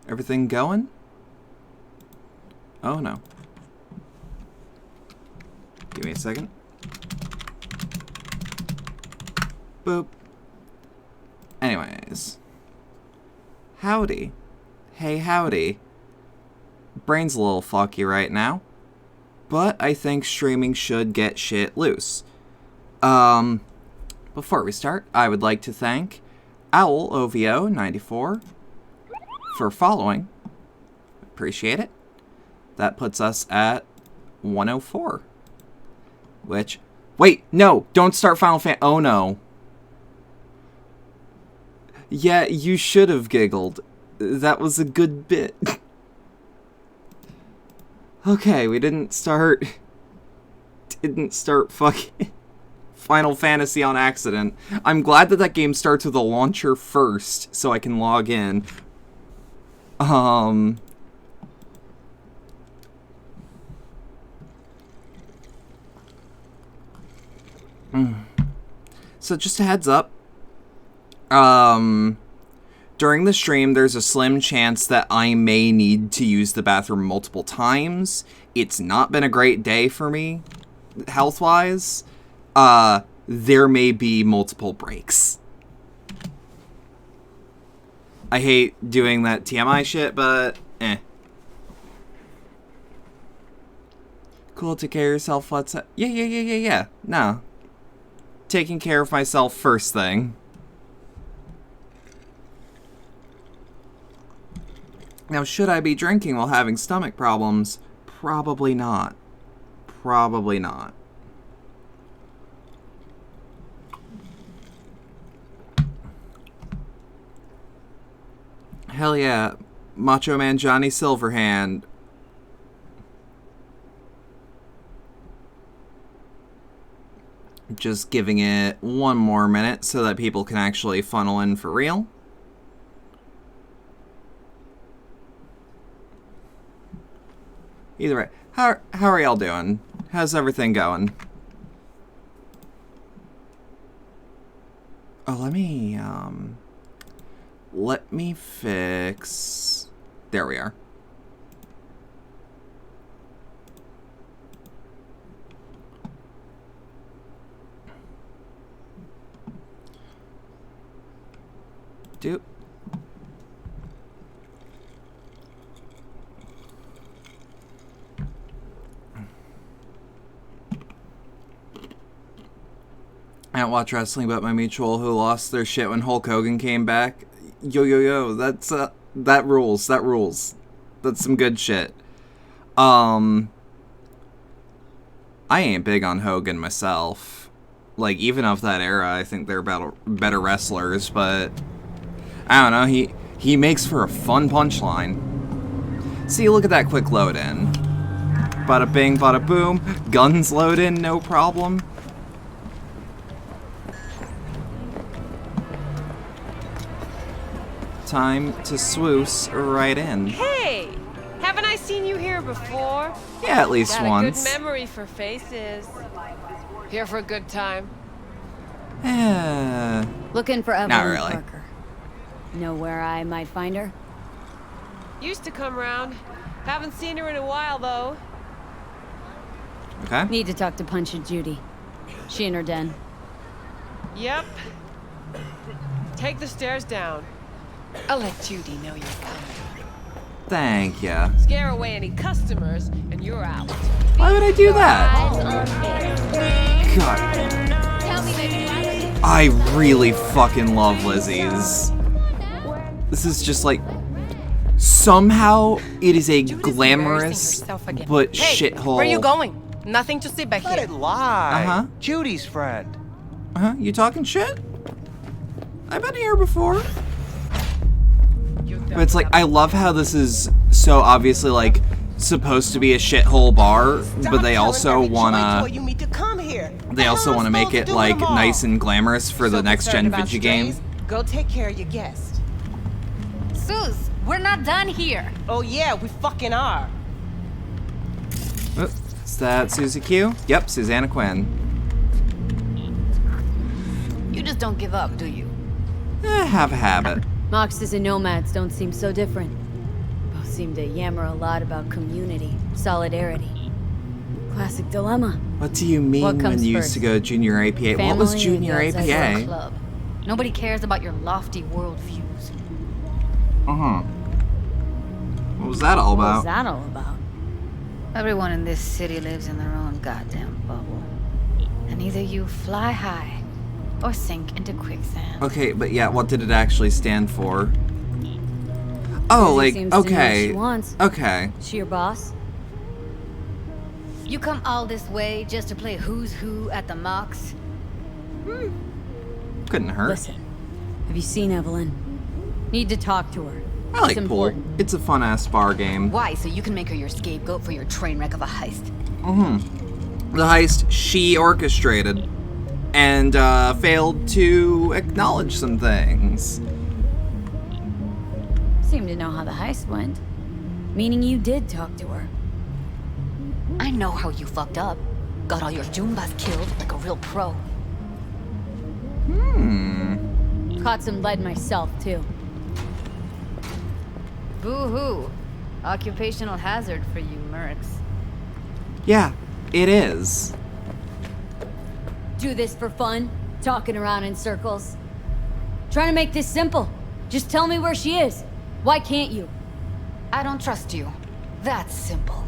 Everything going? Oh no. Give me a second. Boop. Anyways. Howdy. Hey, howdy. Brain's a little fucky right now, but I think streaming should get shit loose. Before we start, I would like to thank OwlOVO94 for following. Appreciate it. That puts us at 104. Which, wait, no, don't start Final Fantasy. Oh no. Yeah, you should have giggled. That was a good bit. Okay, we didn't start fucking Final Fantasy on accident. I'm glad that that game starts with a launcher first, so I can log in. So just a heads up. During the stream, there's a slim chance that I may need to use the bathroom multiple times. It's not been a great day for me, health-wise. There may be multiple breaks. I hate doing that TMI shit, but eh. Cool, take care of yourself, let's... Yeah. No. Taking care of myself first thing. Now, should I be drinking while having stomach problems? Probably not. Probably not. Hell yeah. Macho Man Johnny Silverhand. Just giving it one more minute so that people can actually funnel in for real. Either way, how are y'all doing? How's everything going? Oh, let me fix... There we are. Doop. I don't watch wrestling, but my mutual who lost their shit when Hulk Hogan came back. Yo, that's, that rules, That's some good shit. I ain't big on Hogan myself. Like, even of that era, I think they're better wrestlers, but... I don't know, he makes for a fun punchline. See, look at that quick load in. Bada bing, bada boom. Guns load in, no problem. Time to swoosh right in. Hey! Haven't I seen you here before? Yeah, at least Got once. a good memory for faces. Here for a good time. Looking for Evelyn Not really. Parker. Know where I might find her? Used to come round. Haven't seen her in a while, though. Okay. Need to talk to Punch and Judy. She in her den. Yep. Take the stairs down. I'll let Judy know you're coming. Thank ya. Scare away any customers, and you're out. Why would I do that? God. Tell me, baby. I really fucking love Lizzie's. This is just like... Somehow, it is a glamorous, but shithole... Where you going? Nothing to see back Let here. it lie. Uh-huh. Judy's friend. Uh-huh, you talking shit? I've been here before. But it's like, I love how this is so obviously, like, supposed to be a shithole bar, but they also wanna... They also wanna make it, like, nice and glamorous for the next-gen video game. Go take care of your guest. Sus, we're not done here. Oh yeah, we fucking are. Oh, is that Susie Q? Yep, Susanna Quinn. You just don't give up, do you? Have a habit. Moxes and nomads don't seem so different. seem to yammer a lot about community, solidarity. Classic dilemma. What do you mean What when comes you used first? to go junior APA? What was Family junior and God's idea of APA? club. Nobody cares about your lofty worldviews. What was that all What was about? that all about? Everyone in this city lives in their own goddamn bubble. And either you fly high or sink into quicksand. Okay, but yeah, what did it actually stand for? Oh, Susie like, seems to know what okay. she wants. Okay. She your boss? You come all this way just to play who's who at the mocks? Couldn't hurt. Listen, have you seen Evelyn? Need to talk to her. I like It's pool. important. It's a fun-ass bar game. Why? So you can make her your scapegoat for your train wreck of a heist. The heist she orchestrated and failed to acknowledge some things. Seem to know how the heist went. Meaning you did talk to her. I know how you fucked up. Got all your Joombas killed like a real pro. Caught some lead myself, too. Boo-hoo. Occupational hazard for you mercs. Yeah, it is. Do this for fun? Talking around in circles? Trying to make this simple. Just tell me where she is. Why can't you? I don't trust you. That's simple.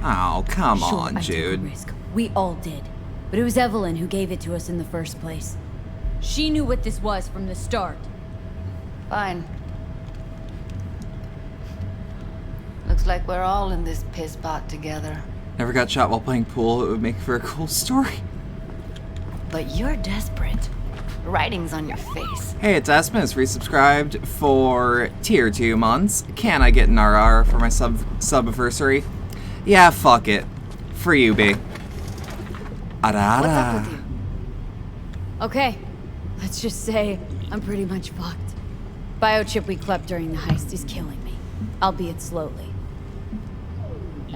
Oh, come Sure, on, I took a Jude. risk. We all did. But it was Evelyn who gave it to us in the first place. She knew what this was from the start. Fine. Looks like we're all in this piss pot together. Never got shot while playing pool. It would make for a cool story. But you're desperate. Writing's on your face. Hey, it's Aspen. It's resubscribed for tier 2 months. Can I get an RR for my sub-anniversary? Yeah, fuck it. For you, B. What's up with you? Okay, let's just say I'm pretty much fucked. Biochip we clept during the heist is killing me, albeit slowly.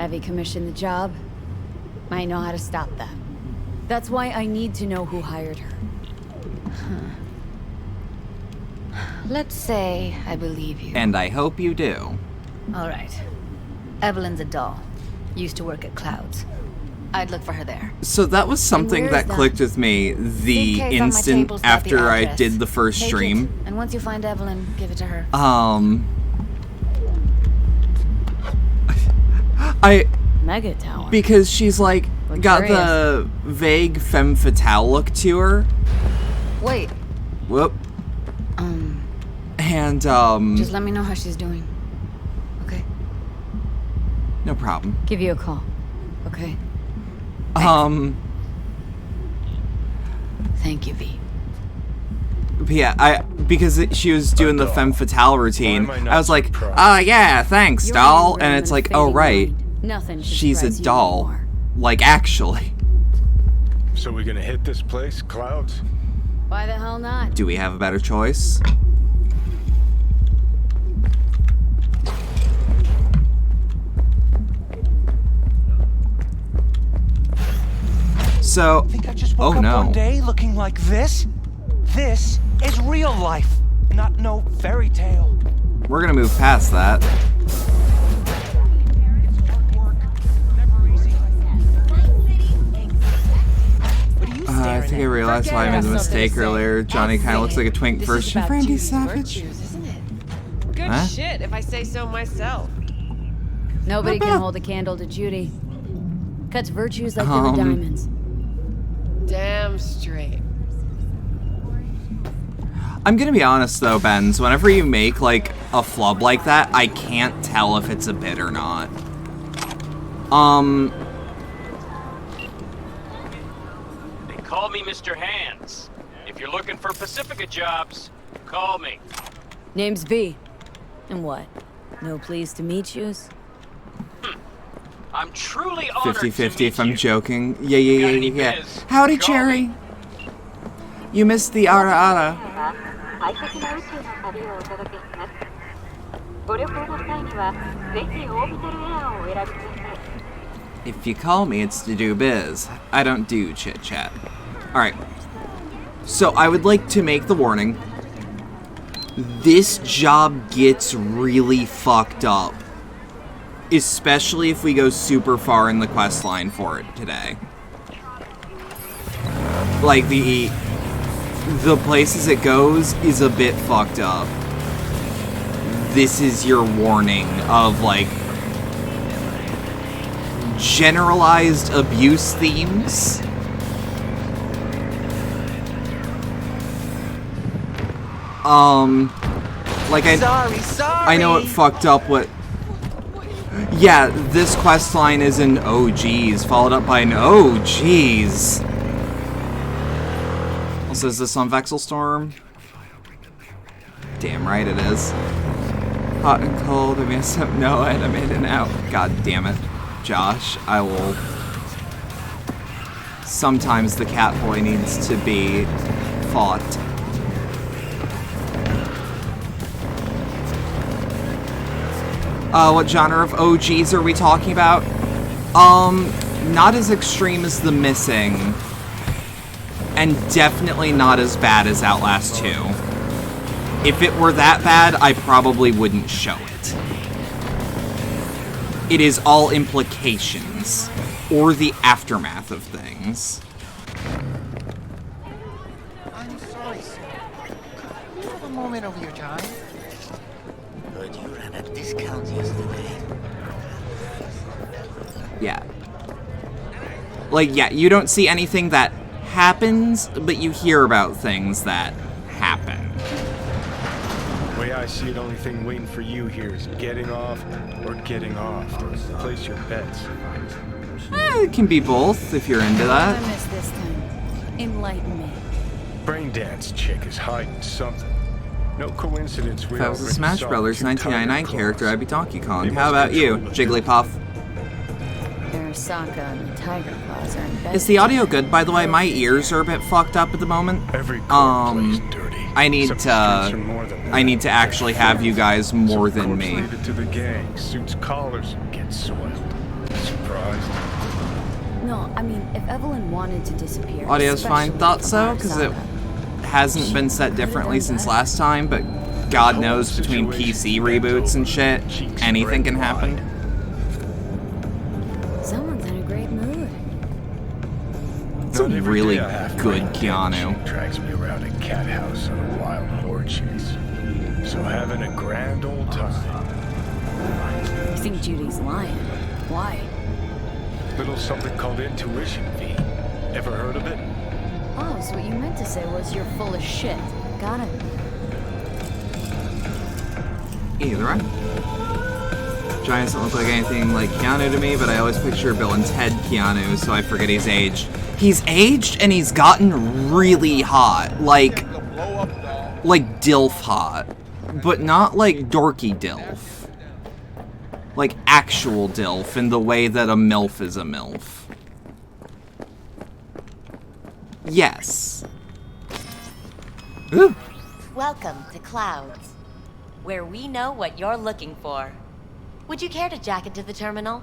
Evie commissioned the job. Might know how to stop that. That's why I need to know who hired her. Let's say I believe you. And I hope you do. All right. Evelyn's a doll. Used to work at Clouds. I'd look for her there. So that was something where's that that? clicked with me the Suitcase on my instant table's got the after I address. did the first Take stream. it, and once you find Evelyn, give it to her. Mega Tower. Because she's like, got the vague femme fatale look to her. Wait. Whoop. And, Just let me know how she's doing. Okay? no problem. Give you a call. Okay? Thank you, V. But yeah, because she was doing the femme fatale routine, Why am I I was not like, surprised? yeah, thanks, You're doll. in And a it's room like, and a oh, fading right. mind. Nothing should She's a surprise you doll. anymore. Like, actually. So we gonna hit this place, Clouds? Why the hell not? Do we have a better choice? So, Think I just oh woke up no. one day looking like this? This is real life, not no fairy tale. We're gonna move past that. It's hard work, never easy. What are you staring I think I at? realized why I made the Forget mistake something to earlier. say. Johnny I'll kind of say looks it. like a twink This is version of about Randy Judy's Savage. virtues, isn't it? Good Huh? shit, if I say so myself. Nobody Not can bad. hold a candle to Judy. Cuts virtues like they were diamonds. Damn straight. I'm gonna be honest though, Benz, whenever you make like a flub like that, I can't tell if it's a bit or not. They call me Mr. Hands. If you're looking for Pacifica jobs, call me. Name's V. And what? No pleased to meet yous? I'm truly honored 50-50 to if meet I'm you. joking. Got Yeah. any biz? Howdy, Call Cherry. me. You missed the ara ara. 快速な宇宙の旅をお届けします。ご旅行の際には、ぜひオービタルエアーをお選びください。 If you call me, it's to do biz. I don't do chit chat. Alright. So I would like to make the warning. This job gets really fucked up Especially if we go super far in the quest line for it today. Like, the places it goes is a bit fucked up. This is your warning of, like, generalized abuse themes. Like, I know it fucked up what... Yeah, this quest line is an oh geez, followed up by an oh geez. Also, is this on Vexelstorm? Damn right it is. Hot and cold, I messed up, no, I'm in and out. God damn it. Josh, I will... Sometimes the cat boy needs to be fought. What genre of OGs are we talking about? Not as extreme as The Missing. And definitely not as bad as Outlast 2. If it were that bad, I probably wouldn't show it. It is all implications, or the aftermath of things. I'm sorry, sir. Could you have a moment of your time? Heard you ran a discount yesterday. Yeah. Like, yeah, you don't see anything that happens, but you hear about things that happen. The way I see it, only thing waiting for you here is getting off or getting off. Place your bets. It can be both, if you're into that. I missed this time. Enlighten me. Braindance chick is hiding something. No coincidence we If I was a already Smash saw Brothers two 1999 tiger character, claws. I'd be Donkey Kong. They How must about you, control the Jigglypuff? Arasaka and the Tiger Claws are in bed. Is the audio good, by the way? My ears are a bit fucked up at the moment. Every court plays dirty. I need Except the streets are to... more than that. I need to actually have you guys more Some than courts me. leave it to the gang. Suits collars and get soiled. Surprised? No, I mean, if Evelyn wanted to disappear... Audio's fine. especially Thought from so, because it Arasaka, hasn't been set differently since last time, but God knows between PC reboots and shit, anything can happen. Someone's in a great mood. It's a Not every really day I have good my Keanu. chick drags me around a cat house on a wild horde chase. So having a grand old time. You think Judy's lying? Why? Little something called intuition, V. Ever heard of it? Oh, so what you meant to say was you're full of shit. Got it. Either way. Giants don't look like anything like Keanu to me, but I always picture Bill and Ted Keanu, so I forget he's aged. He's aged and he's gotten really hot. Like DILF hot. But not like dorky DILF. Like actual DILF in the way that a MILF is a MILF. Yes. Ooh. Welcome to Clouds, where we know what you're looking for. Would you care to jack into the terminal?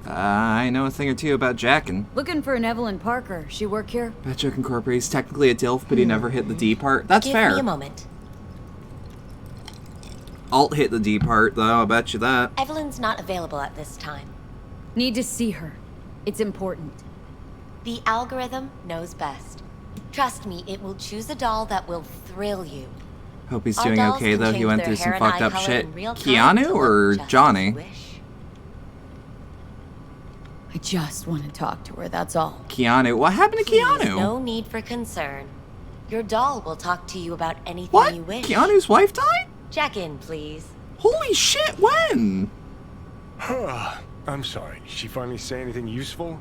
I know a thing or two about jacking. Looking for an Evelyn Parker. She work here? Betchuck Incorporated is technically a DILF, but he never hit the D part. That's Give fair. me a moment. Alt hit the D part, though, I'll bet you that. Evelyn's not available at this time. Need to see her. It's important. The algorithm knows best. Trust me, it will choose a doll that will thrill you. Hope he's Our doing dolls okay, can though. He change went their through some hair and fucked eye up color shit. in real time Keanu to look or just as Johnny? you wish. I just want to talk to her, that's all. Keanu. What happened to Please, Keanu? no need for concern. Your doll will talk to you about anything What? you wish. Keanu's wife died? Jack in, please. Holy shit, when? I'm sorry. Did she finally say anything useful?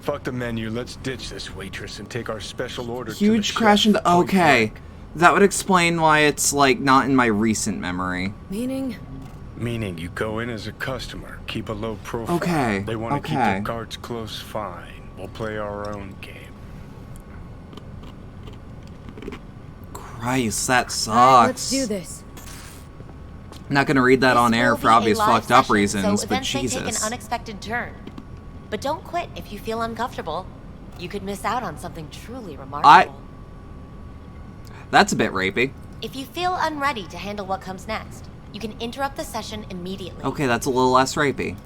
Fuck the menu. Let's ditch this waitress and take our special order to the Huge crash chef. into... Okay. That would explain why it's, like, not in my recent memory. Meaning? Meaning you go in as a customer, keep a low profile. Okay, They want to keep okay. their cards close, fine. We'll play our own game. Christ, that sucks. Alright, let's do this. I'm not gonna read that on air will for be a obvious live fucked up session, reasons, so but events may take an Jesus. unexpected turn. But don't quit if you feel uncomfortable. You could miss out on something truly remarkable. That's a bit rapey. If you feel unready to handle what comes next, You can interrupt the session immediately. Okay, that's a little less rapey.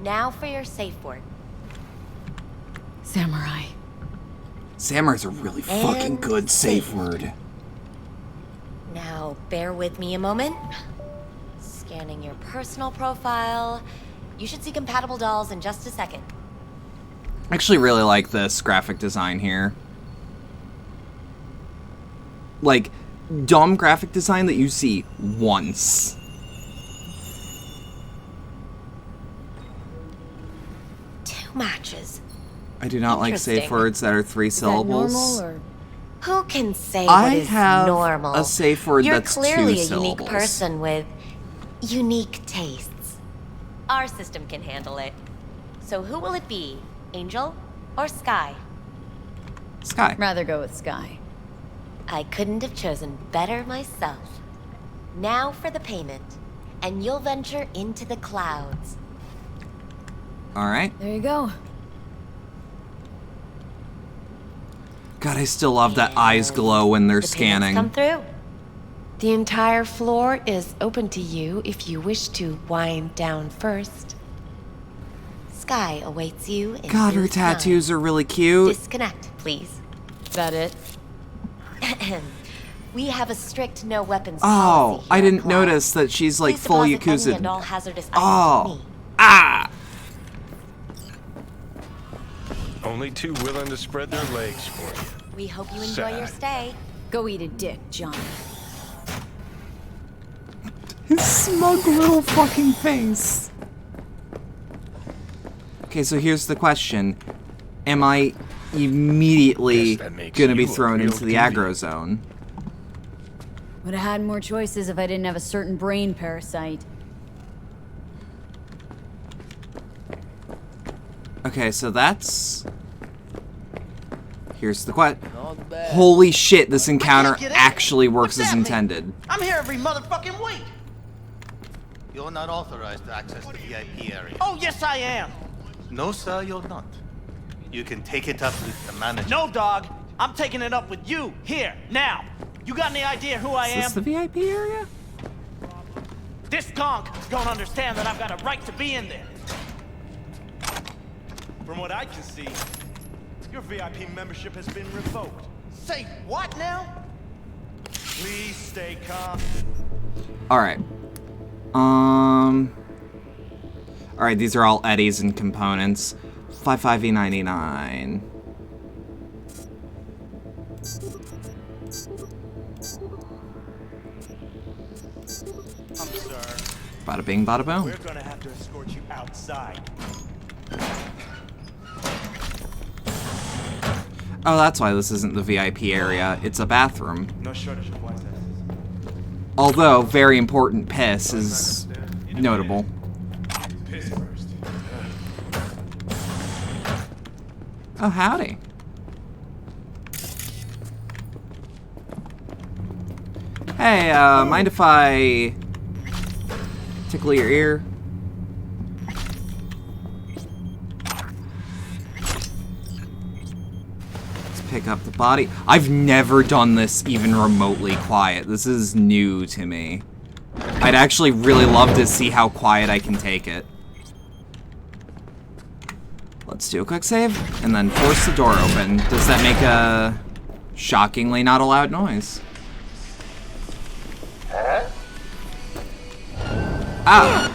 Now for your safe word. Samurai. Samurai's a really fucking good safe word. Now, bear with me a moment. Scanning your personal profile. You should see compatible dolls in just a second. I actually really like this graphic design here. Like, dumb graphic design that you see once. Two matches. I do not like safe Interesting. words that are 3 syllables. Normal or Who can say I what is have normal? a safe word You're that's 2 clearly a syllables. unique person with unique tastes. Our system can handle it. So who will it be? Angel or Sky? Sky. rather go with Sky. I couldn't have chosen better myself. Now for the payment, and you'll venture into the clouds. Alright. There you go. God, I still love that eyes glow when they're The payments scanning. come through. The entire floor is open to you if you wish to wind down first. Sky awaits you in God, her due time. tattoos are really cute. Disconnect, please. Is that it? We have a strict no weapons Oh, policy I here at didn't Cloud. notice that she's like Please full deposit any Yakuza. and all hazardous items with Oh. me. Ah! Only too willing to spread their legs for you. We hope you enjoy your Sad. stay. Go eat a dick, Johnny. His smug little fucking face. Okay, so here's the question. Am I immediately Guess that makes gonna be you a thrown real into the deviant. aggro zone? Would have had more choices if I didn't have a certain brain parasite. Okay, so that's... Here's the question. Holy shit, this encounter get in. actually works What's as that mean? intended. I'm here every motherfucking week. You're not authorized to access the VIP area. Oh, yes, I am. No, sir, you're not. You can take it up with the manager. No, dog. I'm taking it up with you, here, now. You got any idea who I Is am? this the VIP area? This gonk don't understand that I've got a right to be in there. From what I can see, your VIP membership has been revoked. Say what now? Please stay calm. Alright. Alright, these are all eddies and components. 55E99. Sir, Bada bing, bada boom. we're gonna have to escort you outside. Oh, that's why this isn't the VIP area. It's a bathroom. No shortage of wise asses. Although, very important piss is notable. Piss first. Oh, howdy. Hey, mind if I tickle your ear? Let's pick up the body. I've never done this even remotely quiet. This is new to me. I'd actually really love to see how quiet I can take it. Let's do a quick save, and then force the door open. Does that make a shockingly not a loud noise? Ah!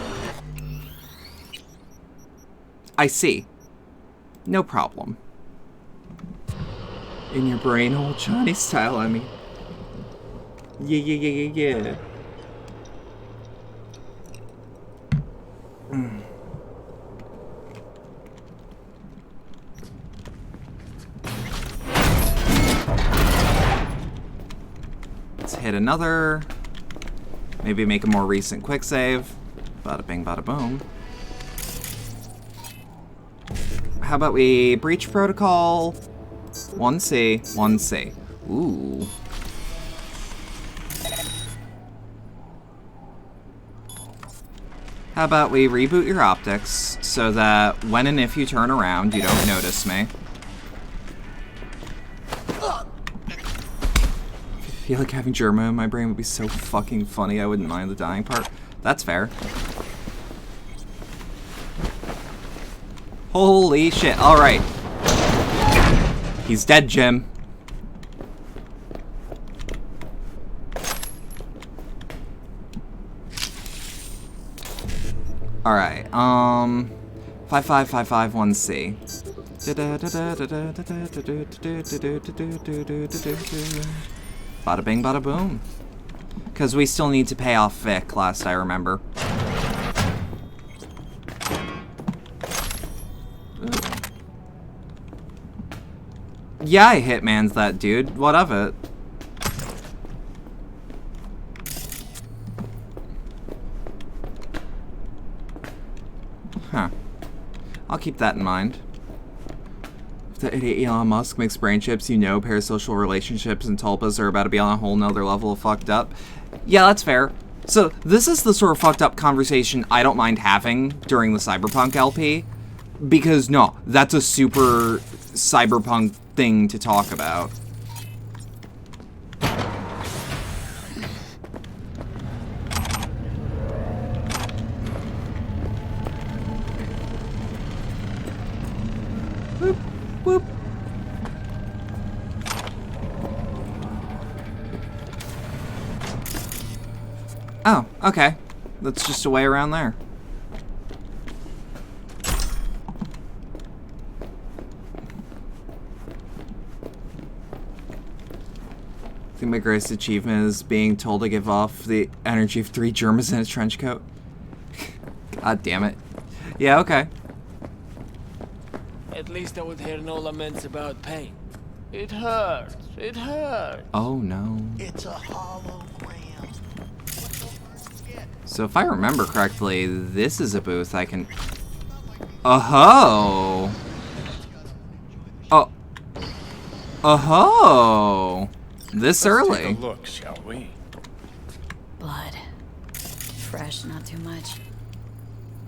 I see. No problem. In your brain hole, Johnny style, I mean. Yeah, yeah, yeah, yeah, yeah. Let's hit another. Maybe make a more recent quick save. Bada bing, bada boom. How about we breach protocol? 1C, 1C. Ooh. How about we reboot your optics so that when and if you turn around, you don't notice me. I feel like having Germa in my brain would be so fucking funny, I wouldn't mind the dying part. That's fair. Holy shit. Alright. He's dead, Jim. Alright, 55551C. Bada bing, bada boom. Because we still need to pay off Vic, last I remember. Yeah, I hitman's that dude. What of it? Huh. I'll keep that in mind. If the idiot Elon Musk makes brain chips, you know parasocial relationships and tulpas are about to be on a whole nother level of fucked up. Yeah, that's fair. So, this is the sort of fucked up conversation I don't mind having during the Cyberpunk LP. Because, no, that's a super Cyberpunk thing to talk about. Whoop, whoop. Oh, okay. That's just a way around there. I think my greatest achievement is being told to give off the energy of 3 Germans in a trench coat. God damn it. Yeah, okay. At least I would hear no laments about pain. It hurts. It hurts. Oh no. It's a hologram. So if I remember correctly, this is a booth I can... Oh-ho! Oh. Oh-ho! This early. Take a look, shall we? Blood. Fresh, not too much.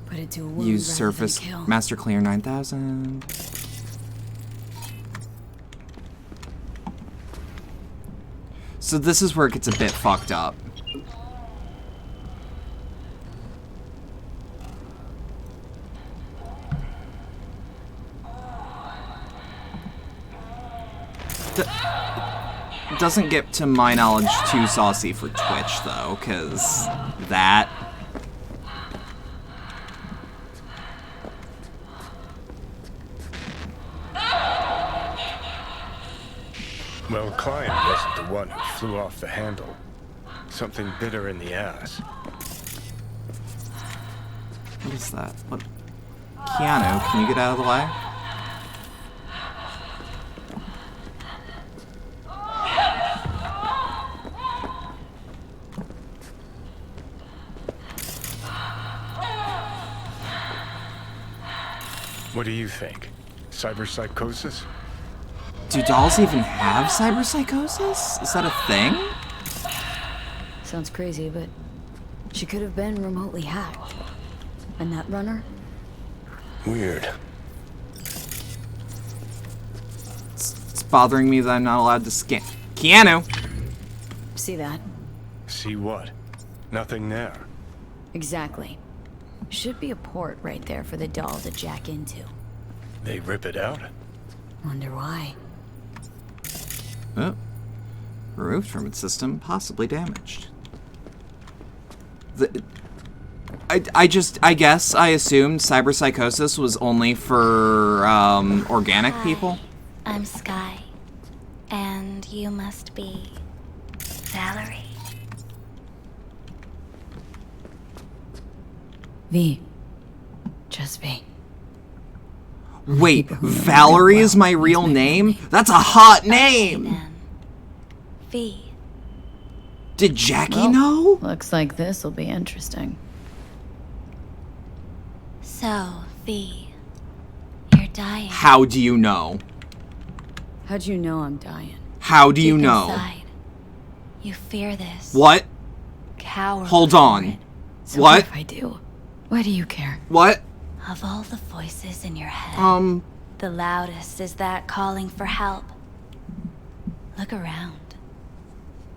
Put it to a wound. Use rather surface than kill. master clear 9000. So this is where it gets a bit fucked up. Doesn't get, to my knowledge, too saucy for Twitch, though, because that... Well, Klein wasn't the one who flew off the handle. Something bit her in the ass. What is that? What? Keanu, can you get out of the way? What do you think? Cyberpsychosis? Do dolls even have cyberpsychosis? Is that a thing? Sounds crazy, but she could have been remotely hacked. A netrunner? Weird. It's bothering me that I'm not allowed to scan. Keanu! See that? See what? Nothing there. Exactly. Should be a port right there for the doll to jack into. They rip it out? Wonder why. Oh. Removed from its system, possibly damaged. I guess I assumed cyberpsychosis was only for, organic people. I'm Sky. And you must be Valerie. V. Just V. Wait, Valerie is my real name? That's a hot name! V. Did Jackie know? Looks like this will be interesting. So, V. You're dying. How do you know? How'd you know I'm dying? How do you Deep know? inside, you fear this. What? Cower. Hold on. So What? if I do? Why do you care? What? Of all the voices in your head, the loudest is that calling for help. Look around.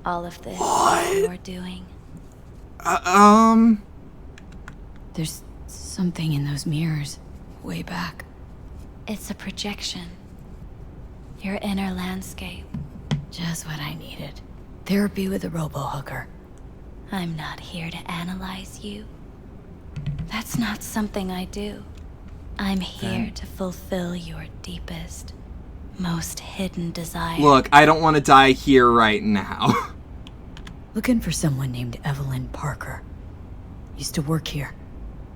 All of this you're doing. There's something in those mirrors, way back. It's a projection. Your inner landscape. Just what I needed. Therapy with a robo-hooker. I'm not here to analyze you. That's not something I do. I'm here to fulfill your deepest, most hidden desire. Look, I don't want to die here right now. Looking for someone named Evelyn Parker. Used to work here.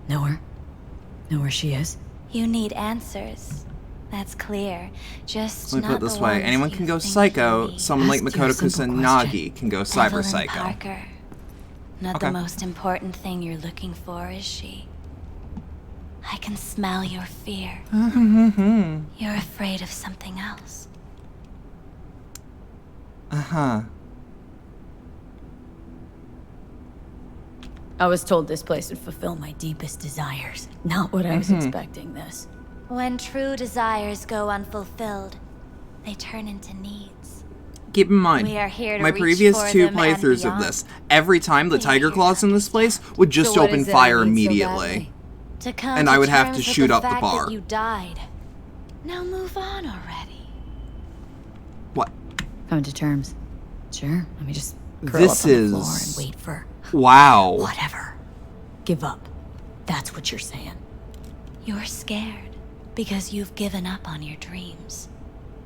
Know her? Know where she is? You need answers. That's clear. Just Let me put it not this the way. ones Anyone you can go think psycho. you need. Someone like Asked you a Makoto simple Kusanagi can go cyber Evelyn psycho. Parker. Not Okay. the most important thing you're looking for, is she? I can smell your fear. You're afraid of something else. Uh-huh. I was told this place would fulfill my deepest desires. Not what I was expecting this. When true desires go unfulfilled, they turn into needs. Keep in mind, We are here to my reach previous for 2 them and playthroughs of beyond. this, every time the tiger claws in this place would just So what open is it I fire need so immediately. badly? To come And to I would have terms to with shoot the up the fact bar. that you died. Now move on already. What? Come to terms. Sure, let me just curl This up on the is... floor and wait for... Wow. Whatever. Give up. That's what you're saying. You're scared because you've given up on your dreams.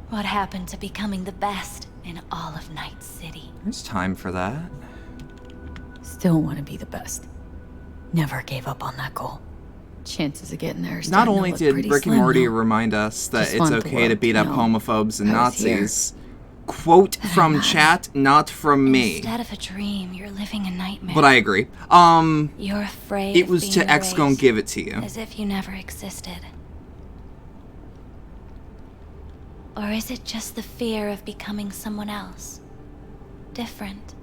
What happened to becoming the best in all of Night City? There's time for that. Still want to be the best. Never gave up on that goal. Chances of getting there are Not starting to only look did pretty Rick and slim, Morty though. remind us that Just it's want the okay to world beat to up know homophobes and I was here. Nazis. Quote from chat, not from me. Instead of a dream, you're living a nightmare. But I agree. You're afraid It of was being to X gon' erased, give it to you. as if you never existed. Or is it just the fear of becoming someone else? Different.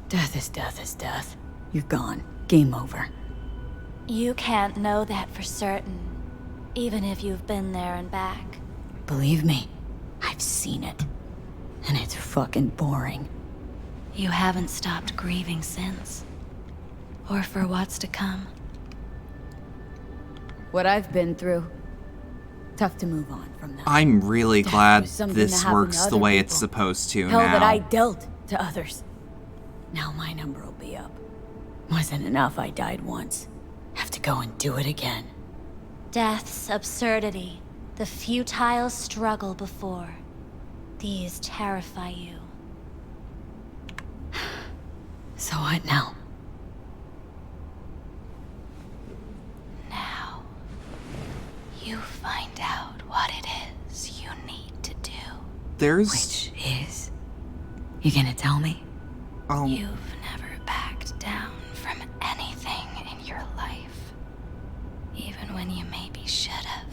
Death is death is death. You're gone. Game over. You can't know that for certain, even if you've been there and back. Believe me, I've seen it. And it's fucking boring. You haven't stopped grieving since. Or for what's to come. What I've been through. Tough to move on from that. I'm really Death glad was something this that happened works to the other way people. it's supposed to Hell now. that I dealt to others. Now my number will be up. Wasn't enough I died once. Have to go and do it again. Death's absurdity, the futile struggle before. These terrify you. So what now? Now, you find out what it is you need to do. There's... Which is... You gonna tell me? You've never backed down from anything in your life. Even when you maybe should have.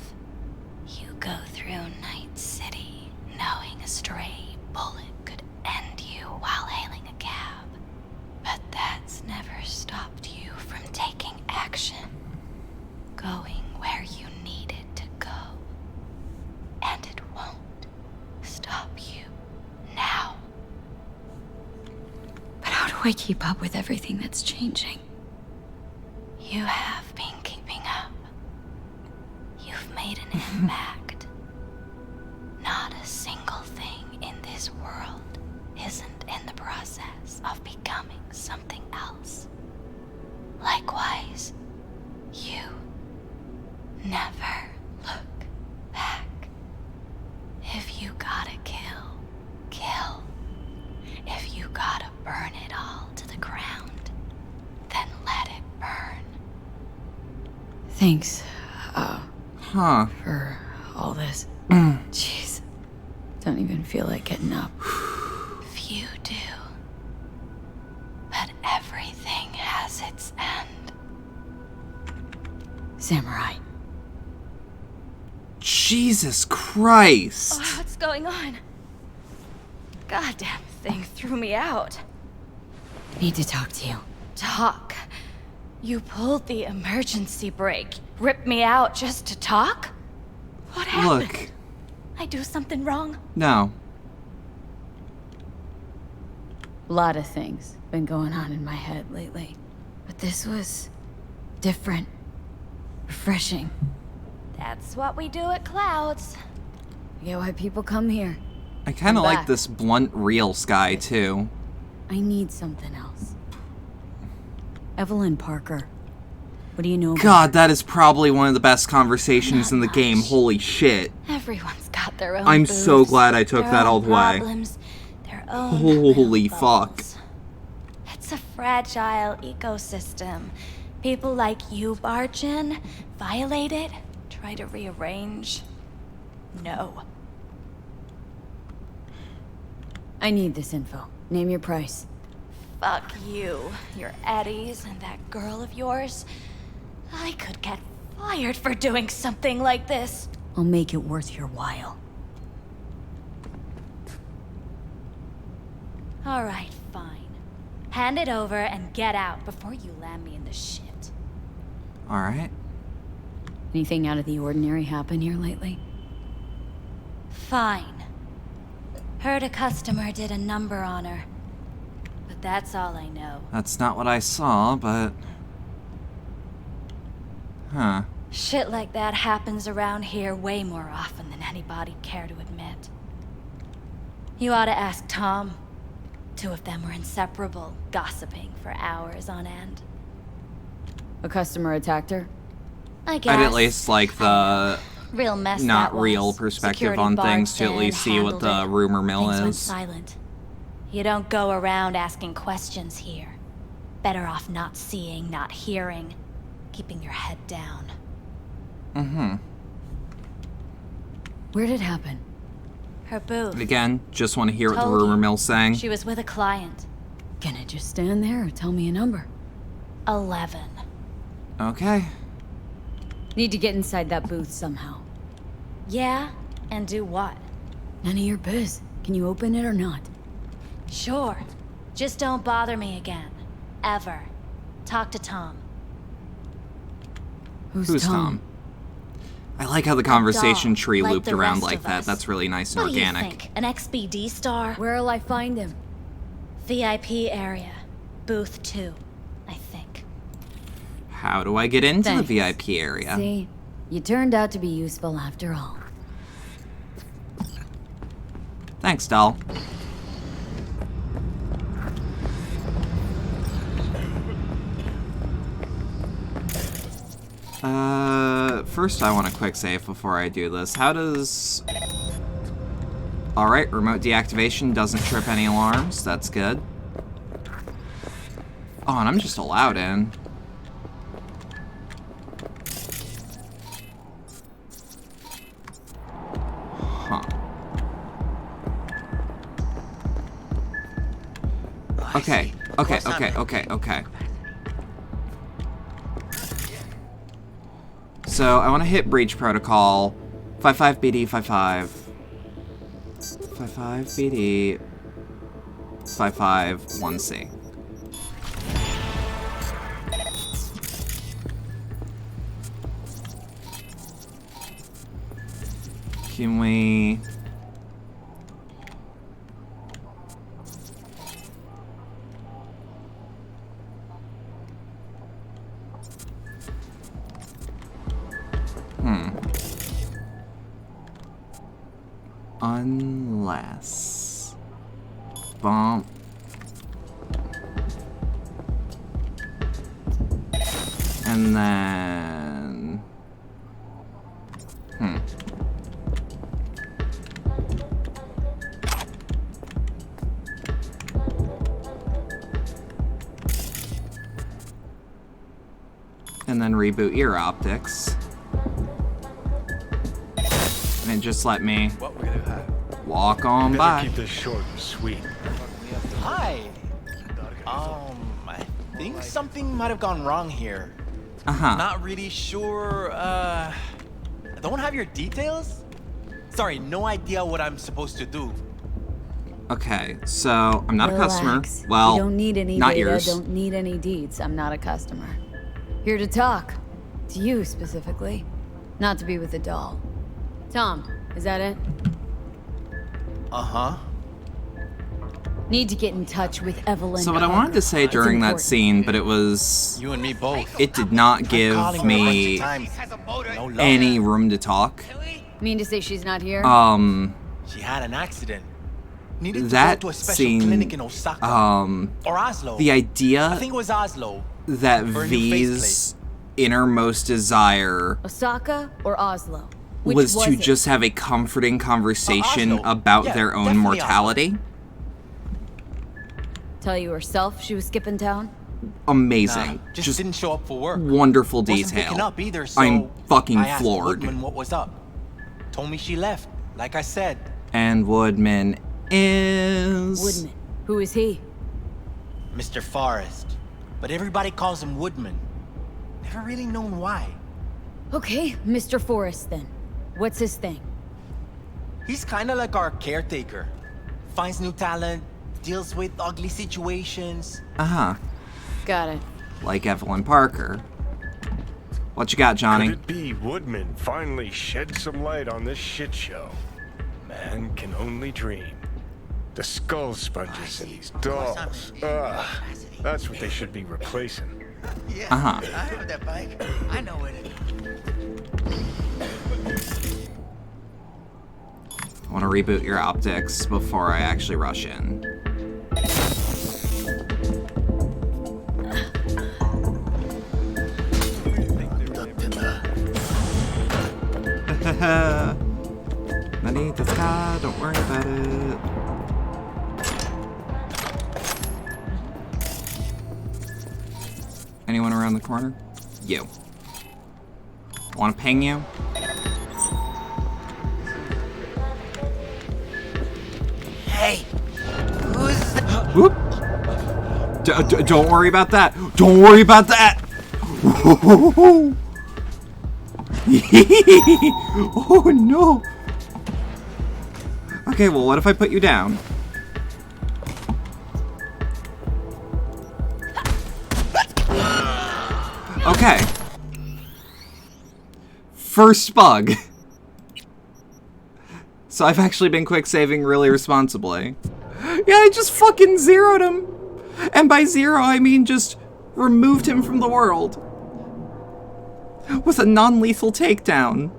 You go through Night City knowing a stray bullet could end you while hailing a cab. But that's never stopped you from taking action. Going where you needed to go. And it won't stop you now. But how do I keep up with everything that's changing? You have been keeping up. You've made an impact. Not a single thing in this world isn't in the process of becoming something else. Likewise, you never look back. If you gotta kill, kill. If you gotta burn it all to the ground, then let it burn. Thanks, for all this. Jeez. Don't even feel like getting up. Few do. But everything has its end. Samurai. Jesus Christ! Oh, what's going on? Goddamn thing threw me out. Need to talk to you. Talk? You pulled the emergency brake. Ripped me out just to talk? What happened? Look. I do something wrong? No. A lot of things been going on in my head lately. But this was different. Refreshing. That's what we do at Clouds. I get why people come here. I kind of Come like back. this blunt, real Sky, too. I need something else. Evelyn Parker. What do you know about God, that is probably one of the best conversations in the game. Holy shit. Everyone's got their own I'm so booths, glad I took their that own all the way. problems, their own Holy little fuck. bubbles. It's a fragile ecosystem. People like you barge in, violate it, try to rearrange. No. I need this info. Name your price. Fuck you, your Eddies, and that girl of yours. I could get fired for doing something like this. I'll make it worth your while. All right, fine. Hand it over and get out before you land me in the shit. Alright. Anything out of the ordinary happen here lately? Fine. Heard a customer did a number on her. But that's all I know. That's not what I saw, but... Huh. Shit like that happens around here way more often than anybody'd care to admit. You ought to ask Tom. Two of them were inseparable, gossiping for hours on end. A customer attacked her? I guess. I'd at least like the Real mess not that was. real perspective Security on barged things to at in, least see what handled the it. rumor mill Things went is. silent. You don't go around asking questions here. Better off not seeing, not hearing, keeping your head down. Mm-hmm. Where'd it happen? Her booth. Again, just want to hear what the Told rumor you. mill's saying. She was with a client. Can I just stand there or tell me a number? 11. Okay. Need to get inside that booth somehow. Yeah? And do what? None of your biz. Can you open it or not? Sure. Just don't bother me again. Ever. Talk to Tom. Who's Tom? I like how the conversation tree like looped the around rest like of that. us. That's really nice and What do you organic. think? An XBD star? Where'll I find him? VIP area. Booth 2, I think. How do I get into Thanks. the VIP area? See, you turned out to be useful after all. Thanks, doll. First I want a quick save before I do this. How does... Alright, remote deactivation doesn't trip any alarms. That's good. Oh, and I'm just allowed in. Huh. Okay, okay. So, I want to hit breach protocol. 55 BD 55. 55 BD 55 1C. Can we... Unless... Bump. And then... And then reboot ear optics. And just let me walk on by. Keep this short and sweet. Hi. I think something might have gone wrong here. Not really sure. I don't have your details. Sorry, no idea what I'm supposed to do. Okay, so I'm not Relax. a customer. Well, you don't need any not data, yours. don't need any deeds. I'm not a customer. Here to talk. To you, specifically. Not to be with a doll. Tom, is that it? Uh-huh. Need to get in touch with Evelyn. So what I wanted to say during that scene, but it was... You and me both. It did not give me any room to talk. Mean to say she's not here? She had an accident. Needed to That go to a special scene, clinic in Osaka. Or Oslo. the idea I think it was Oslo. that Or a new V's innermost desire Osaka or Oslo? Which was to it? just have a comforting conversation Oslo. about Yeah, their own definitely mortality. Tell you herself she was skipping town? Amazing. Nah, just didn't show up for work. Wonderful Wasn't detail. picking up either, so I'm fucking I asked floored. Woodman what was up. Told me she left, like I said. And Woodman is... Woodman. Who is he? Mr. Forrest. But everybody calls him Woodman. Never really known why. Okay, Mr. Forrest then. What's his thing? He's kinda like our caretaker. Finds new talent, deals with ugly situations. Uh-huh. Got it. Like Evelyn Parker. What you got, Johnny? Could it be Woodman finally shed some light on this shit show? Man can only dream. The skull sponges in these dolls. Ugh. That's what they should be replacing. Yeah, Uh-huh. I heard that bike. I know it. I want to reboot your optics before I actually rush in. Nani desu ka? Don't worry about it. Anyone around the corner? You. Want to ping you? Hey, who's the... Whoop. Don't worry about that. Don't worry about that. Oh no. Okay, well, what if I put you down? Okay. First bug. So I've actually been quick saving really responsibly. Yeah, I just fucking zeroed him. And by zero, I mean just removed him from the world. With a non-lethal takedown.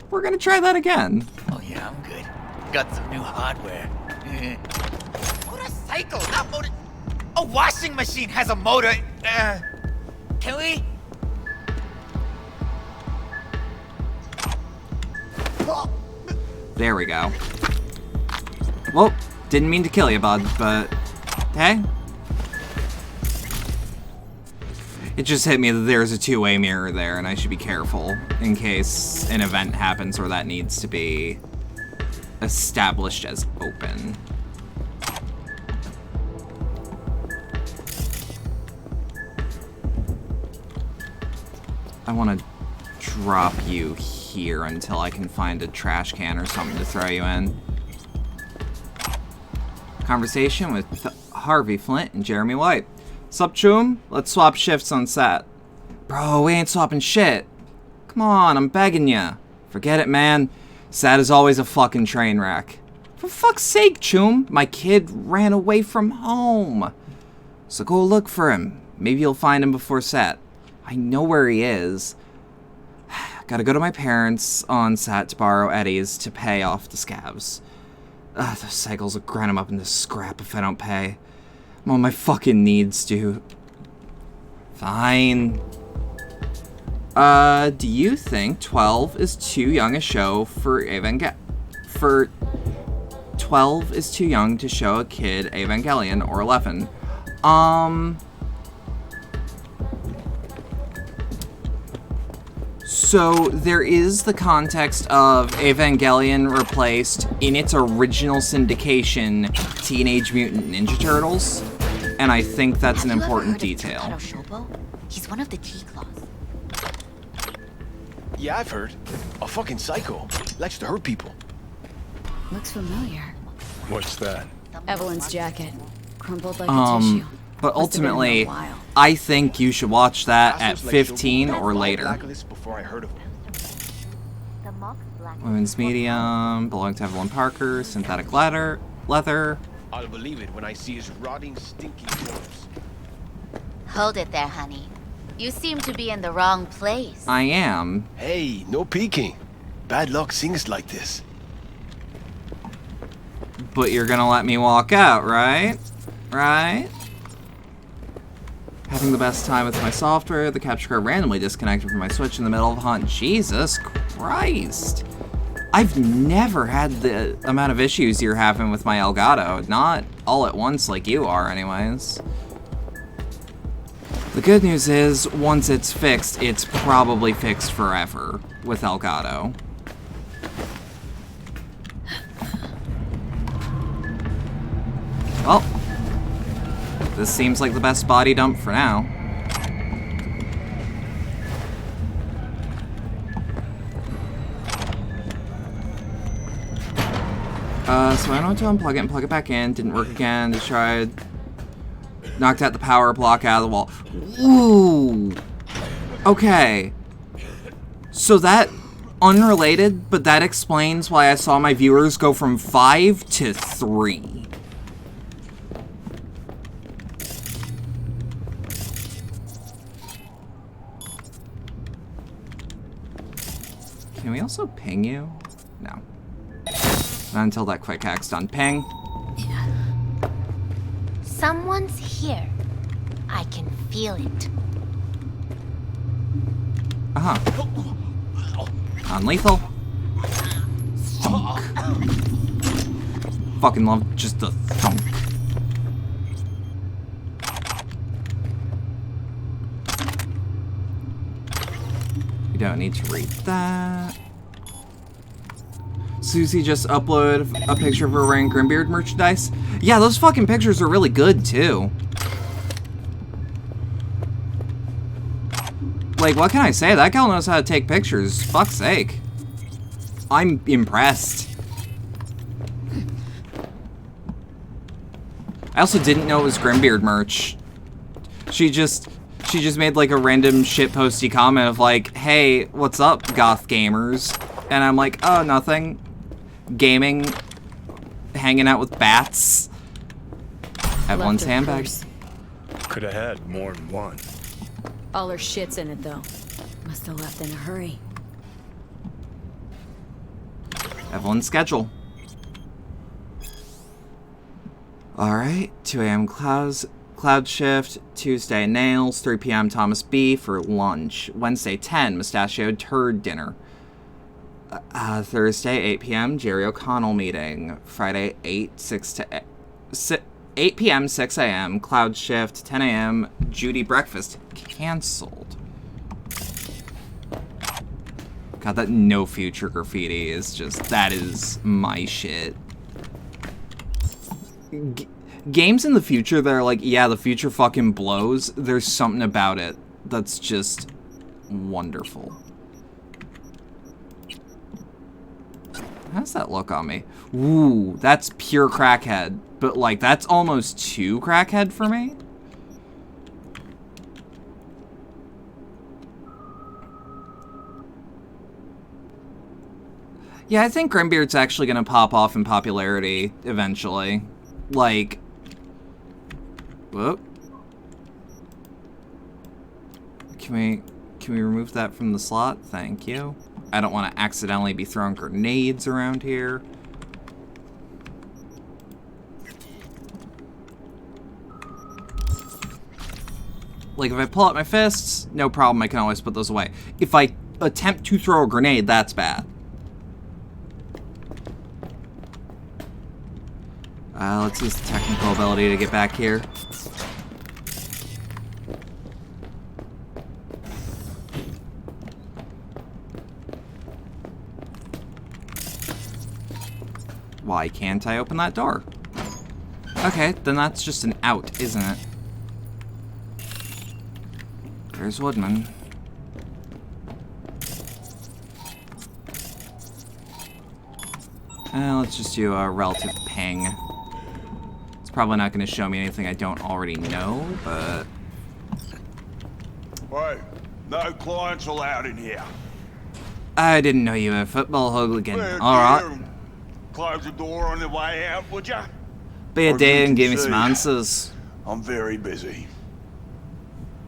We're gonna try that again. Oh yeah, I'm good. Got some new hardware. Motorcycle, not motor... A washing machine has a motor. Can we? There we go. Well, didn't mean to kill you, bud, but... Hey? It just hit me that there's a two-way mirror there, and I should be careful in case an event happens where that needs to be established as open. I want to drop you here until I can find a trash can or something to throw you in. Conversation with Harvey Flint and Jeremy White. Sup, Choom? Let's swap shifts on set. Bro, we ain't swapping shit. Come on, I'm begging ya. Forget it, man. Set is always a fucking train wreck. For fuck's sake, Choom. My kid ran away from home. So go look for him. Maybe you'll find him before set. I know where he is. Gotta go to my parents on set to borrow Eddie's to pay off the scabs. Those cycles will grind him up into scrap if I don't pay. I'm on my fucking needs, dude. Fine. Do you think 12 is too young a show for 12 is too young to show a kid Evangelion or 11? So there is the context of Evangelion replaced in its original syndication Teenage Mutant Ninja Turtles, and I think that's an important detail. He's one of the G-Claws. Yeah, I've heard. A fucking psycho. Likes to hurt people. Looks familiar. What's that? Evelyn's jacket. Crumpled like a tissue. But ultimately, I think you should watch that at 15 or later. Before I heard of him. Women's medium, belonging to Evelyn Parker, synthetic leather. leather. I'll believe it when I see his rotting, stinky corpse. Hold it there, honey. You seem to be in the wrong place. I am. Hey, no peeking. Bad luck sings like this. But you're gonna let me walk out, right? Right? Having the best time with my software, the capture card randomly disconnected from my Switch in the middle of a hunt. Jesus Christ. I've never had the amount of issues you're having with my Elgato. Not all at once like you are, anyways. The good news is, once it's fixed, it's probably fixed forever with Elgato. Well, this seems like the best body dump for now. So I went to unplug it and plug it back in. Didn't work again. Just tried. Knocked out the power block out of the wall. Ooh. Okay. So that, unrelated, but that explains why I saw my viewers go from 5 to 3. Can we also ping you? No. Not until that quick hack's done. Ping. Someone's here. I can feel it. Uh-huh. Non-lethal. Thunk. Fucking love just the thunk. We don't need to read that. Susie just uploaded a picture of her wearing Grimbeard merchandise. Yeah, those fucking pictures are really good, too. Like, what can I say? That gal knows how to take pictures. Fuck's sake. I'm impressed. I also didn't know it was Grimbeard merch. She just made like a random shitposty comment of like, hey, what's up, goth gamers? And I'm like, oh, nothing. Gaming, hanging out with bats. At one's handbag. Could have had more than one. All her shit's in it, though. Must have left in a hurry. Evelyn's schedule. Alright, 2 a.m. Cloud shift. Tuesday, nails. 3 p.m. Thomas B. for lunch. Wednesday, 10. Mustachioed turd dinner. Thursday, 8 p.m. Jerry O'Connell meeting. Friday, 8 p.m. 6 a.m. Cloud shift. 10 a.m. Judy breakfast canceled. God, that no future graffiti is just, that is my shit. Games in the future that are like, yeah, the future fucking blows, there's something about it that's just wonderful. How's that look on me? Ooh, that's pure crackhead. But, like, that's almost too crackhead for me. Yeah, I think Grimbeard's actually gonna pop off in popularity eventually. Like... Whoop. Can we remove that from the slot? Thank you. I don't want to accidentally be throwing grenades around here. Like, if I pull out my fists, no problem, I can always put those away. If I attempt to throw a grenade, that's bad. Let's use the technical ability to get back here. Why can't I open that door? Okay, then that's just an out, isn't it? There's Woodman. Let's just do a relative ping. It's probably not going to show me anything I don't already know, but... Hey, no clients allowed in here. I didn't know you were a football hooligan. Well, Alright. Close the door on the way out, would ya? Be a As day you and can give me see, some answers. I'm very busy.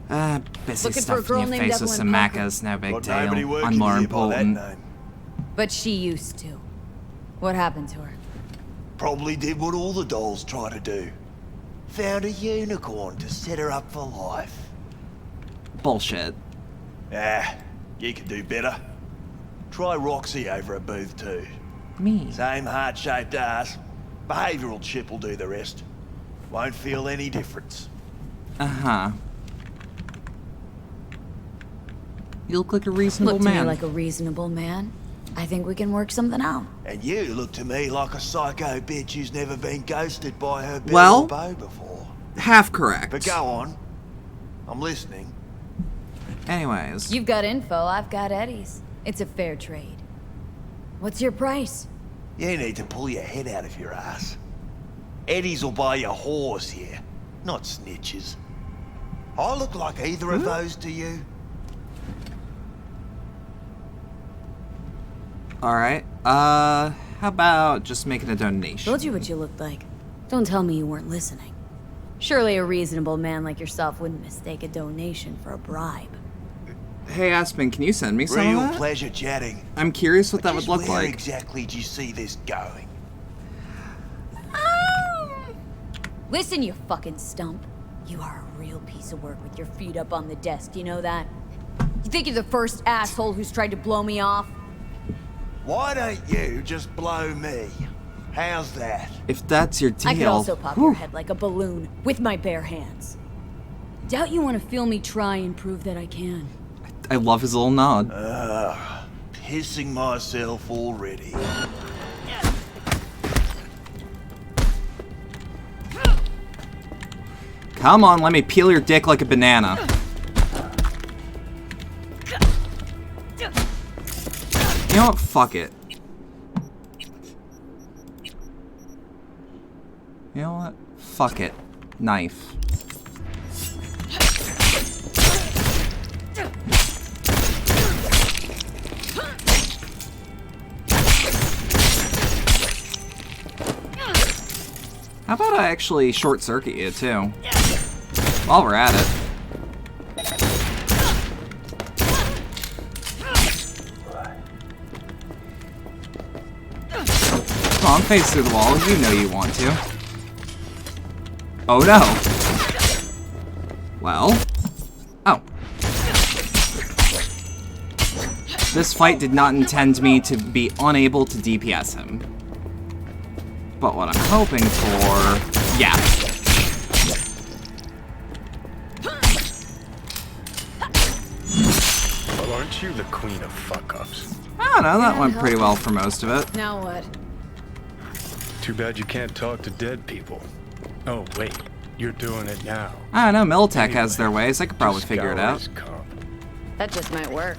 Busy Looking for a stuff girl in your named face with Evelyn some Parker. macas, no big Got nobody deal. working I'm more here by that important. name. But she used to. What happened to her? Probably did what all the dolls try to do. Found a unicorn to set her up for life. Bullshit. You can do better. Try Roxy over at Booth 2. Me? Same heart-shaped ass. Behavioral chip will do the rest. Won't feel any difference. Uh-huh. You look like a reasonable Look to me man. like a reasonable man. I think we can work something out. And you look to me like a psycho bitch who's never been ghosted by her Well, beau before. half correct. But go on. I'm listening. Anyways. You've got info, I've got Eddie's. It's a fair trade. What's your price? You need to pull your head out of your ass. Eddie's will buy you whores here, not snitches. I look like either of those to you? Alright. How about just making a donation? Told you what you looked like. Don't tell me you weren't listening. Surely a reasonable man like yourself wouldn't mistake a donation for a bribe. Hey, Aspen, can you send me some Real of that? pleasure chatting. I'm curious what that would Just look where like. exactly do you see this going? Listen, you fucking stump. You are a real piece of work with your feet up on the desk, you know that? You think you're the first asshole who's tried to blow me off? Why don't you just blow me? How's that? If that's your deal. I could also pop your head like a balloon with my bare hands. Doubt you want to feel me try and prove that I can. I love his little nod. Pissing myself already. Come on, let me peel your dick like a banana. You know what? Fuck it. You know what? Fuck it. Knife. How about I actually short circuit you too? While we're at it. Come on, face through the wall. You know you want to. Oh no. Well. Oh. This fight did not intend me to be unable to DPS him. But what I'm hoping for... Yeah. Well, aren't you the queen of fuck-ups? I don't know, that went pretty well for most of it. Now what? Too bad you can't talk to dead people. Oh, wait. You're doing it now. I don't know, Militech has their ways. I could probably figure it out. That just might work.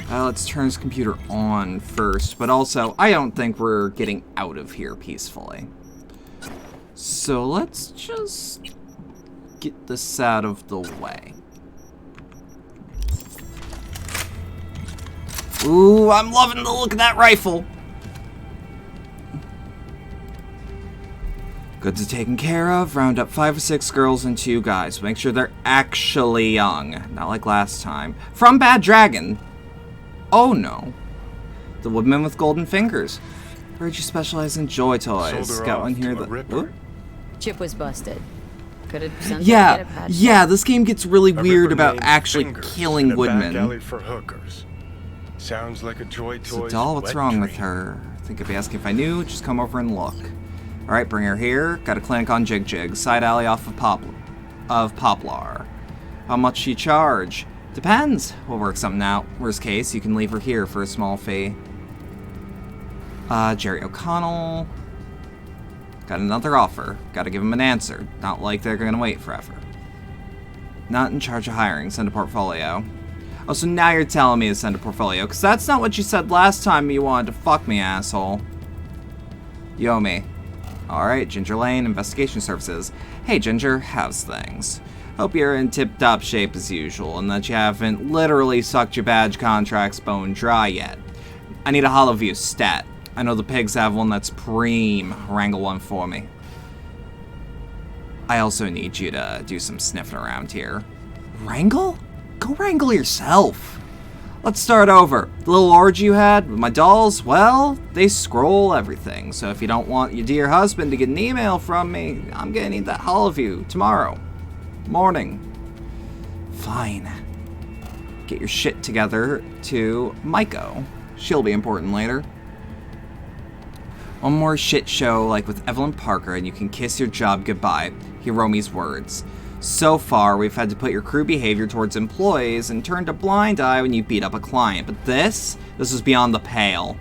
Let's turn his computer on first, but also, I don't think we're getting out of here peacefully. So let's just get this out of the way. Ooh, I'm loving the look of that rifle. Goods are taken care of. Round up 5 or 6 girls and 2 guys. Make sure they're actually young, not like last time. From Bad Dragon. Oh no. The woman with golden fingers. Heard you specialize in joy toys. Got one here that... Whoop. Chip was busted. Could have sent Yeah, this game gets really weird about actually killing Back women. alley for hookers. Sounds like a joy toy. So doll, what's wrong with her? I think I'd be asking if I knew. Just come over and look. Alright, bring her here. Got a clinic on Jig Jig. Side alley off of Poplar. How much she charge? Depends. We'll work something out. Worst case, you can leave her here for a small fee. Jerry O'Connell. Got another offer. Gotta give him an answer. Not like they're gonna wait forever. Not in charge of hiring. Send a portfolio. Oh, so now you're telling me to send a portfolio, because that's not what you said last time you wanted to fuck me, asshole. You owe me. Alright, Ginger Lane, Investigation Services. Hey, Ginger, how's things? Hope you're in tip-top shape as usual, and that you haven't literally sucked your badge contract's bone dry yet. I need a hollow view stat. I know the pigs have one that's preem. Wrangle one for me. I also need you to do some sniffing around here. Wrangle? Go wrangle yourself. Let's start over. The little orgy you had with my dolls, well, they scroll everything. So if you don't want your dear husband to get an email from me, I'm gonna need that all of you tomorrow morning. Fine. Get your shit together to Maiko. She'll be important later. One more shit show like with Evelyn Parker and you can kiss your job goodbye. Hiromi's words. So far, we've had to put your crew behavior towards employees and turned a blind eye when you beat up a client. But this was beyond the pale.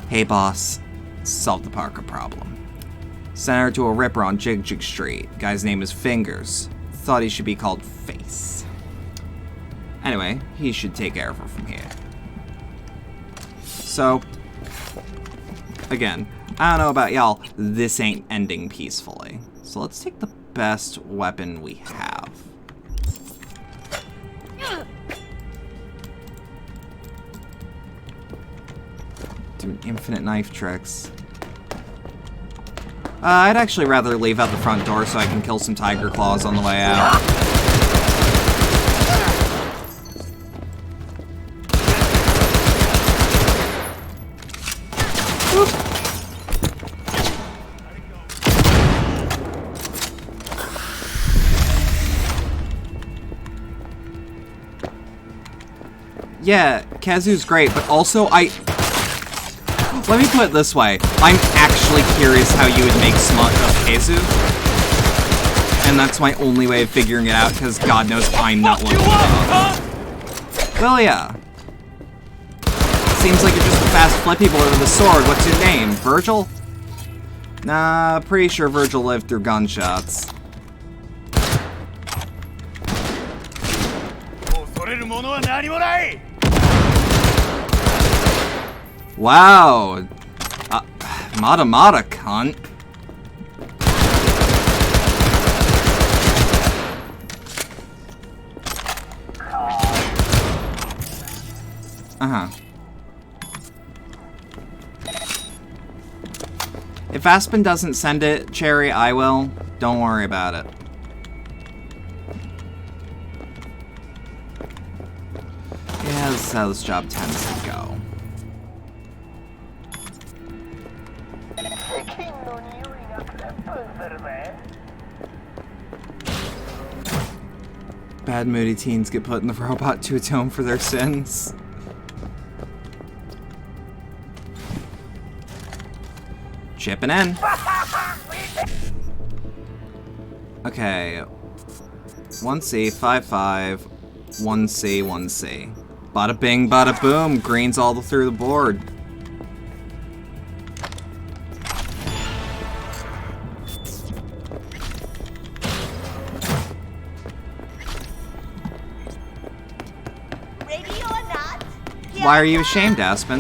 Hey boss, solve the Parker problem. Sent her to a ripper on Jig Jig Street. Guy's name is Fingers. Thought he should be called Face. Anyway, he should take care of her from here. So, again, I don't know about y'all, this ain't ending peacefully. So let's take the best weapon we have. Doing infinite knife tricks. I'd actually rather leave out the front door so I can kill some tiger claws on the way out. Yeah, Kazu's great, but also let me put it this way. I'm actually curious how you would make smut of Kazu. And that's my only way of figuring it out, because God knows I'm not looking it up. Well, yeah. Seems like you're just a fast flippy boy with a sword. What's your name? Virgil? Nah, pretty sure Virgil lived through gunshots. Wow. Mata, cunt. Uh-huh. If Aspen doesn't send it, Cherry, I will. Don't worry about it. Yeah, this is how this job tends to go. Bad moody teens get put in the robot to atone for their sins. Chipping in. Okay. 1C, 5-5, 1C, 1C. Bada bing, bada boom. Green's all through the board. Why are you ashamed, Aspen?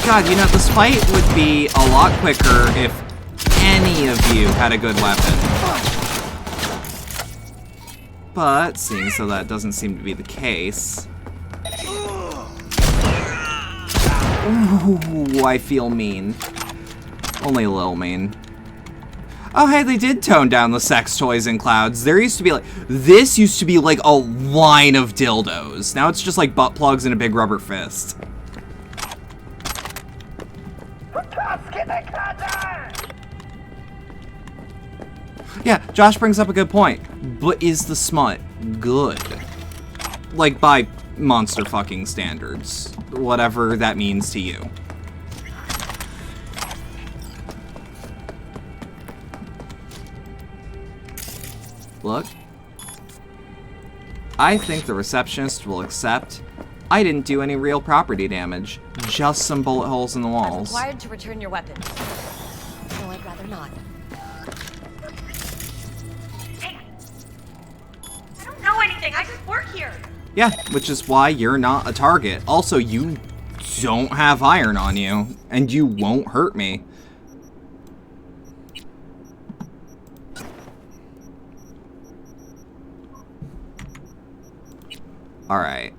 God, you know, this fight would be a lot quicker if any of you had a good weapon. But, seeing so that doesn't seem to be the case... Ooh, I feel mean. Only a little mean. Oh, hey, they did tone down the sex toys in Clouds. There used to be like... This used to be like a line of dildos. Now it's just like butt plugs and a big rubber fist. Yeah, Josh brings up a good point. But is the smut good? Like, by monster fucking standards. Whatever that means to you. Look. I think the receptionist will accept I didn't do any real property damage. Just some bullet holes in the walls. I'm required to return your weapon. No, I'd rather not. Hey! I don't know anything, I just work here! Yeah, which is why you're not a target. Also, you don't have iron on you, and you won't hurt me. Alright,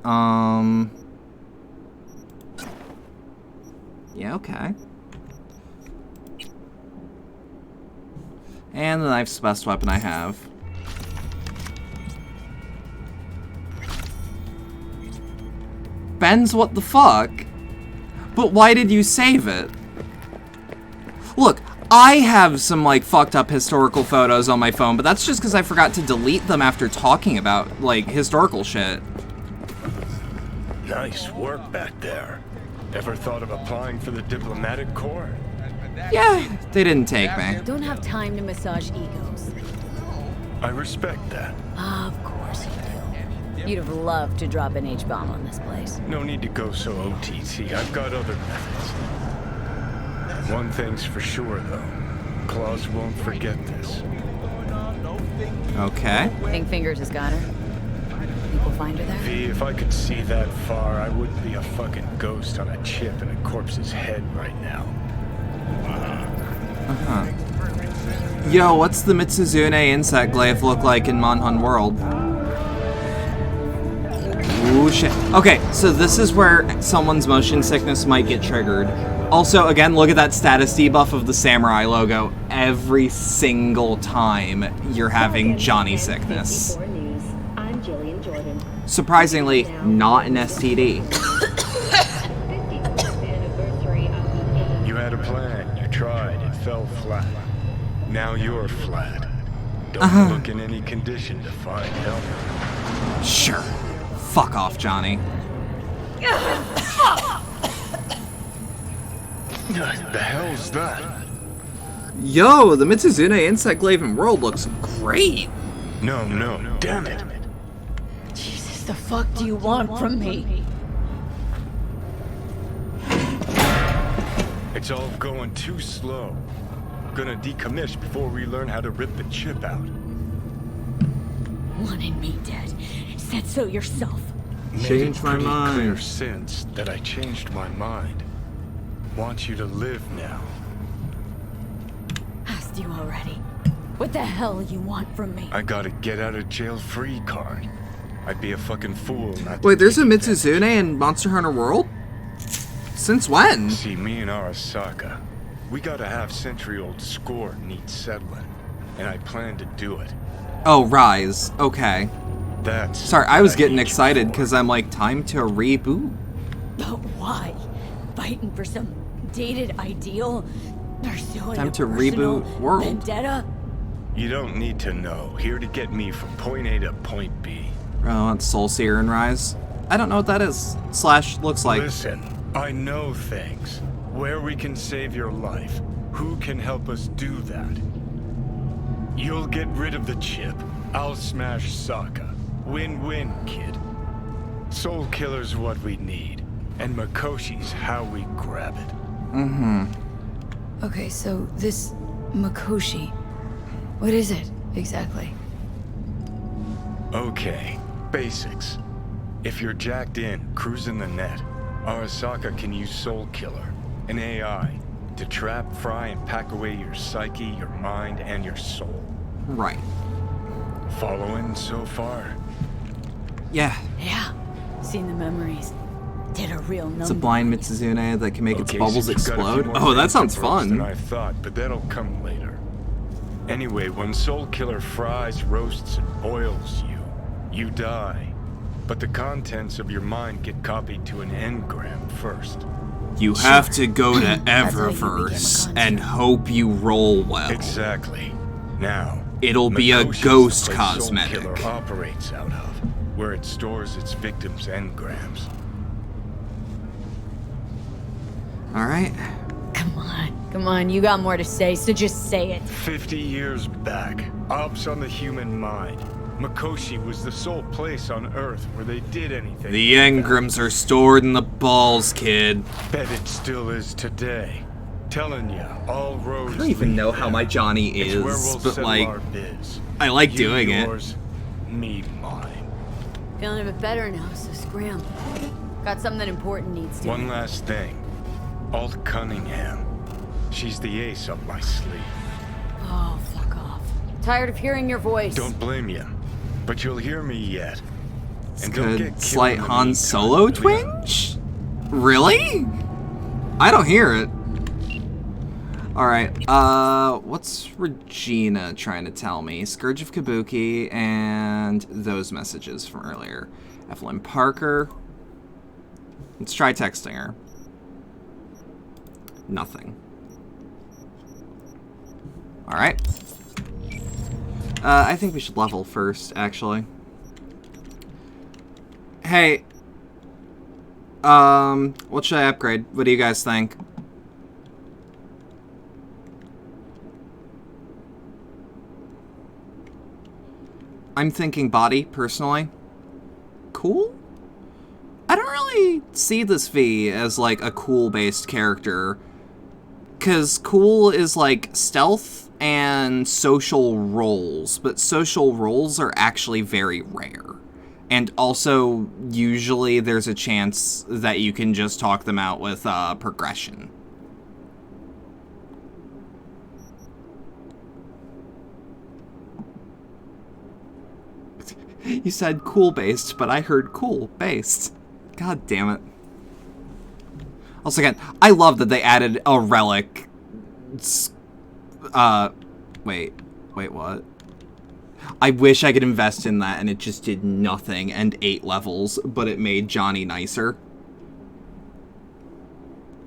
yeah, okay. And the knife's the best weapon I have. Ben's what the fuck? But why did you save it? Look, I have some, like, fucked up historical photos on my phone, but that's just because I forgot to delete them after talking about, like, historical shit. Nice work back there. Ever thought of applying for the diplomatic corps? Yeah, they didn't take me. Don't have time to massage egos. I respect that. Of course you do. You'd have loved to drop an H-bomb on this place. No need to go so OTT. I've got other methods. One thing's for sure, though. Claus won't forget this. Okay. Pink Fingers has got her. People find her there? V, if I could see that far, I wouldn't be a fucking ghost on a chip in a corpse's head right now. Uh-huh. Yo, what's the Mitsuzune insect glaive look like in Monhun World? Ooh, shit. Okay, so this is where someone's motion sickness might get triggered. Also, again, look at that status debuff of the samurai logo. Every single time you're having Johnny sickness. Surprisingly, not an STD. You had a plan, you tried, it fell flat. Now you're flat. Don't look in any condition to find help. Sure. Fuck off, Johnny. The hell's that? Yo, the Mitsuzune insect glaive in World looks great. No, damn it. Jesus, the fuck do you want from me? It's all going too slow. Gonna decommission before we learn how to rip the chip out. Wanted me dead. Said so yourself. Changed my mind. Clear since that I changed my mind. Want you to live now. Asked you already. What the hell you want from me? I got a get out of jail free card. I'd be a fucking fool not to. Wait, there's a Mitsuzune in Monster Hunter World? Since when? See, me and Arasaka, we got a half-century-old score needs settling, and I plan to do it. Oh, Rise. Okay. That's. Sorry, I was getting excited because I'm like, time to reboot. But why? Fighting for some dated ideal? Pursuing Time a to personal reboot World. vendetta? You don't need to know. Here to get me from point A to point B. Oh, it's Soul Seer and Rise. I don't know what that is. Slash looks like. Listen, I know things. Where we can save your life. Who can help us do that? You'll get rid of the chip. I'll smash Sokka. Win-win, kid. Soul Killer's what we need. And Makoshi's how we grab it. Mm-hmm. Okay, so this Makoshi, what is it exactly? Okay, basics. If you're jacked in, cruising the net, Arasaka can use Soul Killer, an AI, to trap, fry, and pack away your psyche, your mind, and your soul. Right. Following so far? Yeah. Yeah, seen the memories. Did a real number. It's a blind Mitsuzune that can make its Okay, bubbles since you've got a few explode. more Oh, that things sounds to roast than fun. I thought, but that'll come later. Anyway, when Soul Killer fries, roasts, and boils you, you die. But the contents of your mind get copied to an engram first. You have to go to Eververse and hope you roll well. Exactly. Now, it'll be a Makoshi's ghost the place cosmetic. Soul Killer operates out of, where it stores its victims' engrams. Alright. Come on, you got more to say, so just say it. 50 years back, ops on the human mind. Makoshi was the sole place on Earth where they did anything. The engrams are stored in the balls, kid. Bet it still is today. Telling ya, all roads. I don't even know how my Johnny It's where is, we'll but settle like, our biz. I like You doing yours, me mine. Feeling a bit better now, so scram. Got something important needs to. One last thing. Alt Cunningham. She's the ace up my sleeve. Oh, fuck off. Tired of hearing your voice. Don't blame you, but you'll hear me yet. And don't Could get killed slight in the Han meantime, Solo will ya? twinge? Really? I don't hear it. Alright, what's Regina trying to tell me? Scourge of Kabuki and those messages from earlier. Evelyn Parker. Let's try texting her. Nothing. Alright. I think we should level first, actually. Hey. What should I upgrade? What do you guys think? I'm thinking body, personally. Cool? I don't really see this V as, like, a cool-based character. Because cool is, like, stealth and social roles. But social roles are actually very rare. And also, usually there's a chance that you can just talk them out with progression. You said cool-based, but I heard cool-based. God damn it. Also, again, I love that they added a relic. Wait, what? I wish I could invest in that and it just did nothing and 8 levels, but it made Johnny nicer.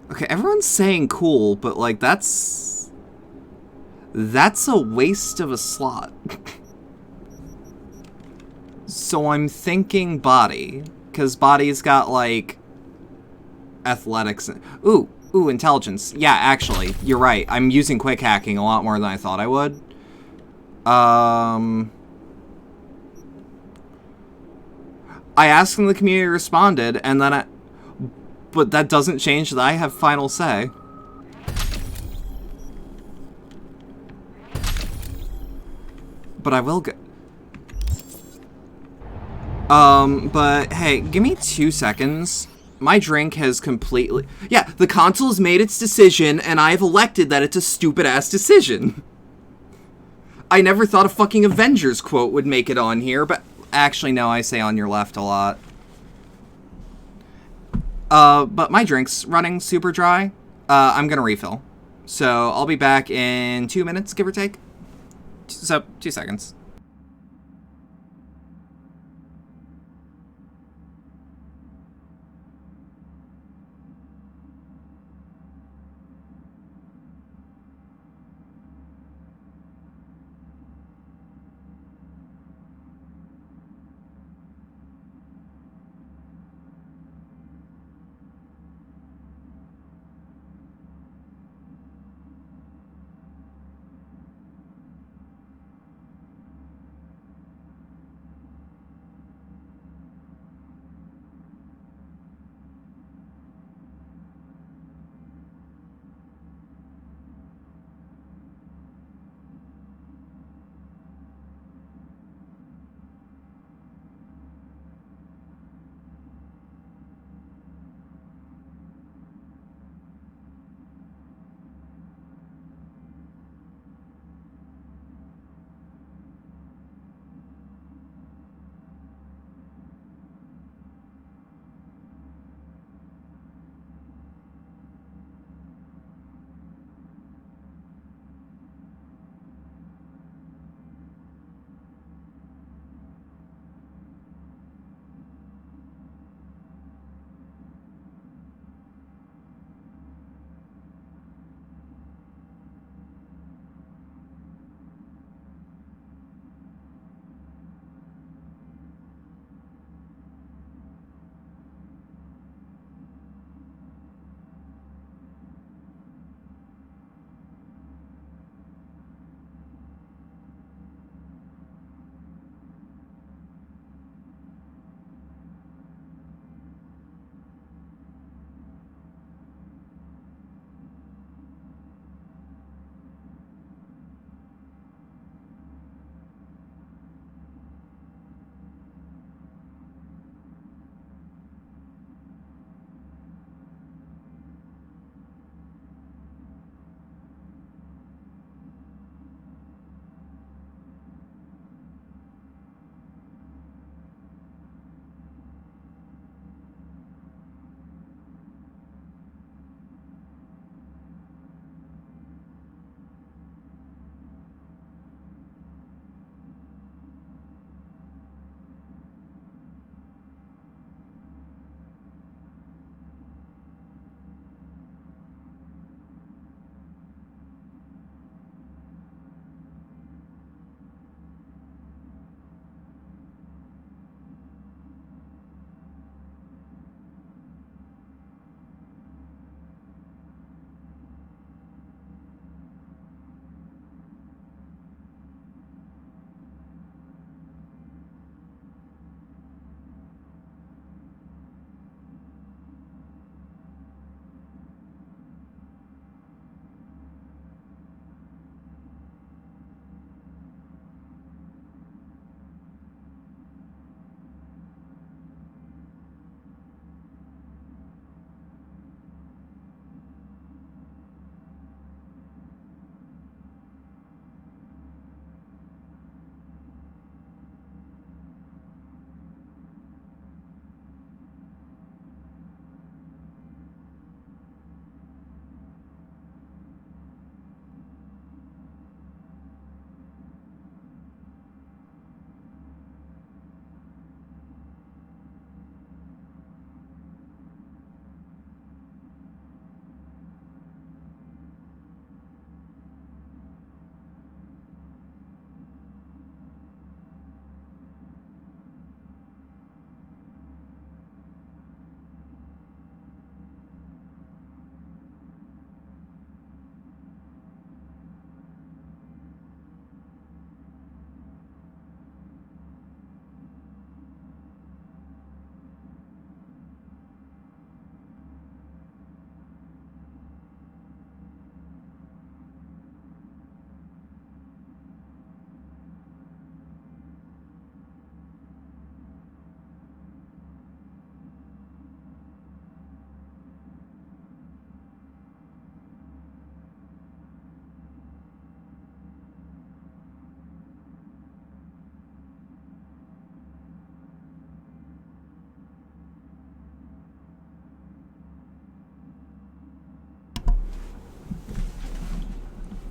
Okay, everyone's saying cool, but, like, that's a waste of a slot. So I'm thinking body, because body's got, like, athletics. Ooh, intelligence. Yeah, actually, you're right. I'm using quick hacking a lot more than I thought I would. I asked and the community responded, and then but that doesn't change that I have final say. But I will go. But hey, give me 2 seconds. My drink has completely... Yeah, the console has made its decision, and I've elected that it's a stupid-ass decision. I never thought a fucking Avengers quote would make it on here, but... Actually, no, I say on your left a lot. But my drink's running super dry. I'm gonna refill. So, I'll be back in 2 minutes, give or take. So, 2 seconds.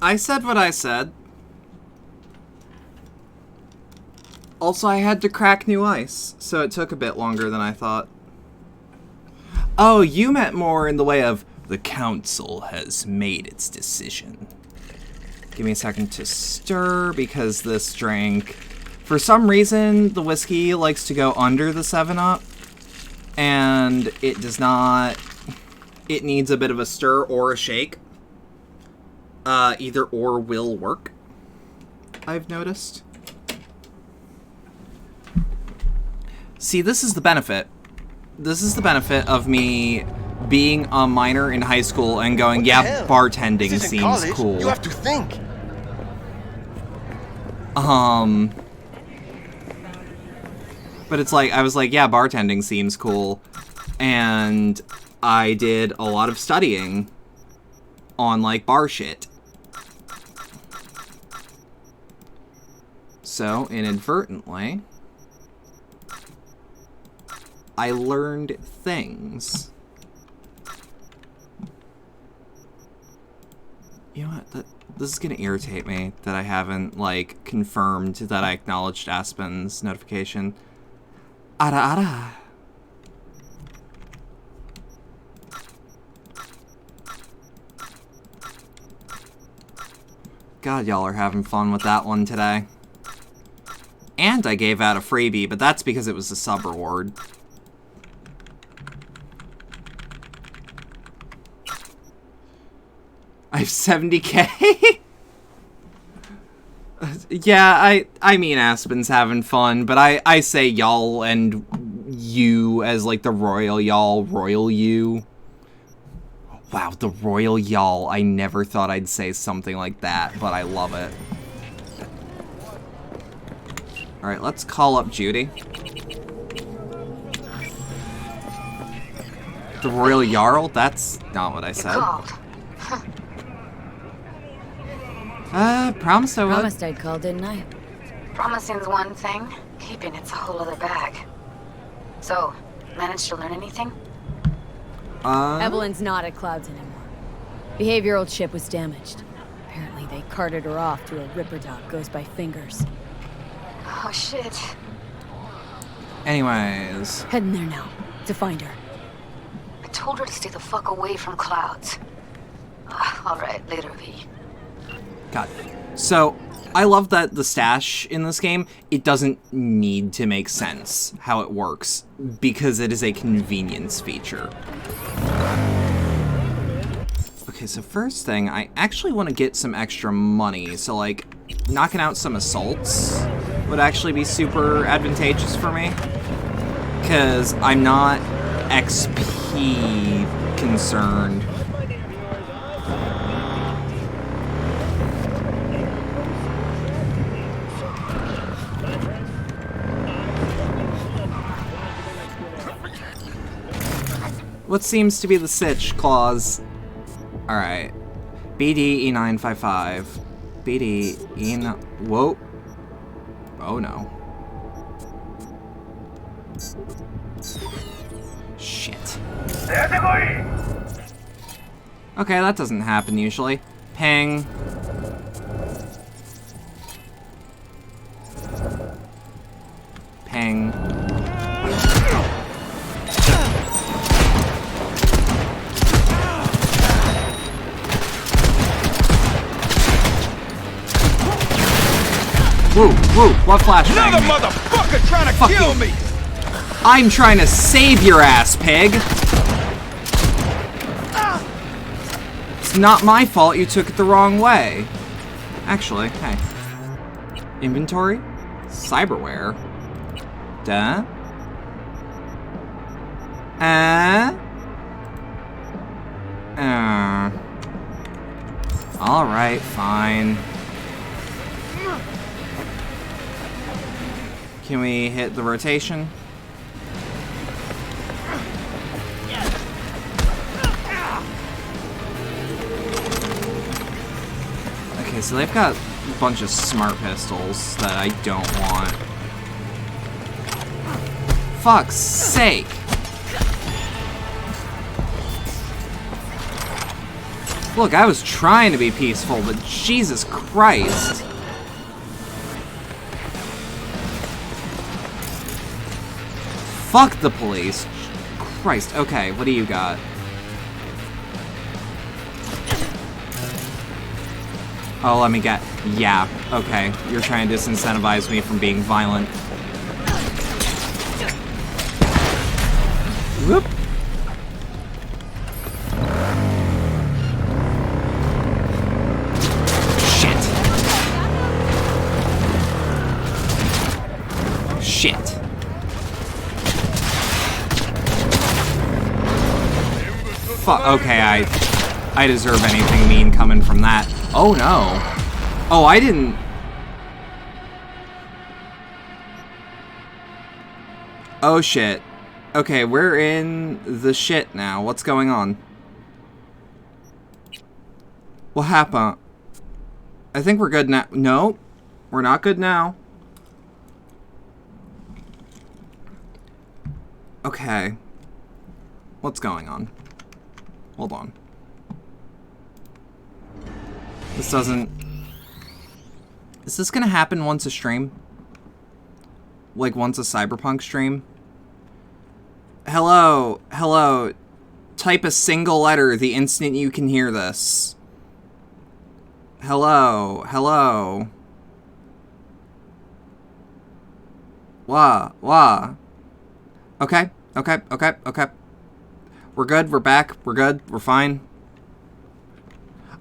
I said what I said. Also, I had to crack new ice, so it took a bit longer than I thought. Oh, you meant more in the way of, the council has made its decision. Give me a second to stir, because this drink... For some reason, the whiskey likes to go under the 7-Up, and it does not... It needs a bit of a stir or a shake. Either or will work, I've noticed. See, this is the benefit. This is the benefit of me being a minor in high school and going, yeah, bartending seems college. Cool. You have to think. But it's like, I was like, yeah, bartending seems cool. And I did a lot of studying on, like, bar shit. So, inadvertently, I learned things. You know what? This is gonna irritate me that I haven't, like, confirmed that I acknowledged Aspen's notification. Ara ara. God, y'all are having fun with that one today. And I gave out a freebie, but that's because it was a sub reward. I have 70k? Yeah, I mean Aspen's having fun, but I say y'all and you as like the royal y'all, royal you. Wow, the royal y'all. I never thought I'd say something like that, but I love it. Alright, let's call up Judy. The royal jarl? That's not what I said. Promised I would. Promised I'd call, didn't I? Promising's one thing, keeping it's a whole other bag. So, managed to learn anything? Evelyn's not at Clouds anymore. Behavioral chip was damaged. Apparently they carted her off to a Ripper dog goes by Fingers. Oh shit. Anyways. Heading there now, to find her. I told her to stay the fuck away from Clouds. Alright, later, V. God. So, I love that the stash in this game, it doesn't need to make sense how it works, because it is a convenience feature. Okay, so first thing, I actually want to get some extra money, so like, knocking out some assaults would actually be super advantageous for me, because I'm not XP concerned. What seems to be the sitch, Claws? Alright. BD E955. BD E9... Whoa. Oh no. Shit. Okay, that doesn't happen usually. Ping. Ping. Woo, woo, what flashbang? Another motherfucker trying to kill me! I'm trying to save your ass, pig! It's not my fault you took it the wrong way. Actually, hey. Inventory? Cyberware? Duh? Alright, fine. Can we hit the rotation? Okay, so they've got a bunch of smart pistols that I don't want. Fuck's sake! Look, I was trying to be peaceful, but Jesus Christ. Fuck the police. Christ. Okay, what do you got? Oh, let me get... Yeah, okay. You're trying to disincentivize me from being violent. Whoop. Shit. Fuck. Okay, I deserve anything mean coming from that. Oh no. Oh, I didn't. Oh shit. Okay, we're in the shit now. What's going on? What happened? I think we're good now. No, we're not good now. Okay. What's going on? Hold on. This doesn't... Is this gonna happen once a stream? Like once a Cyberpunk stream? Hello, hello. Type a single letter the instant you can hear this. Hello, hello. Wah. Okay, okay. We're good, we're back, we're good, we're fine.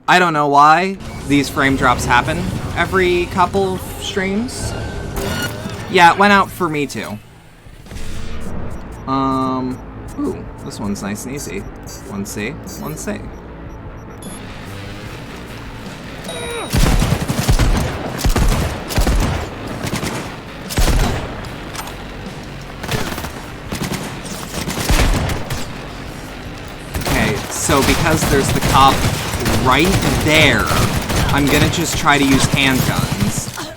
I don't know why these frame drops happen every couple of streams. Yeah, it went out for me too. Ooh, this one's nice and easy. 1C, 1C. Okay, so because there's the cop right there, I'm gonna just try to use handguns.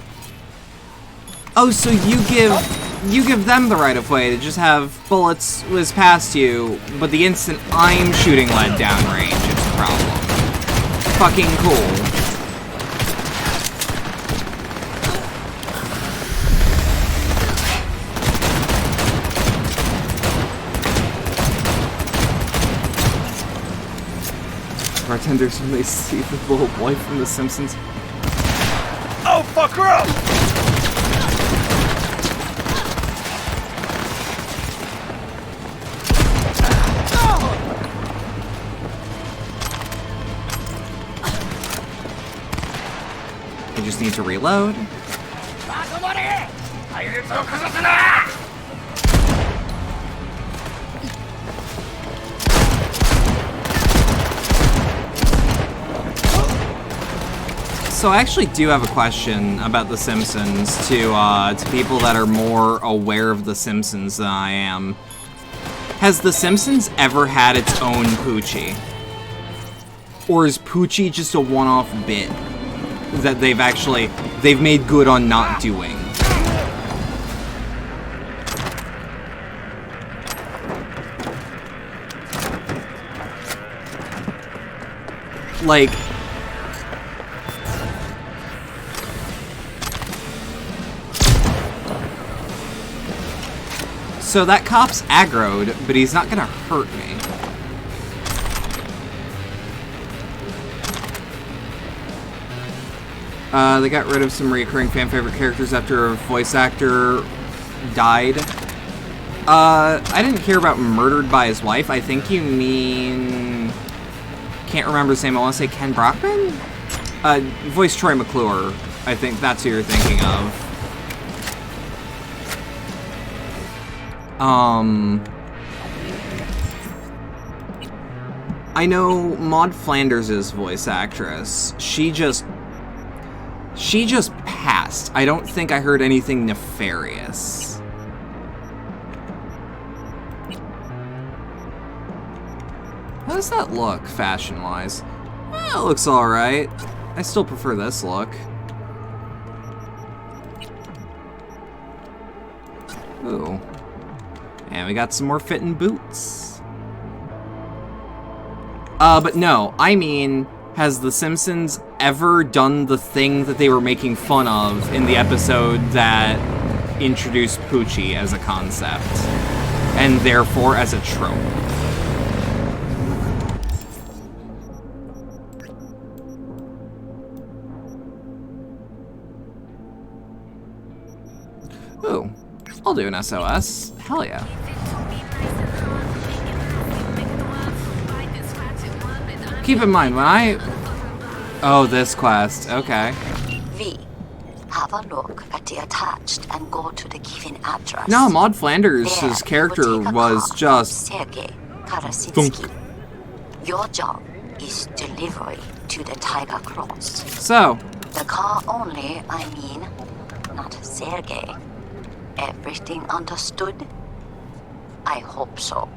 Oh, so you give them the right of way to just have bullets whiz past you, but the instant I'm shooting lead downrange, it's a problem. Fucking cool. Bartenders when they see the little boy from The Simpsons. Oh, fuck her up! I just need to reload. So I actually do have a question about The Simpsons to people that are more aware of The Simpsons than I am. Has The Simpsons ever had its own Poochie? Or is Poochie just a one-off bit that they've made good on not doing? Like... So that cop's aggroed, but he's not gonna hurt me. They got rid of some recurring fan favorite characters after a voice actor died. I didn't hear about murdered by his wife. I think you mean... Can't remember his name. I want to say Ken Brockman? Voice Troy McClure. I think that's who you're thinking of. I know Maud Flanders' voice actress. She just passed. I don't think I heard anything nefarious. How does that look, fashion-wise? It looks alright. I still prefer this look. Ooh. And we got some more fitting boots. But no, I mean, has The Simpsons ever done the thing that they were making fun of in the episode that introduced Poochie as a concept, and therefore as a trope? Ooh, I'll do an SOS. Hell yeah. Keep in mind, when I... Oh, this quest. Okay. V. Have a look at the attached and go to the given address. No, Maud Flanders' character was just... Sergei Karasitsky. Your job is delivery to the Tiger Cross. So? The car only, I mean, not Sergei. Everything understood? I hope so.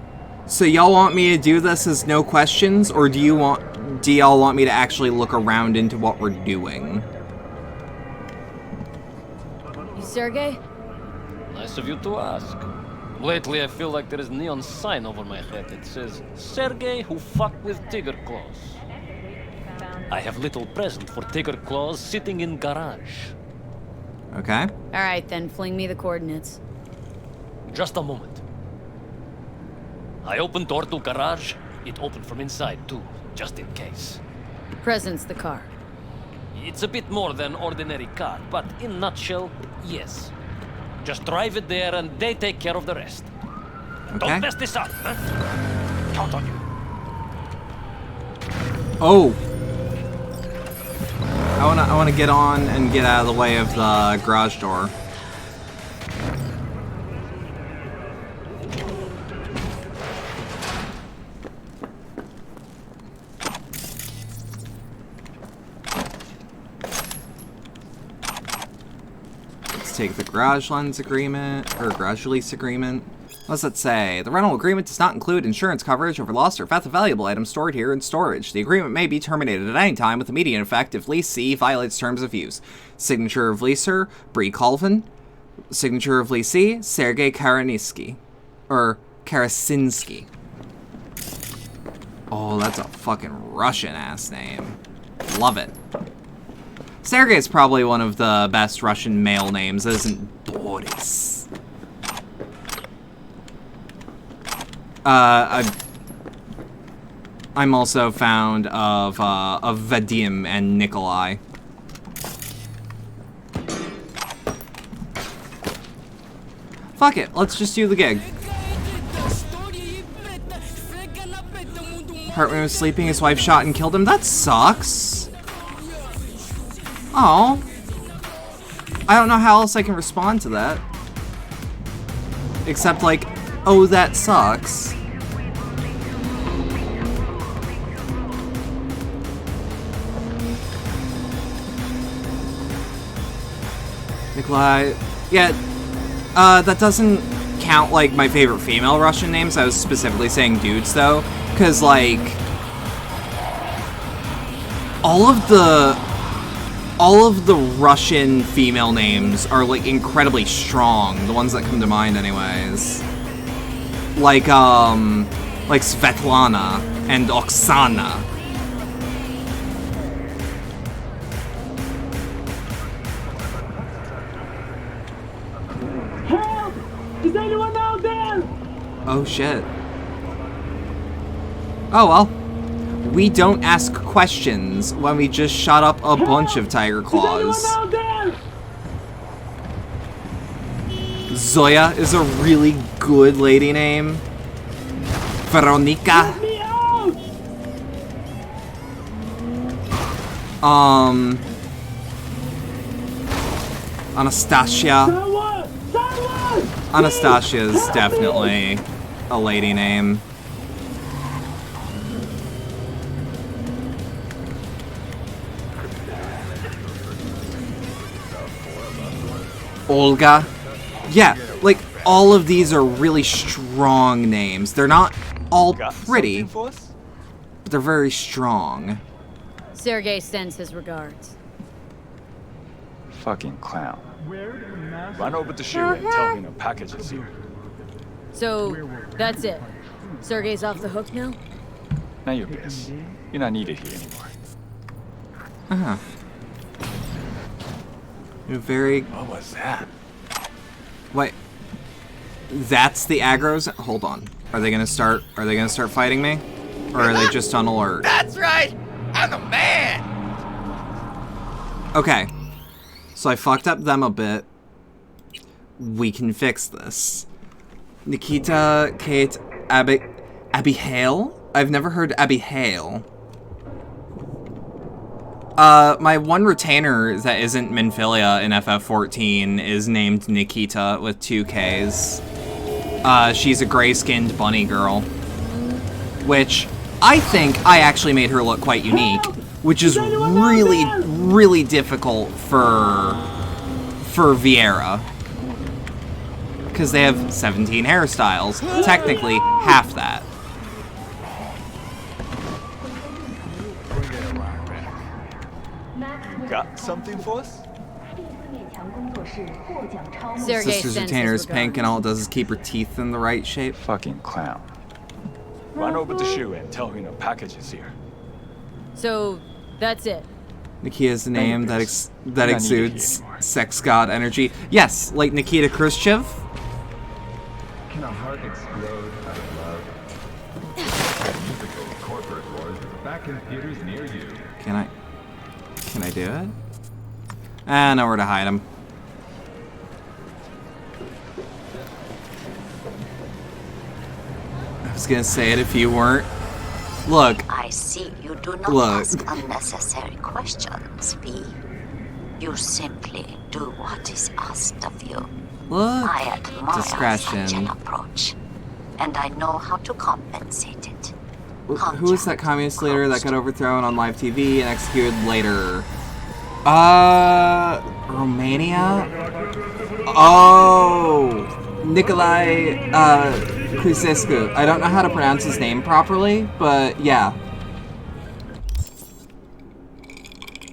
So y'all want me to do this as no questions, or do y'all want me to actually look around into what we're doing? You Sergei? Nice of you to ask. Lately I feel like there is a neon sign over my head that says, Sergei who fucked with Tiger Claws. I have little present for Tiger Claws sitting in garage. Okay. Alright then, fling me the coordinates. Just a moment. I opened door to garage. It opened from inside too, just in case. Present's the car. It's a bit more than ordinary car, but in a nutshell, yes. Just drive it there and they take care of the rest. Okay. Don't mess this up, huh? Count on you. Oh. I wanna get on and get out of the way of the garage door. Let's take the garage lens agreement, or garage lease agreement. What does it say? The rental agreement does not include insurance coverage over lost or theft of valuable items stored here in storage. The agreement may be terminated at any time with immediate effect if leasee violates terms of use. Signature of leaser, Bree Colvin. Signature of leasee, Sergei Karaninsky. Or Karasinski. Oh, that's a fucking Russian-ass name. Love it. Sergei is probably one of the best Russian male names, isn't Boris? I'm also fond of Vadim and Nikolai. Fuck it, let's just do the gig. Hartman was sleeping, his wife shot and killed him. That sucks. Oh. I don't know how else I can respond to that. Except like, oh, that sucks. Nikolai, yeah, that doesn't count like my favorite female Russian names. I was specifically saying dudes though, because like all of the Russian female names are like incredibly strong. The ones that come to mind, anyways. Like Svetlana and Oksana. Help! Is anyone out there? Oh shit. Oh well. We don't ask questions when we just shot up a bunch of Tiger Claws. Is anyone out there? Zoya is a really good lady name. Veronica. Let me out! Anastasia. Someone! Anastasia is definitely a lady name. Olga. Yeah, like, all of these are really strong names. They're not all pretty, but they're very strong. Sergei sends his regards. Fucking clown. Run over to Shira and tell him a package is here. So, that's it. Sergei's off the hook now? Now your piss. You're not needed here anymore. Uh-huh. Very... What was that? Wait. That's the aggros? Hold on. Are they gonna start fighting me? Or are they just on alert? That's right! I'm the man! Okay. So I fucked up them a bit. We can fix this. Nikita, Kate, Abihail? I've never heard Abihail. My one retainer that isn't Minfilia in FF14 is named Nikita with 2 Ks. She's a gray-skinned bunny girl. Which, I think I actually made her look quite unique. Which is really, really difficult for Vieira. Because they have 17 hairstyles. Technically, half that. Got something for us? Sister's retainer is pink and all it does is keep her teeth in the right shape. Fucking clown. Run over to Shu and tell him a package is here. So, that's it. Nikita is the name that exudes sex god energy. Yes, like Nikita Khrushchev. Can a heart explode out of love? Musical corporate wars is back in theaters near you. Can I do it? Ah, nowhere to hide him. I was gonna say it if you weren't. Look. I see you do not ask unnecessary questions, V. You simply do what is asked of you. Look. I admire Discretion. such an approach, and I know how to compensate it. Who was that communist leader that got overthrown on live TV and executed later? Romania? Oh, Nicolae, Ceausescu. I don't know how to pronounce his name properly, but yeah.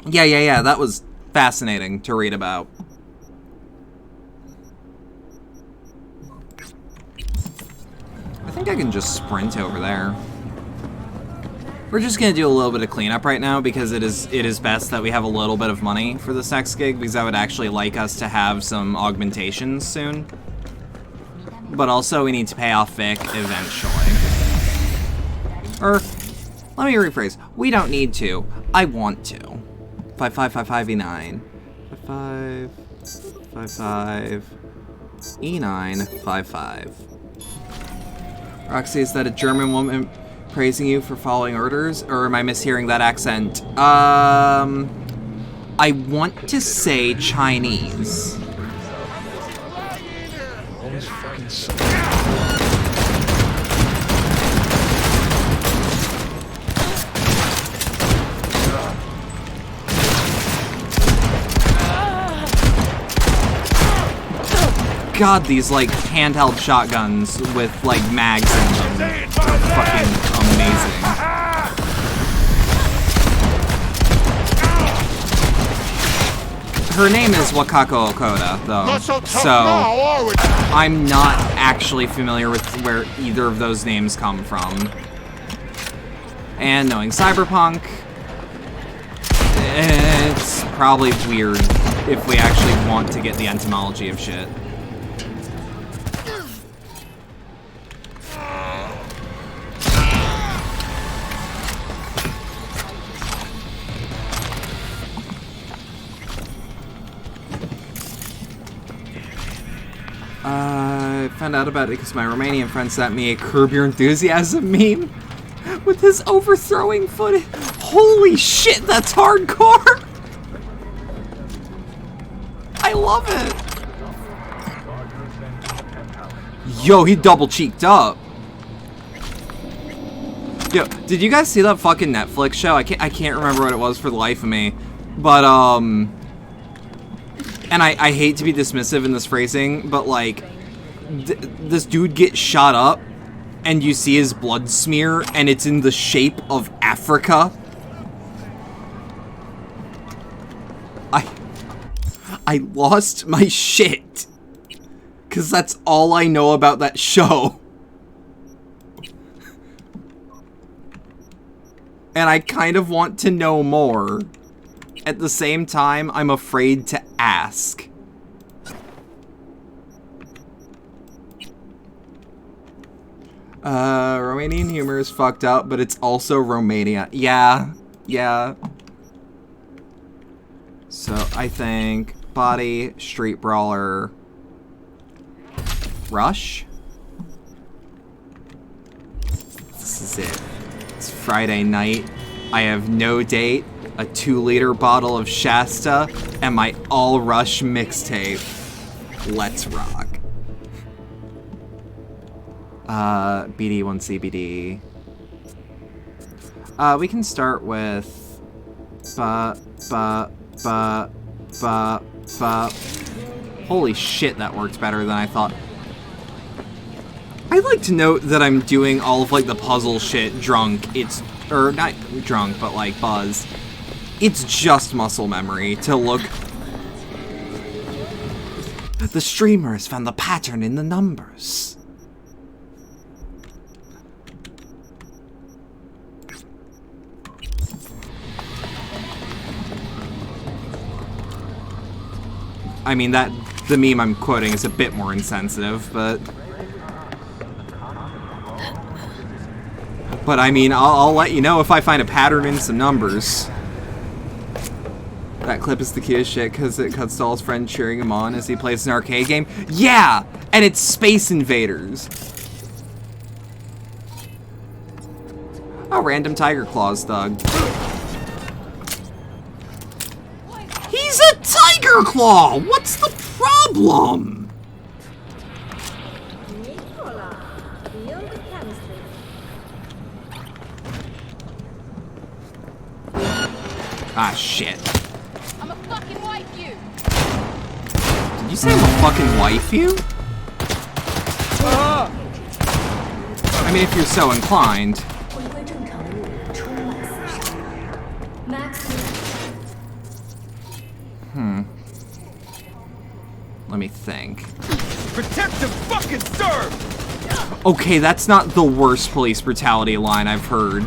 Yeah, that was fascinating to read about. I think I can just sprint over there. We're just gonna do a little bit of cleanup right now because it is best that we have a little bit of money for this next gig because I would actually like us to have some augmentations soon. But also we need to pay off Vic eventually. Or, let me rephrase. We don't need to. I want to. 5555E9. 5555 E9 55. Roxy, is that a German woman praising you for following orders, or am I mishearing that accent? I want to say Chinese. God, these like handheld shotguns with like mags in them are fucking amazing. Her name is Wakako Okoda, though, so I'm not actually familiar with where either of those names come from. And knowing Cyberpunk, it's probably weird if we actually want to get the etymology of shit. I found out about it because my Romanian friend sent me a Curb Your Enthusiasm meme with his overthrowing foot. Holy shit, that's hardcore! I love it! Yo, he double cheeked up. Yo, did you guys see that fucking Netflix show? I can't remember what it was for the life of me. But, and I hate to be dismissive in this phrasing, but like, this dude gets shot up, and you see his blood smear, and it's in the shape of Africa. I lost my shit. 'Cause that's all I know about that show. And I kind of want to know more. at the same time, I'm afraid to ask. Romanian humor is fucked up, but it's also Romania. Yeah. So, I think body, street brawler, rush? This is it. It's Friday night. I have no date, a 2-liter bottle of Shasta, and my All Rush mixtape. Let's rock. BD1 CBD. We can start with Holy shit, that worked better than I thought. I'd like to note that I'm doing all of, like, the puzzle shit drunk. Or, not drunk, but, like, buzzed. It's just muscle memory to look... The streamer has found the pattern in the numbers. I mean, the meme I'm quoting is a bit more insensitive, but I mean, I'll let you know if I find a pattern in some numbers. That clip is the cutest shit because it cuts to all his friends cheering him on as he plays an arcade game. Yeah! And it's Space Invaders. Oh, random Tiger Claws thug. He's a Tiger Claw! What's the problem? Ah, shit. I'm a fucking wife you. Did you say I'm a fucking wife you? I mean, if you're so inclined. Let me think. Protect and fucking serve! Okay, that's not the worst police brutality line I've heard.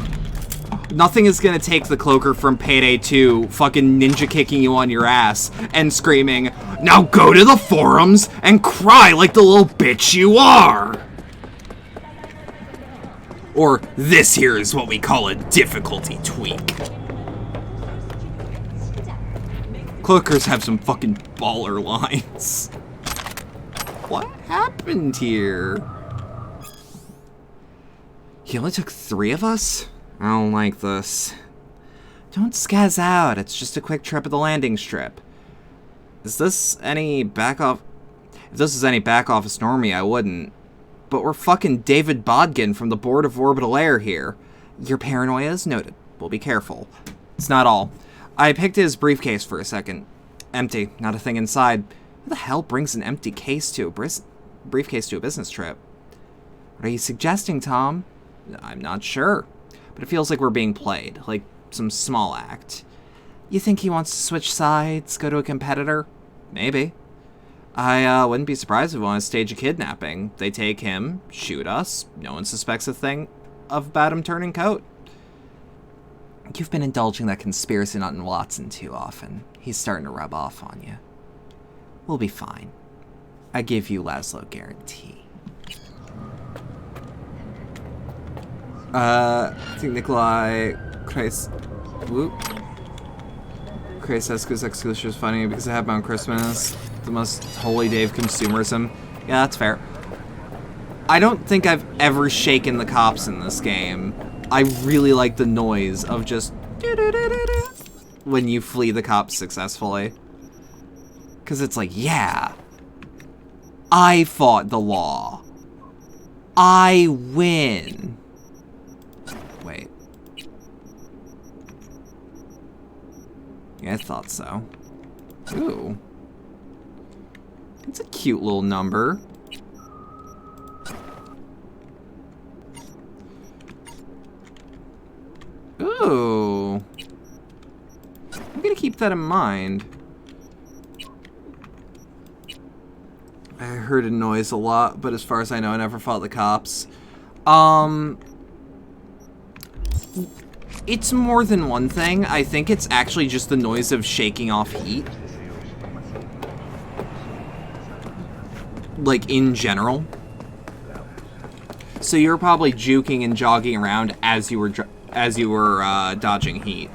Nothing is gonna take the cloaker from Payday 2 fucking ninja kicking you on your ass and screaming, "Now go to the forums and cry like the little bitch you are!" Or, "This here is what we call a difficulty tweak." Cloakers have some fucking baller lines. What happened here? He only took 3 of us? I don't like this. Don't scazz out, it's just a quick trip at the landing strip. Is this any back off? If this is any back office normie, I wouldn't. But we're fucking David Bodkin from the Board of Orbital Air here. Your paranoia is noted. We'll be careful. It's not all. I picked his briefcase for a second. Empty, not a thing inside. Who the hell brings an empty case to a briefcase to a business trip? What are you suggesting, Tom? I'm not sure. But it feels like we're being played, like some small act. You think he wants to switch sides, go to a competitor? Maybe. I wouldn't be surprised if we want to stage a kidnapping. They take him, shoot us, no one suspects a thing about him turning coat. You've been indulging that conspiracy nut in Watson too often. He's starting to rub off on you. We'll be fine. I give you Laszlo guarantee. I think Nikolai Kreisescu's exclusion is funny because it happened on Christmas. The most holy day of consumerism. Yeah, that's fair. I don't think I've ever shaken the cops in this game. I really like the noise of just when you flee the cops successfully. Because it's like, yeah, I fought the law. I win. Wait. Yeah, I thought so. Ooh. It's a cute little number. Ooh. I'm gonna keep that in mind. I heard a noise a lot, but as far as I know, I never fought the cops. It's more than one thing. I think it's actually just the noise of shaking off heat. Like, in general. So you're probably juking and jogging around as you were dodging heat.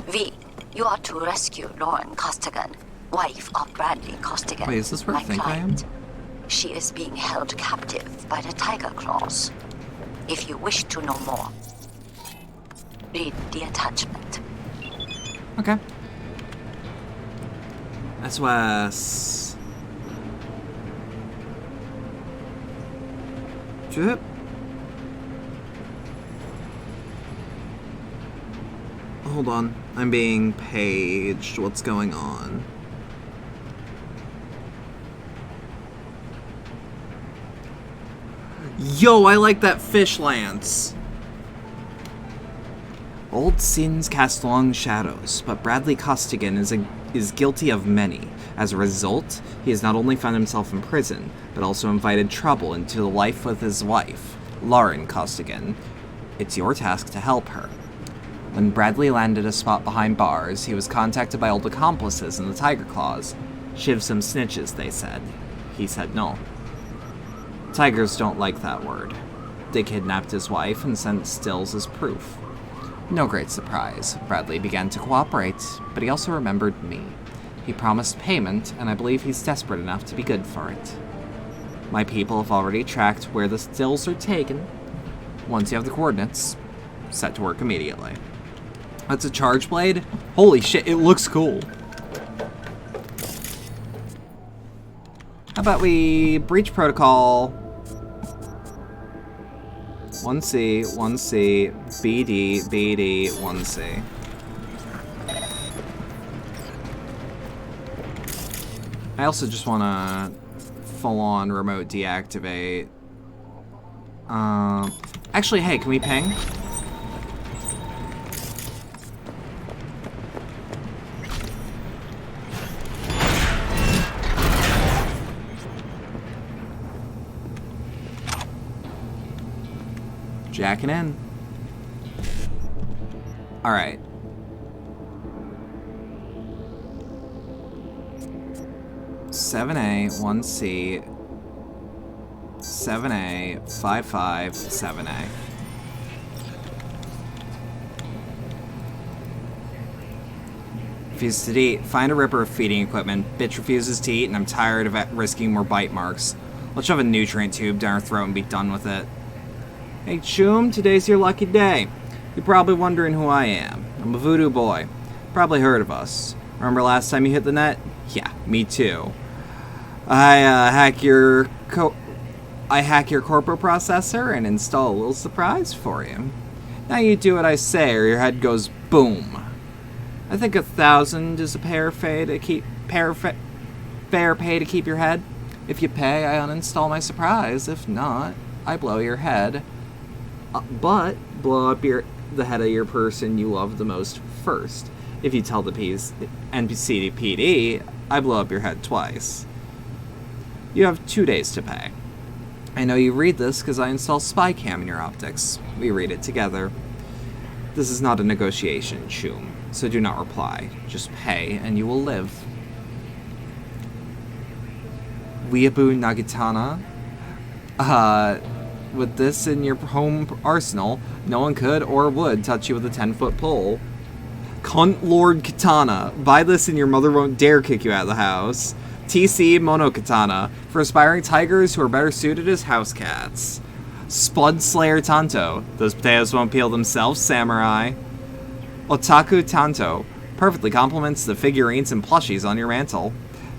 V, you are to rescue Lauren Costigan, wife of Bradley Costigan. Wait, is this where I think I am? She is being held captive by the Tiger Claws. If you wish to know more, read the attachment. Okay. SOS. Drip. Hold on. I'm being paged. What's going on? Yo, I like that fish lance. Old sins cast long shadows, but Bradley Costigan is guilty of many. As a result, he has not only found himself in prison, but also invited trouble into the life with his wife, Lauren Costigan. It's your task to help her. When Bradley landed a spot behind bars, he was contacted by old accomplices in the Tiger Claws. Shiv some snitches, they said. He said no. Tigers don't like that word. They kidnapped his wife and sent stills as proof. No great surprise. Bradley began to cooperate, but he also remembered me. He promised payment, and I believe he's desperate enough to be good for it. My people have already tracked where the stills are taken. Once you have the coordinates, set to work immediately. That's a charge blade? Holy shit, it looks cool. How about we breach protocol? 1C, 1C, BD, BD, 1C. I also just want to full-on remote deactivate. Actually, hey, can we ping? Jacking in. Alright. Seven A, 1C, 7A, 5-5, 7A. Refuses to eat. Find a ripper of feeding equipment. Bitch refuses to eat, and I'm tired of risking more bite marks. Let's shove a nutrient tube down her throat and be done with it. Hey, Choom, today's your lucky day. You're probably wondering who I am. I'm a voodoo boy. Probably heard of us. Remember last time you hit the net? Yeah, me too. I hack your corporate processor and install a little surprise for you. Now you do what I say or your head goes boom. I think 1,000 is a fair pay to keep your head. If you pay, I uninstall my surprise. If not, I blow your head. But blow up the head of your person you love the most first. If you tell the NPC to PD, I blow up your head twice. You have 2 days to pay. I know you read this because I install spy cam in your optics. We read it together. This is not a negotiation, Choom, so do not reply. Just pay and you will live. Weeaboo Nagitana. With this in your home arsenal, no one could or would touch you with a 10-foot pole. Cunt Lord Katana. Buy this and your mother won't dare kick you out of the house. TC Monokatana. For aspiring tigers who are better suited as house cats. Spud Slayer Tanto. Those potatoes won't peel themselves, samurai. Otaku Tanto. Perfectly complements the figurines and plushies on your mantle.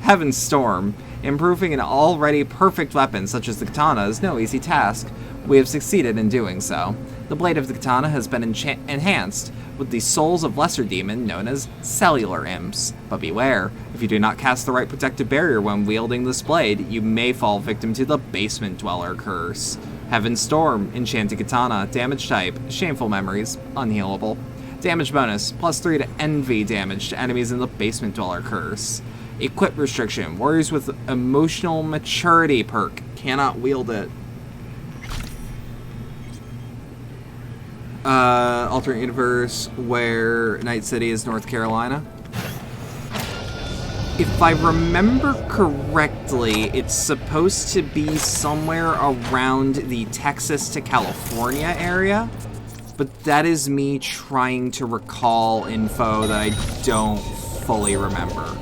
Heaven's Storm. Improving an already perfect weapon such as the katana is no easy task. We have succeeded in doing so. The blade of the katana has been enhanced with the souls of lesser demon known as cellular imps. But beware, if you do not cast the right protective barrier when wielding this blade, you may fall victim to the basement dweller curse. Heaven's Storm, enchanted katana, damage type, shameful memories, unhealable. Damage bonus, +3 to envy damage to enemies in the basement dweller curse. Equip restriction. Warriors with emotional maturity perk. Cannot wield it. Alternate universe where Night City is North Carolina. If I remember correctly, it's supposed to be somewhere around the Texas to California area, but that is me trying to recall info that I don't fully remember.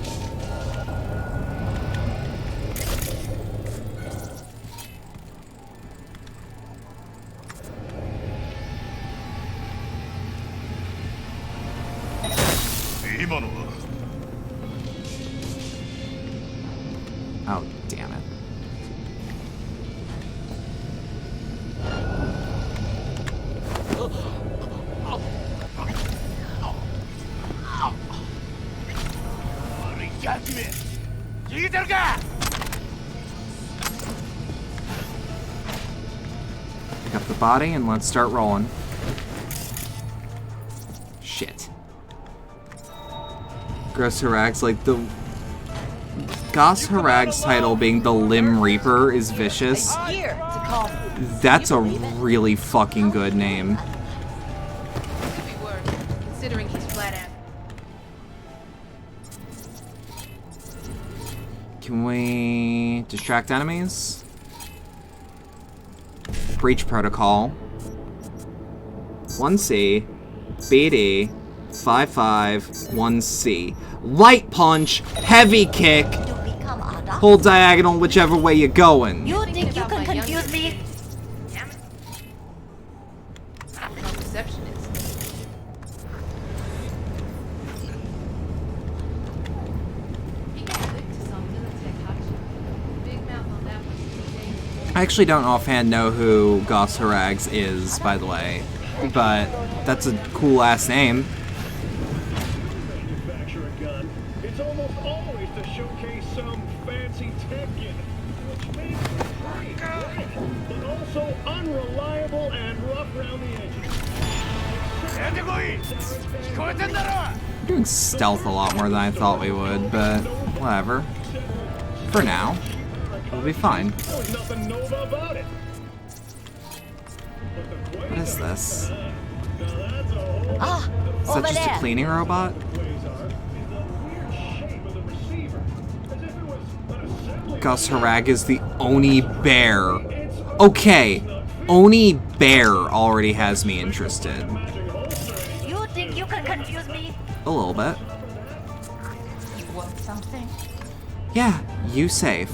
Oh, damn it. Pick up the body and let's start rolling. Shit. Gross Harag's like the... Goss Harag's title being the Limb Reaper is vicious. That's a really fucking good name. Could be worse, considering he's flat out. Can we distract enemies? Breach protocol. 1C. BD. 5-5. 1C. Light punch. Heavy kick. Hold diagonal whichever way you're going. You think you can confuse me? I actually don't offhand know who Goss Harags is, by the way, but that's a cool ass name. It's almost always to showcase some fancy tech in it, which makes it great, but also unreliable and rough around the edges. We're doing stealth a lot more than I thought we would, but whatever. For now, we'll be fine. What is this? Is that just a cleaning robot? Goss Harag is the Oni Bear. Okay, Oni Bear already has me interested. You think you can confuse me? A little bit. You want something? Yeah, you safe.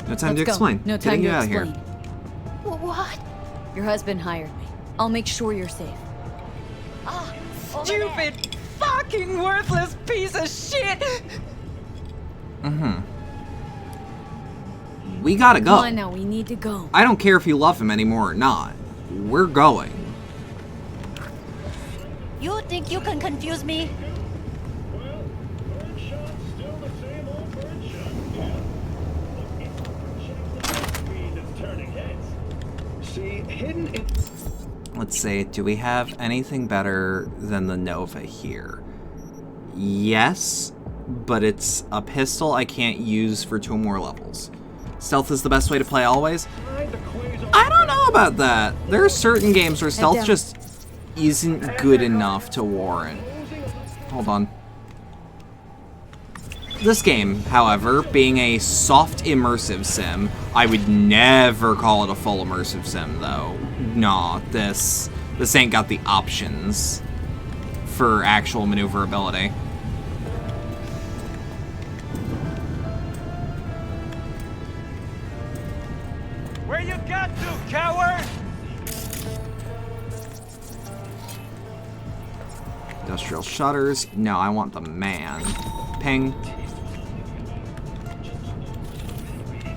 No time to Let's go. explain. No time Getting you to out of here. explain. What? Your husband hired me. I'll make sure you're safe. Stupid, fucking worthless piece of shit! Mm-hmm. We gotta go. Come on now, we need to go. I don't care if you love him anymore or not. We're going. You think you can confuse me? Let's see, do we have anything better than the Nova here? Yes, but it's a pistol I can't use for 2 more levels. Stealth is the best way to play always? I don't know about that. There are certain games where stealth just isn't good enough to warrant. Hold on. This game, however, being a soft immersive sim, I would never call it a full immersive sim, though. Nah, this ain't got the options for actual maneuverability. Where you got to, coward? Industrial shutters. No, I want the man. Ping.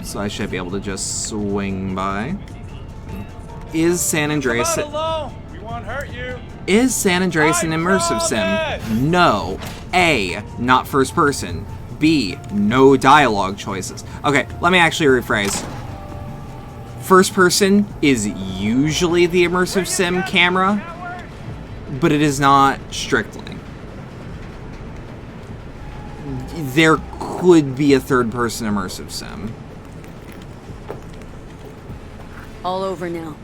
So I should be able to just swing by. Is San Andreas... We won't hurt you. Is San Andreas an immersive sim? No. A, not first person. B, no dialogue choices. Okay, let me actually rephrase. First person is usually the immersive sim camera, but it is not strictly. There could be a third-person immersive sim. All over now.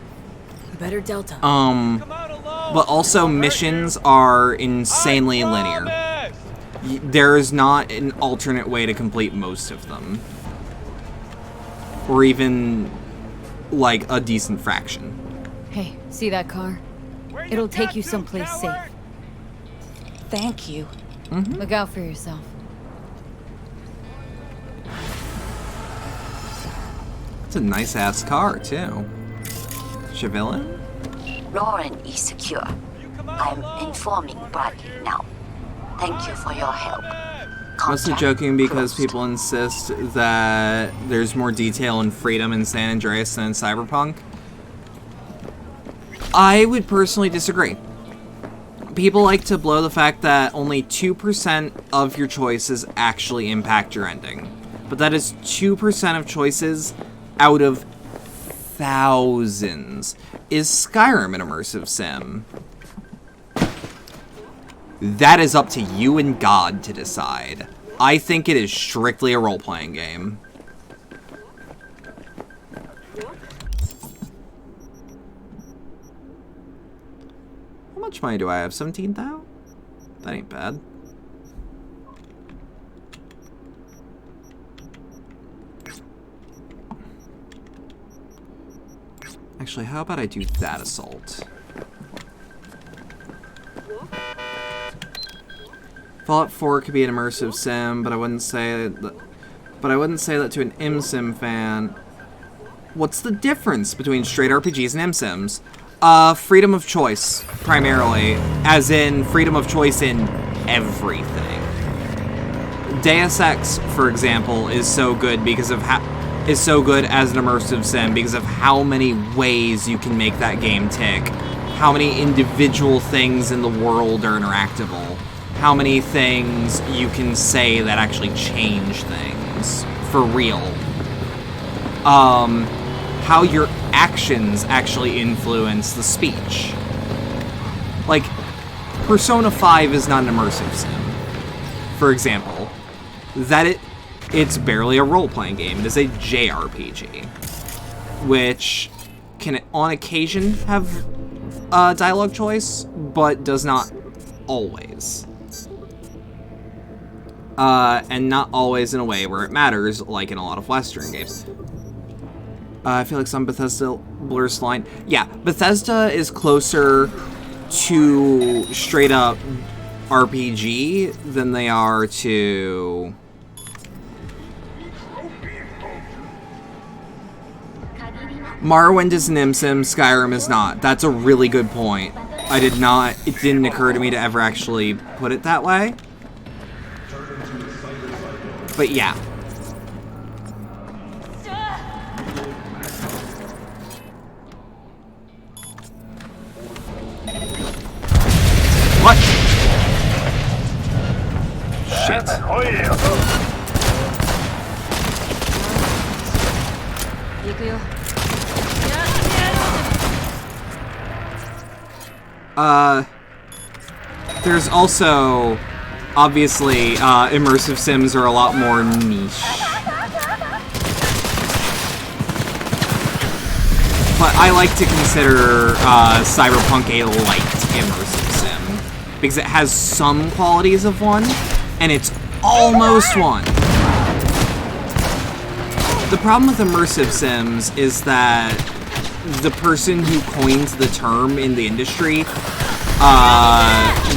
Better Delta. But also missions are insanely linear. There is not an alternate way to complete most of them. Or even, like, a decent fraction. Hey, see that car? It'll take you someplace safe. Thank you. Look out for yourself. It's a nice-ass car, too. Chevillin? Lauren is secure. I'm informing Bradley now. Thank you for your help. Mostly joking because people insist that there's more detail and freedom in San Andreas than in Cyberpunk. I would personally disagree. People like to blow the fact that only 2% of your choices actually impact your ending. But that is 2% of choices out of thousands. Is Skyrim an immersive sim? That is up to you and God to decide. I think it is strictly a role-playing game. How much money do I have? 17,000? That ain't bad. Actually, how about I do that assault? Fallout 4 could be an immersive sim, but I wouldn't say that to an MSim fan. What's the difference between straight RPGs and MSims? Freedom of choice, primarily, as in freedom of choice in everything. Deus Ex, for example, is so good because of is so good as an immersive sim because of how many ways you can make that game tick, how many individual things in the world are interactable, how many things you can say that actually change things for real. How your actions actually influence the speech. Like, Persona 5 is not an immersive sim, for example. It's barely a role-playing game. It is a JRPG, which can, on occasion, have dialogue choice, but does not always. And not always in a way where it matters, like in a lot of Western games. I feel like some Bethesda blurs the line. Yeah, Bethesda is closer to straight-up RPG than they are to... Morrowind is an MSim, Skyrim is not. That's a really good point. It didn't occur to me to ever actually put it that way. But yeah. What? Shit. There's also, obviously, immersive sims are a lot more niche. But I like to consider Cyberpunk a light immersive sim, because it has some qualities of one, and it's almost one. The problem with immersive sims is that the person who coined the term in the industry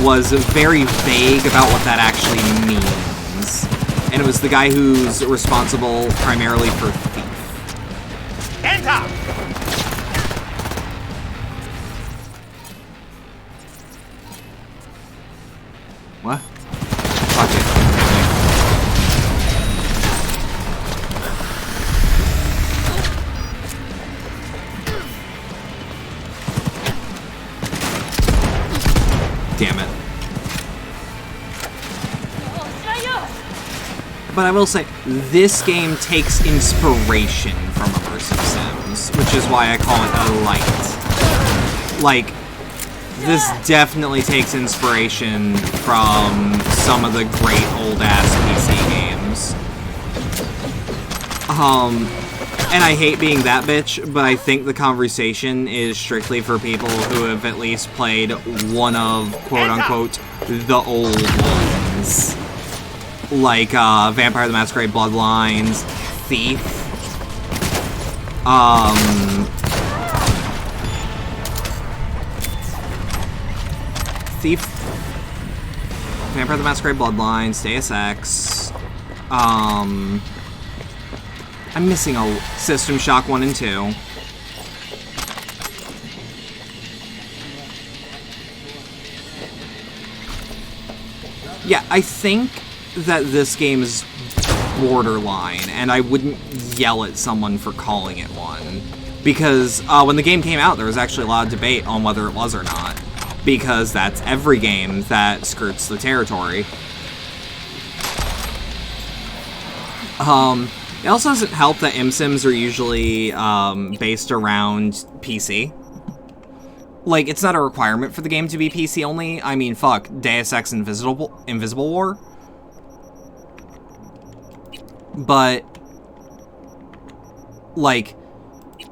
was very vague about what that actually means. And it was the guy who's responsible primarily for Thief. Enter! What? Fuck it. Damn it. But I will say, this game takes inspiration from immersive sims, which is why I call it a light. Like, this definitely takes inspiration from some of the great old-ass PC games. And I hate being that bitch, but I think the conversation is strictly for people who have at least played one of, quote-unquote, the old ones. Like, Vampire the Masquerade Bloodlines, Thief, Vampire the Masquerade Bloodlines, Deus Ex, I'm missing a System Shock 1 and 2. Yeah, I think that this game is borderline, and I wouldn't yell at someone for calling it one. Because when the game came out, there was actually a lot of debate on whether it was or not. Because that's every game that skirts the territory. It also doesn't help that MSims are usually based around PC. Like, it's not a requirement for the game to be PC only. I mean, fuck, Deus Ex Invisible War. But, like,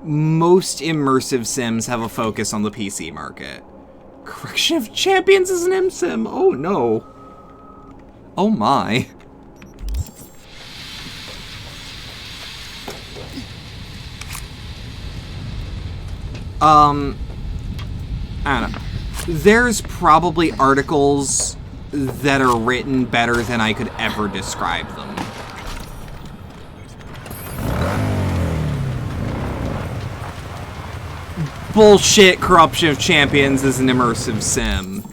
most immersive sims have a focus on the PC market. Correction of Champions is an MSim. Oh, no. Oh, my. I don't know. There's probably articles that are written better than I could ever describe them. Bullshit, Corruption of Champions is an immersive sim.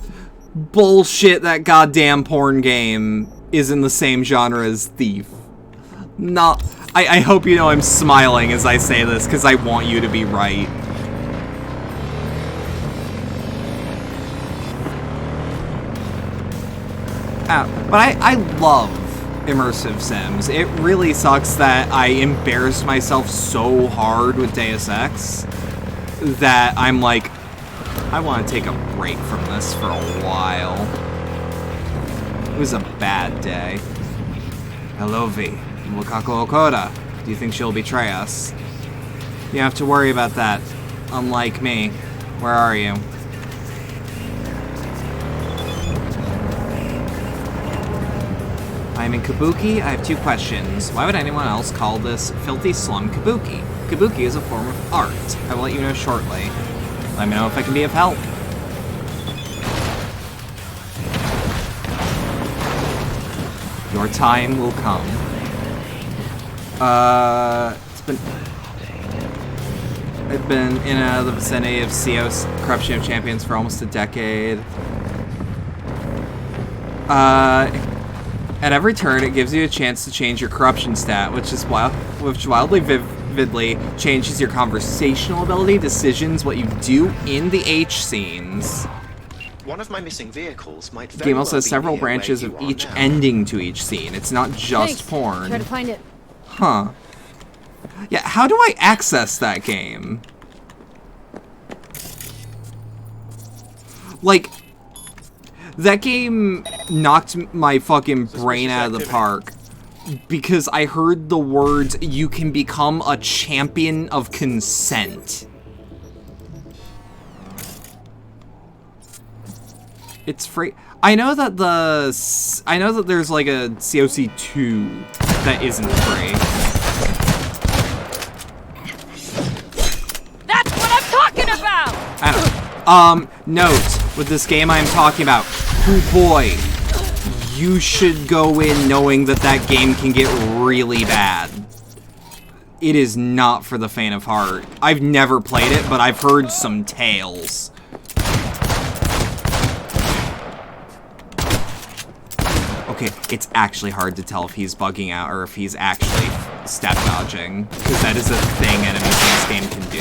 Bullshit, that goddamn porn game is in the same genre as Thief. Not. I hope you know I'm smiling as I say this, because I want you to be right. But I love immersive sims. It really sucks that I embarrassed myself so hard with Deus Ex that I'm like, I want to take a break from this for a while. It was a bad day. Hello, V. Wakako Okoda. Do you think she'll betray us? You don't have to worry about that. Unlike me. Where are you? I'm in Kabuki. I have 2 questions. Why would anyone else call this filthy slum Kabuki? Kabuki is a form of art. I will let you know shortly. Let me know if I can be of help. Your time will come. I've been in and out of the vicinity of CO's Corruption of Champions for almost a decade. At every turn, it gives you a chance to change your corruption stat, which wildly vividly changes your conversational ability, decisions, what you do in the H scenes. One of my missing vehicles might The game also has several branches of each ending to each scene. It's not just porn. Try to find it. Huh. Yeah, how do I access that game? Like, that game knocked my fucking brain out of the park because I heard the words, "You can become a champion of consent." It's free. I know that there's like a COC 2 that isn't free. That's what I'm talking about! I don't know. Note, with this game I'm talking about, oh boy, you should go in knowing that that game can get really bad. It is not for the faint of heart. I've never played it, but I've heard some tales. Okay, it's actually hard to tell if he's bugging out or if he's actually step dodging, because that is a thing enemies in this game can do.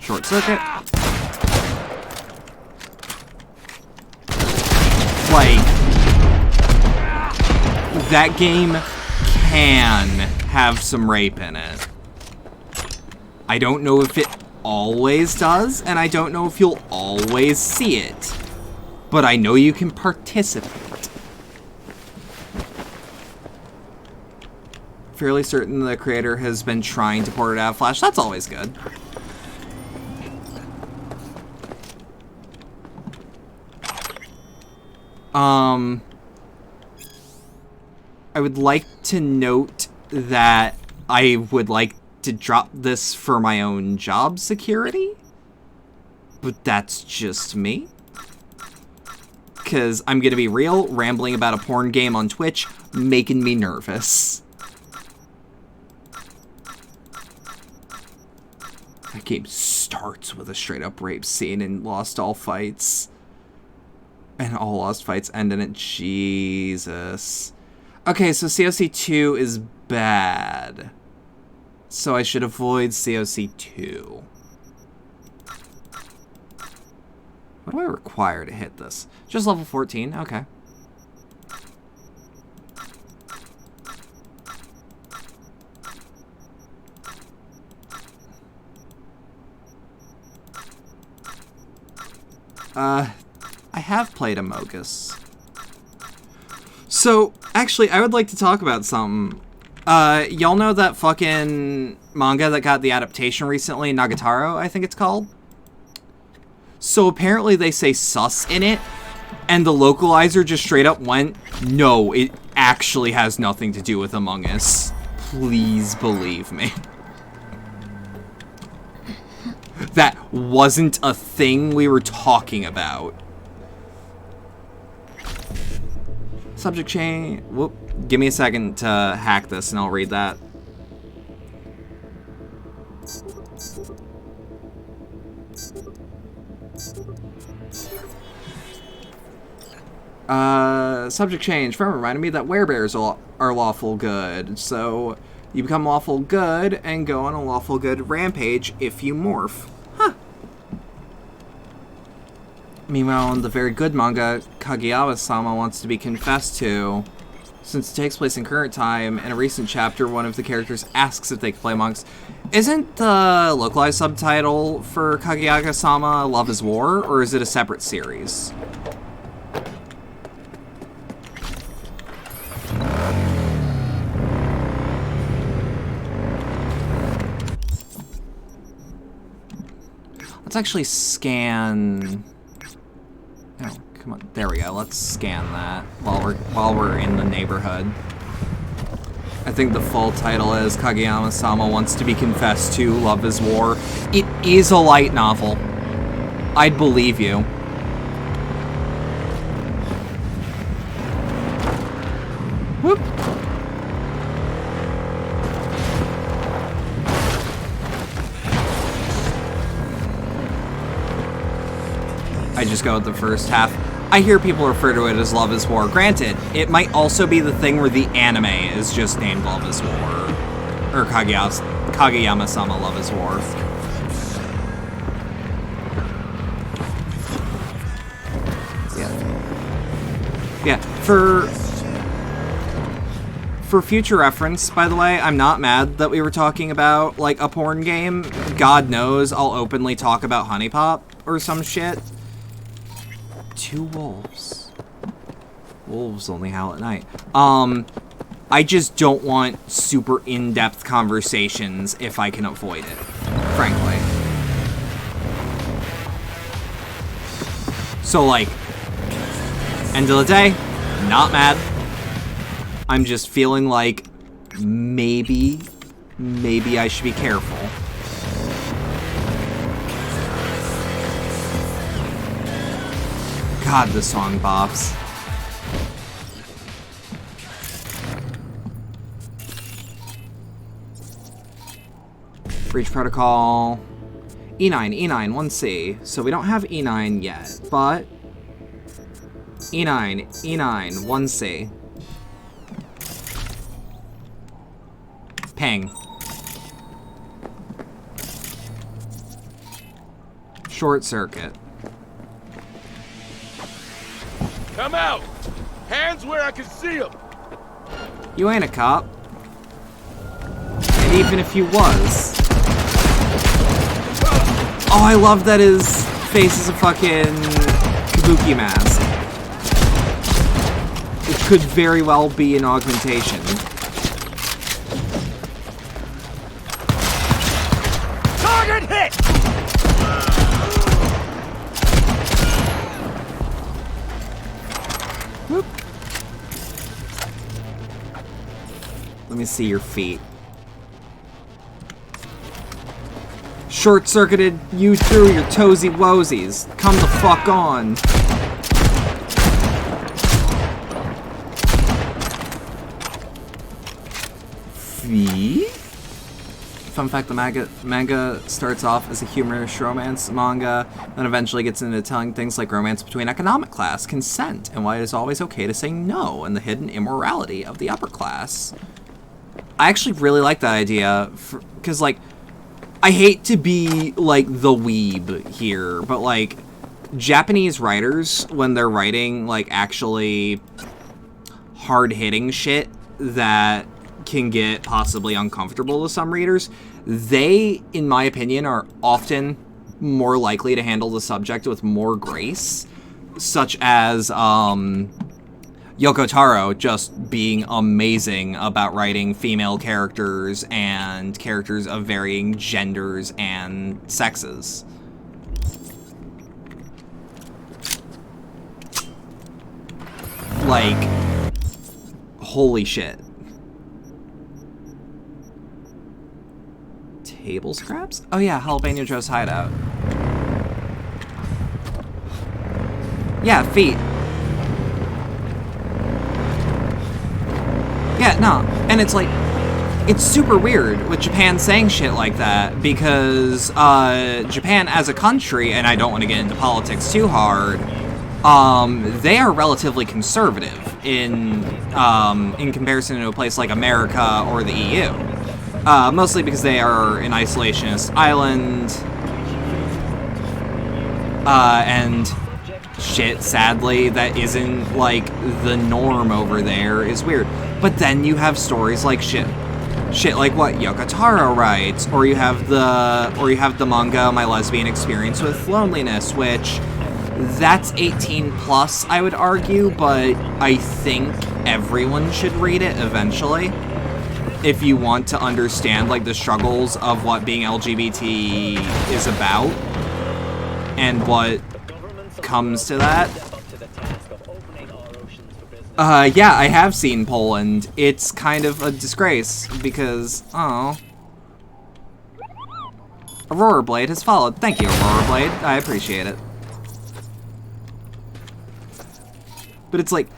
Short circuit. Like, that game can have some rape in it. I don't know if it always does, and I don't know if you'll always see it. But I know you can participate. Fairly certain the creator has been trying to port it out of Flash. That's always good. I would like to note that I would like to drop this for my own job security, but that's just me. Because I'm gonna be real, rambling about a porn game on Twitch, making me nervous. That game starts with a straight up rape scene in Lost All Fights. And all Lost Fights end in it. Jesus. Okay, so COC 2 is bad. So I should avoid COC 2. What do I require to hit this? Just level 14? Okay. I have played Amogus. So, actually, I would like to talk about something. Y'all know that fucking manga that got the adaptation recently, Nagatoro, I think it's called? So apparently they say sus in it, and the localizer just straight up went, no, it actually has nothing to do with Among Us. Please believe me. That wasn't a thing we were talking about. Subject chain. Whoop. Give me a second to hack this and I'll read that. Subject change. Friend reminded me that werebears are lawful good. So you become lawful good and go on a lawful good rampage if you morph. Huh. Meanwhile, in the very good manga, Kageyama-sama wants to be confessed to. Since it takes place in current time, in a recent chapter, one of the characters asks if they can play monks. Isn't the localized subtitle for Kageyama-sama Love is War, or is it a separate series? Let's actually scan... Oh, come on. There we go. Let's scan that while we're in the neighborhood. I think the full title is Kageyama-sama Wants to Be Confessed to, Love is War. It is a light novel. I'd believe you. Whoop. I just go with the first half. I hear people refer to it as Love is War. Granted, it might also be the thing where the anime is just named Love is War. Or Kageyama-sama Love is War. Yeah, for future reference, by the way, I'm not mad that we were talking about, like, a porn game. God knows I'll openly talk about Honey Pop or some shit. 2 wolves. Wolves only howl at night. I just don't want super in-depth conversations if I can avoid it, frankly. So, like, end of the day, not mad. I'm just feeling like maybe I should be careful. God, this song bops. Breach protocol. E9, 1C. So we don't have E9 yet, but E9, 1C. Ping. Short circuit. Come out! Hands where I can see them! You ain't a cop. And even if you was... Oh, I love that his face is a fucking kabuki mask. It could very well be an augmentation. Target hit! Whoop. Let me see your feet. Short-circuited you through your toesy woesies. Come the fuck on. Feet? Fun fact, the manga starts off as a humorous romance manga, then eventually gets into telling things like romance between economic class, consent, and why it is always okay to say no, and the hidden immorality of the upper class. I actually really like that idea, because, like, I hate to be, like, the weeb here, but, like, Japanese writers, when they're writing, like, actually hard-hitting shit that can get possibly uncomfortable to some readers, they, in my opinion, are often more likely to handle the subject with more grace, such as Yoko Taro just being amazing about writing female characters and characters of varying genders and sexes. Like, holy shit. Table scraps? Oh yeah, Jalapeno Joe's hideout. Yeah, feet. Yeah, no. And it's like, it's super weird with Japan saying shit like that, because Japan as a country, and I don't want to get into politics too hard, they are relatively conservative in comparison to a place like America or the EU. Mostly because they are an isolationist island, and shit, sadly, that isn't, like, the norm over there is weird. But then you have stories like shit like what Yoko Taro writes, or you have the manga My Lesbian Experience with Loneliness, which that's 18 plus, I would argue, but I think everyone should read it eventually if you want to understand, like, the struggles of what being LGBT is about and what comes to that. Yeah, I have seen Poland. It's kind of a disgrace because, oh. Aurora Blade has followed. Thank you, Aurora Blade. I appreciate it. But it's like,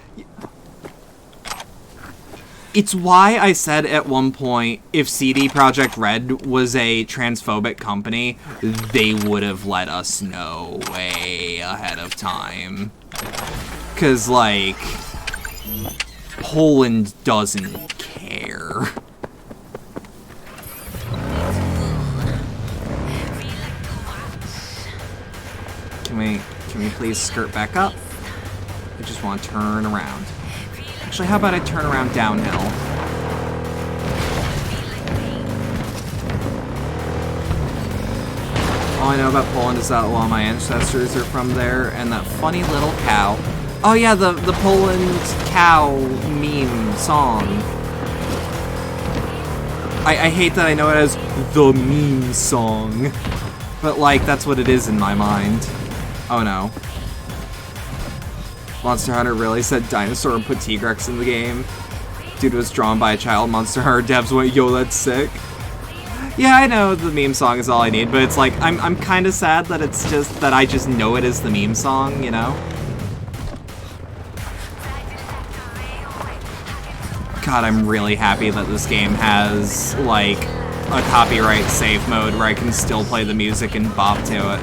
it's why I said at one point, if CD Projekt Red was a transphobic company, they would have let us know way ahead of time. 'Cause, like, Poland doesn't care. Can we please skirt back up? I just want to turn around. Actually, how about I turn around downhill? All I know about Poland is that a lot of my ancestors are from there, and that funny little cow. Oh yeah, the Poland cow meme song. I hate that I know it as the meme song, but, like, that's what it is in my mind. Oh no. Monster Hunter really said dinosaur and put T-Rex in the game. Dude was drawn by a child. Monster Hunter devs went, yo, that's sick. Yeah, I know the meme song is all I need, but it's like, I'm kind of sad that it's just, that I just know it as the meme song, you know? God, I'm really happy that this game has, like, a copyright safe mode where I can still play the music and bop to it.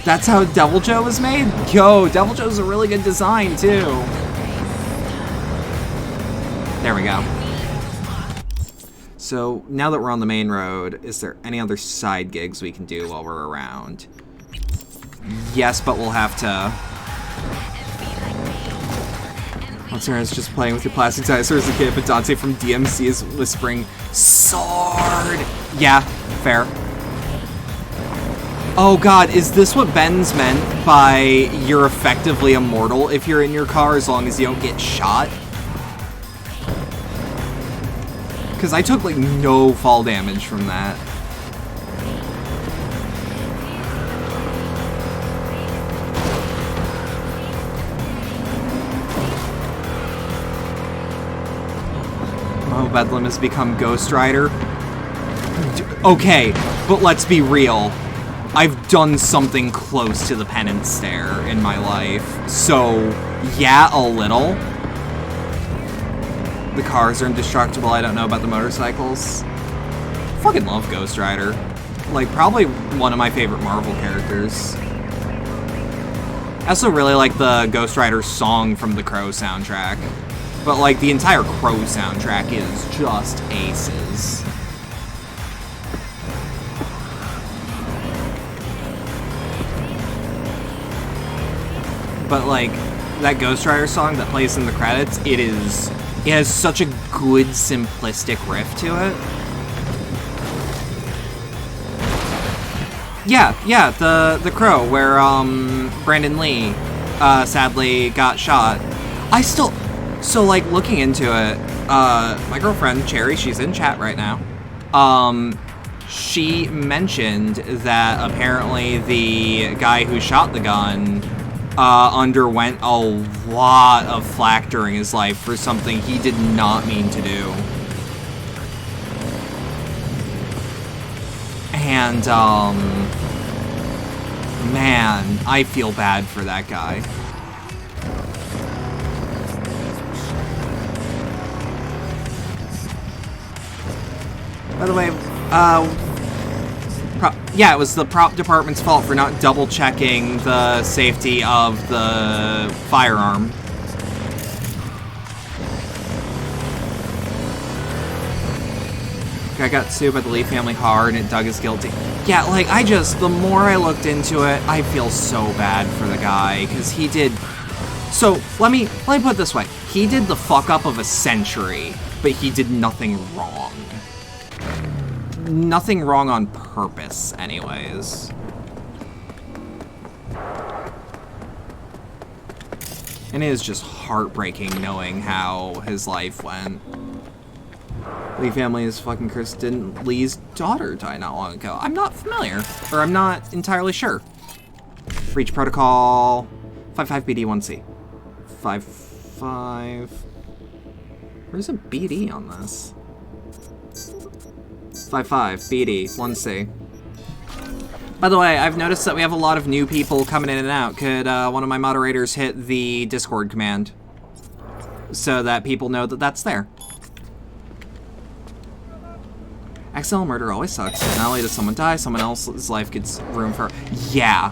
That's how Devil Joe was made? Yo, Devil Joe's a really good design, too. There we go. So, now that we're on the main road, is there any other side gigs we can do while we're around? Yes, but we'll have to... Dante is just playing with your plastic dinosaur as a kid, but Dante from DMC is whispering, sword! Yeah, fair. Oh god, is this what Ben's meant by you're effectively immortal if you're in your car as long as you don't get shot? Because I took, like, no fall damage from that. Oh, Bedlam has become Ghost Rider. Okay, but let's be real. I've done something close to the penance stare in my life. So, yeah, a little. The cars are indestructible. I don't know about the motorcycles. Fucking love Ghost Rider. Like, probably one of my favorite Marvel characters. I also really like the Ghost Rider song from the Crow soundtrack. But, like, the entire Crow soundtrack is just aces. But, like, that Ghost Rider song that plays in the credits, it has such a good, simplistic riff to it. Yeah, the Crow, where, Brandon Lee, sadly got shot. So, like, looking into it, my girlfriend, Cherry, she's in chat right now, she mentioned that apparently the guy who shot the gun, underwent a lot of flack during his life for something he did not mean to do. And, man, I feel bad for that guy. By the way, yeah, it was the prop department's fault for not double-checking the safety of the firearm. I got sued by the Lee family hard and Doug is guilty. Yeah, like, the more I looked into it, I feel so bad for the guy, because he did... So, let me put it this way. He did the fuck-up of a century, but he did nothing wrong. Nothing wrong on purpose, anyways. And it is just heartbreaking knowing how his life went. Lee family is fucking Chris. Didn't Lee's daughter die not long ago? I'm not familiar, or I'm not entirely sure. Breach protocol 55BD1C. 55. Where's a BD on this? 55BD1C. By the way, I've noticed that we have a lot of new people coming in and out. Could one of my moderators hit the Discord command so that people know that that's there? Accidental murder always sucks. Not only does someone die, someone else's life gets ruined for... Yeah.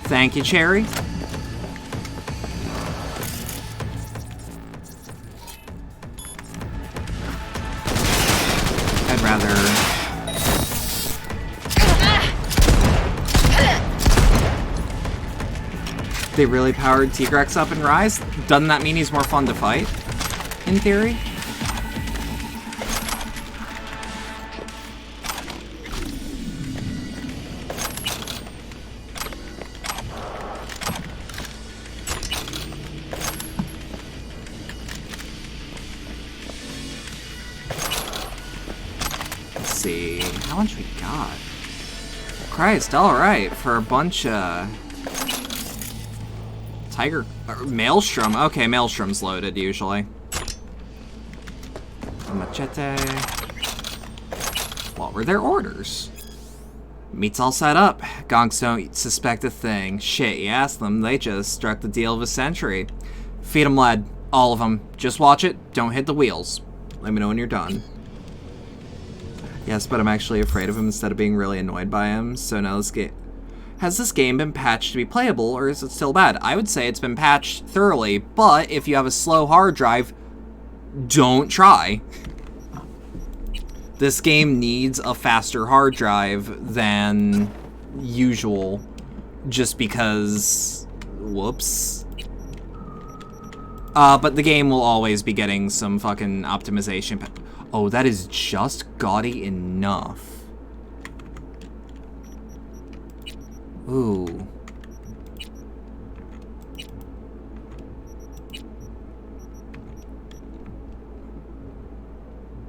Thank you, Cherry. I'd rather... They really powered Tigrex up in Rise? Doesn't that mean he's more fun to fight? In theory? Let's see, how much we got? Christ, alright, for a bunch of... Tiger... Maelstrom. Okay, Maelstrom's loaded, usually. A machete. What were their orders? Meat's all set up. Gonks don't suspect a thing. Shit, you ask them, they just struck the deal of a century. Feed them lead. All of them. Just watch it. Don't hit the wheels. Let me know when you're done. Yes, but I'm actually afraid of him instead of being really annoyed by him. So now this game... Has this game been patched to be playable, or is it still bad? I would say it's been patched thoroughly, but if you have a slow hard drive, don't try. This game needs a faster hard drive than usual, just because... Whoops. But the game will always be getting some fucking optimization. Oh, that is just gaudy enough. Ooh.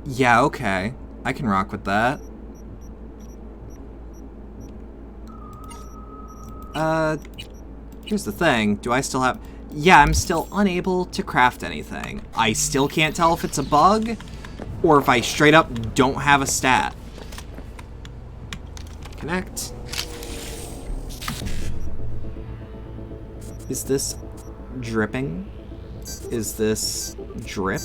Yeah, okay. I can rock with that. Here's the thing. Do I still have... Yeah, I'm still unable to craft anything. I still can't tell if it's a bug, or if I straight up don't have a stat. Connect. Is this dripping? Is this drip?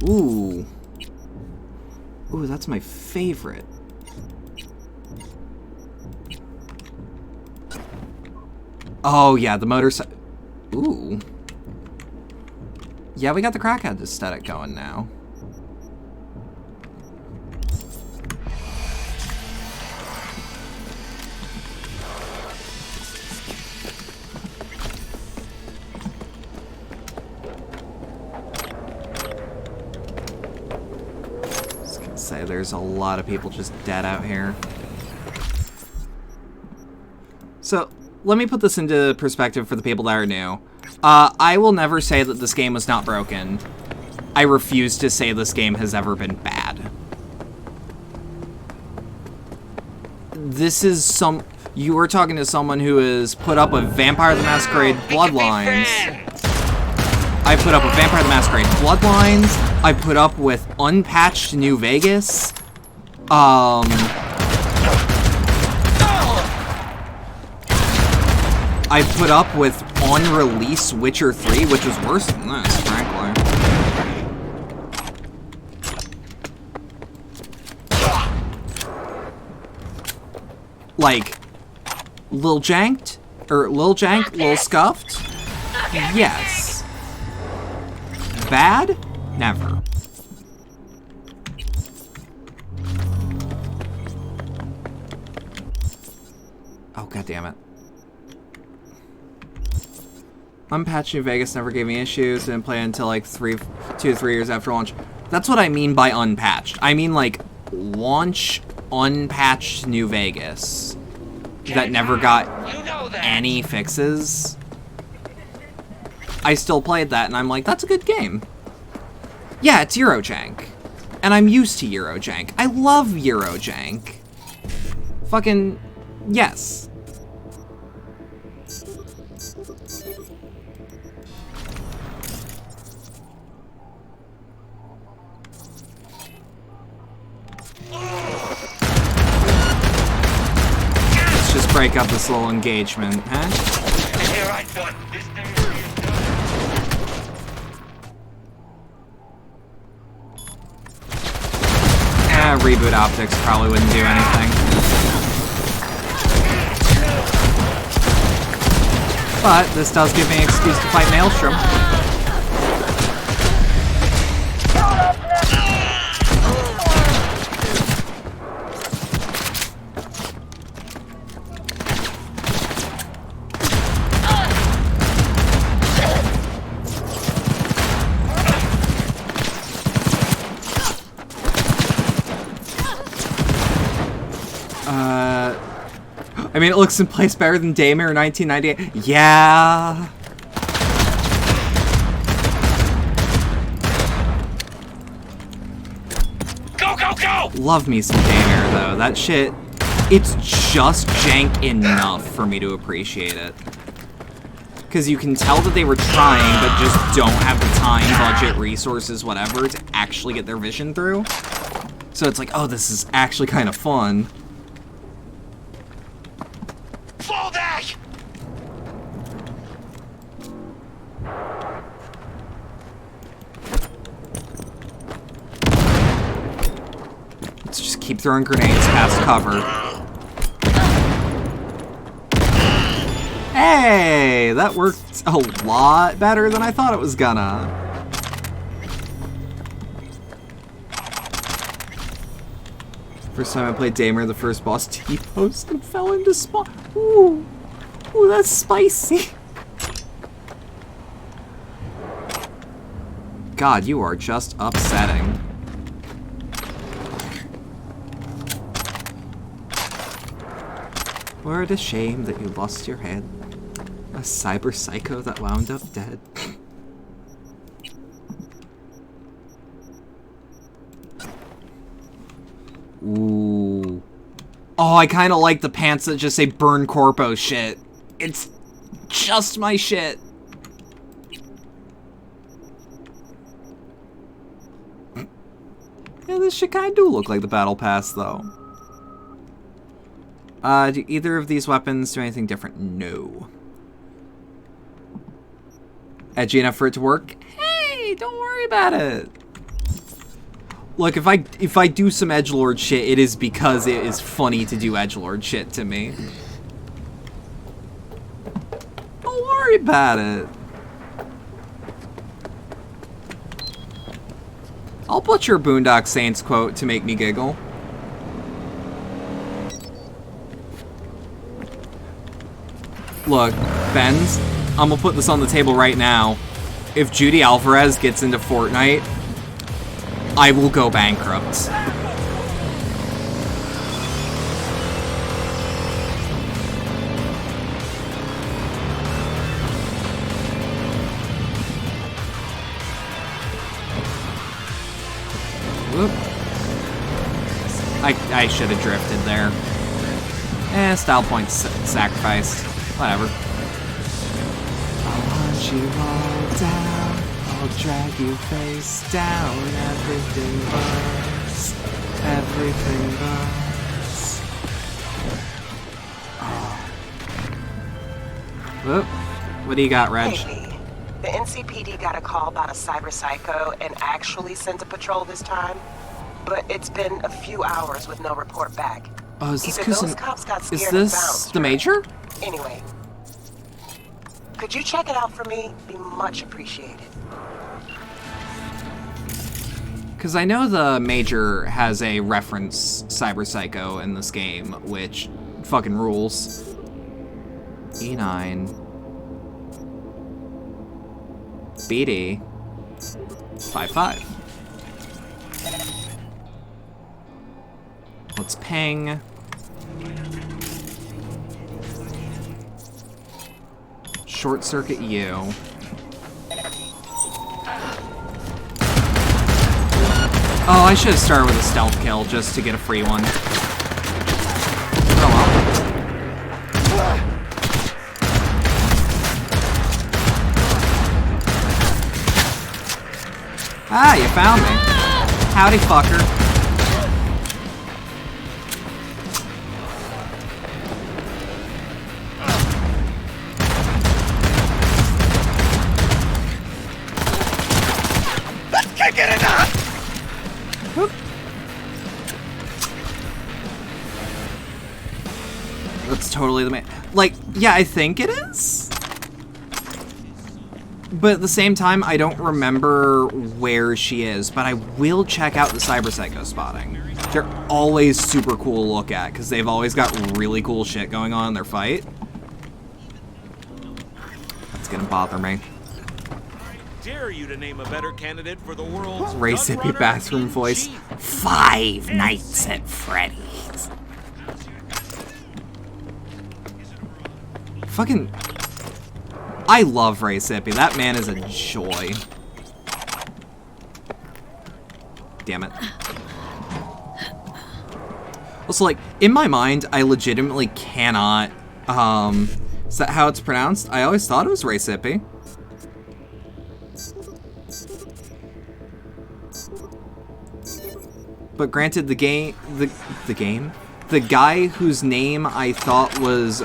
Ooh. Ooh, that's my favorite. Oh, yeah, the motorcycle. Ooh. Yeah, we got the crackhead aesthetic going now. Say there's a lot of people just dead out here. So, let me put this into perspective for the people that are new. I will never say that this game was not broken. I refuse to say this game has ever been bad. This is some... You were talking to someone who has put up with Vampire the Masquerade Bloodlines. I put up with Vampire the Masquerade Bloodlines. I put up with unpatched New Vegas. I put up with on-release Witcher 3, which was worse than this, frankly. Like, Lil Janked? Or Lil Jank, Lil Scuffed? Yes. Bad? Never. Oh, god damn it. Unpatched New Vegas never gave me issues. Didn't play until like 2 to 3 years after launch. That's what I mean by unpatched. I mean like launch unpatched New Vegas that never got any fixes. I still played that and I'm like, that's a good game. Yeah, it's Eurojank. And I'm used to Eurojank. I love Eurojank. Fucking yes. Let's just break up this little engagement, huh? Reboot optics probably wouldn't do anything. But this does give me an excuse to fight Maelstrom. I mean, it looks in place better than Daymare 1998. Yeah. Go, go, go! Love me some Daymare, though. That shit, it's just jank enough for me to appreciate it. Because you can tell that they were trying, but just don't have the time, budget, resources, whatever, to actually get their vision through. So it's like, oh, this is actually kind of fun. Fall back! Let's just keep throwing grenades past cover. Hey! Okay, that worked a lot better than I thought it was gonna. First time I played Damer, the first boss T-posed and fell into spawn. Ooh. Ooh, that's spicy. God, you are just upsetting. What a shame that you lost your head. A cyber psycho that wound up dead. Ooh. Oh, I kind of like the pants that just say burn corpo shit. It's just my shit. Yeah, this shit kind of do look like the battle pass, though. Do either of these weapons do anything different? No. Edgy enough for it to work? Hey, don't worry about it. Look, if I do some edgelord shit, it is because it is funny to do edgelord shit to me. Don't worry about it. I'll butcher Boondock Saints quote to make me giggle. Look, Benz, I'm gonna put this on the table right now. If Judy Alvarez gets into Fortnite, I will go bankrupt. Whoop. I should have drifted there. Style points sacrificed. Whatever. I want you all down. I'll drag you face down. Everything burns. Everything burns. Oh. Whoop. What do you got, Reg? Hey, the NCPD got a call about a cyber psycho and actually sent a patrol this time. But it's been a few hours with no report back. Oh, is this Either those cops got scared is and this bounced, the Major? Anyway, could you check it out for me? Be much appreciated. Because I know the Major has a reference Cyber Psycho in this game, which fucking rules. E9. BD. 5-5. Let's ping. Short circuit you. Oh, I should have started with a stealth kill just to get a free one. Oh well. Ah, you found me. Howdy, fucker. That's totally the main. Like, yeah, I think it is. But at the same time, I don't remember where she is. But I will check out the Cyber Psycho spotting. They're always super cool to look at because they've always got really cool shit going on in their fight. That's gonna bother me. Dare you to name a better candidate for the world's Ray Sippy bathroom voice. 5 Nights at Freddy's. Fucking... I love Ray Sippy. That man is a joy. Damn it. Also, like, in my mind, I legitimately cannot, is that how it's pronounced? I always thought it was Ray Sippy. But granted, the guy whose name I thought was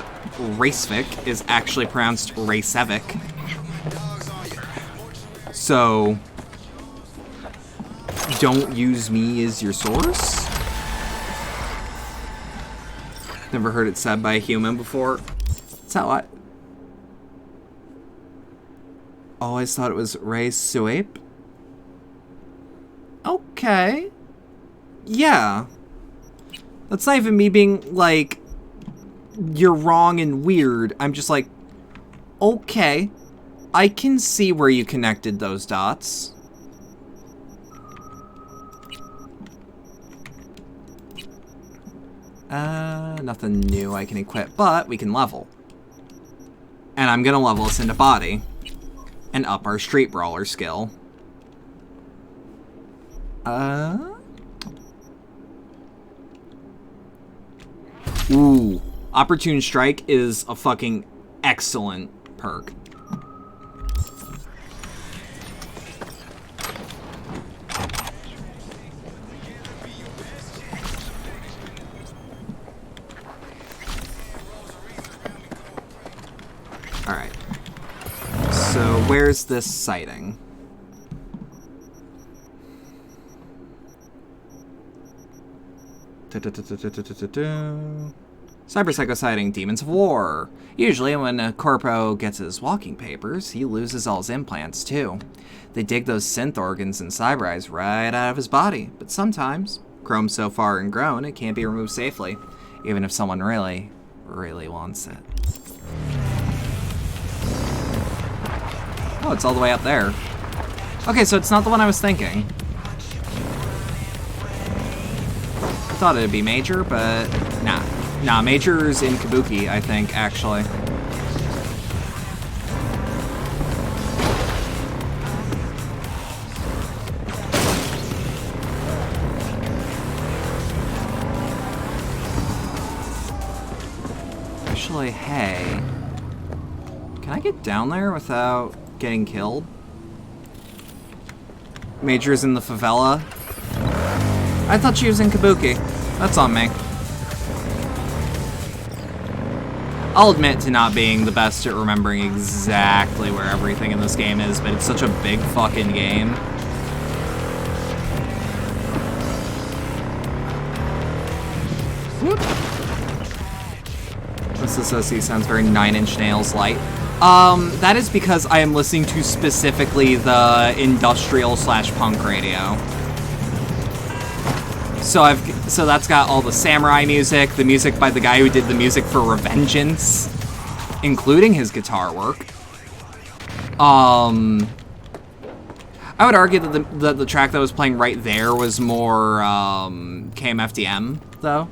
Racevic is actually pronounced Raycevic. So, don't use me as your source? Never heard it said by a human before. That's how always thought it was Ray Suape. Okay. Yeah. That's not even me being like, you're wrong and weird. I'm just like, okay. I can see where you connected those dots. Nothing new I can equip, but we can level. And I'm gonna level us into body. And up our street brawler skill. Ooh. Opportune Strike is a fucking excellent perk. Alright. So, where's this sighting? Cyberpsycho sighting, Demons of War. Usually when a corpo gets his walking papers, he loses all his implants too. They dig those synth organs and cyber eyes right out of his body, but sometimes, chrome's so far ingrown it can't be removed safely, even if someone really, really wants it. Oh, it's all the way up there. Okay, so it's not the one I was thinking. I thought it'd be Major, but nah. Nah, Major's in Kabuki, I think, actually. Actually, hey. Can I get down there without getting killed? Major's in the favela. I thought she was in Kabuki. That's on me. I'll admit to not being the best at remembering exactly where everything in this game is, but it's such a big fucking game. Whoop. This SOC sounds very Nine Inch Nails light. That is because I am listening to specifically the industrial / punk radio. So that's got all the samurai music, the music by the guy who did the music for Revengeance, including his guitar work. I would argue that the track that was playing right there was more KMFDM, though.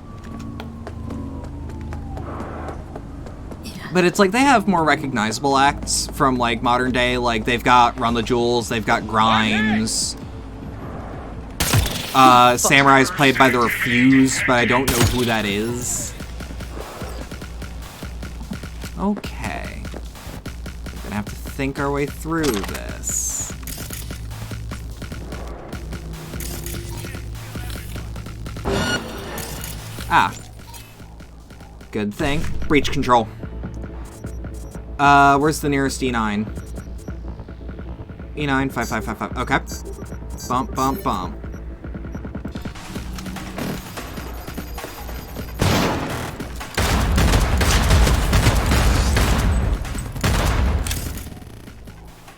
But it's like they have more recognizable acts from like modern day. Like they've got Run the Jewels, they've got Grimes. Samurai's played by the Refused, but I don't know who that is. Okay. We're gonna have to think our way through this. Ah. Good thing. Breach control. Where's the nearest E9? E9, 5555. Okay. Bump, bump, bump.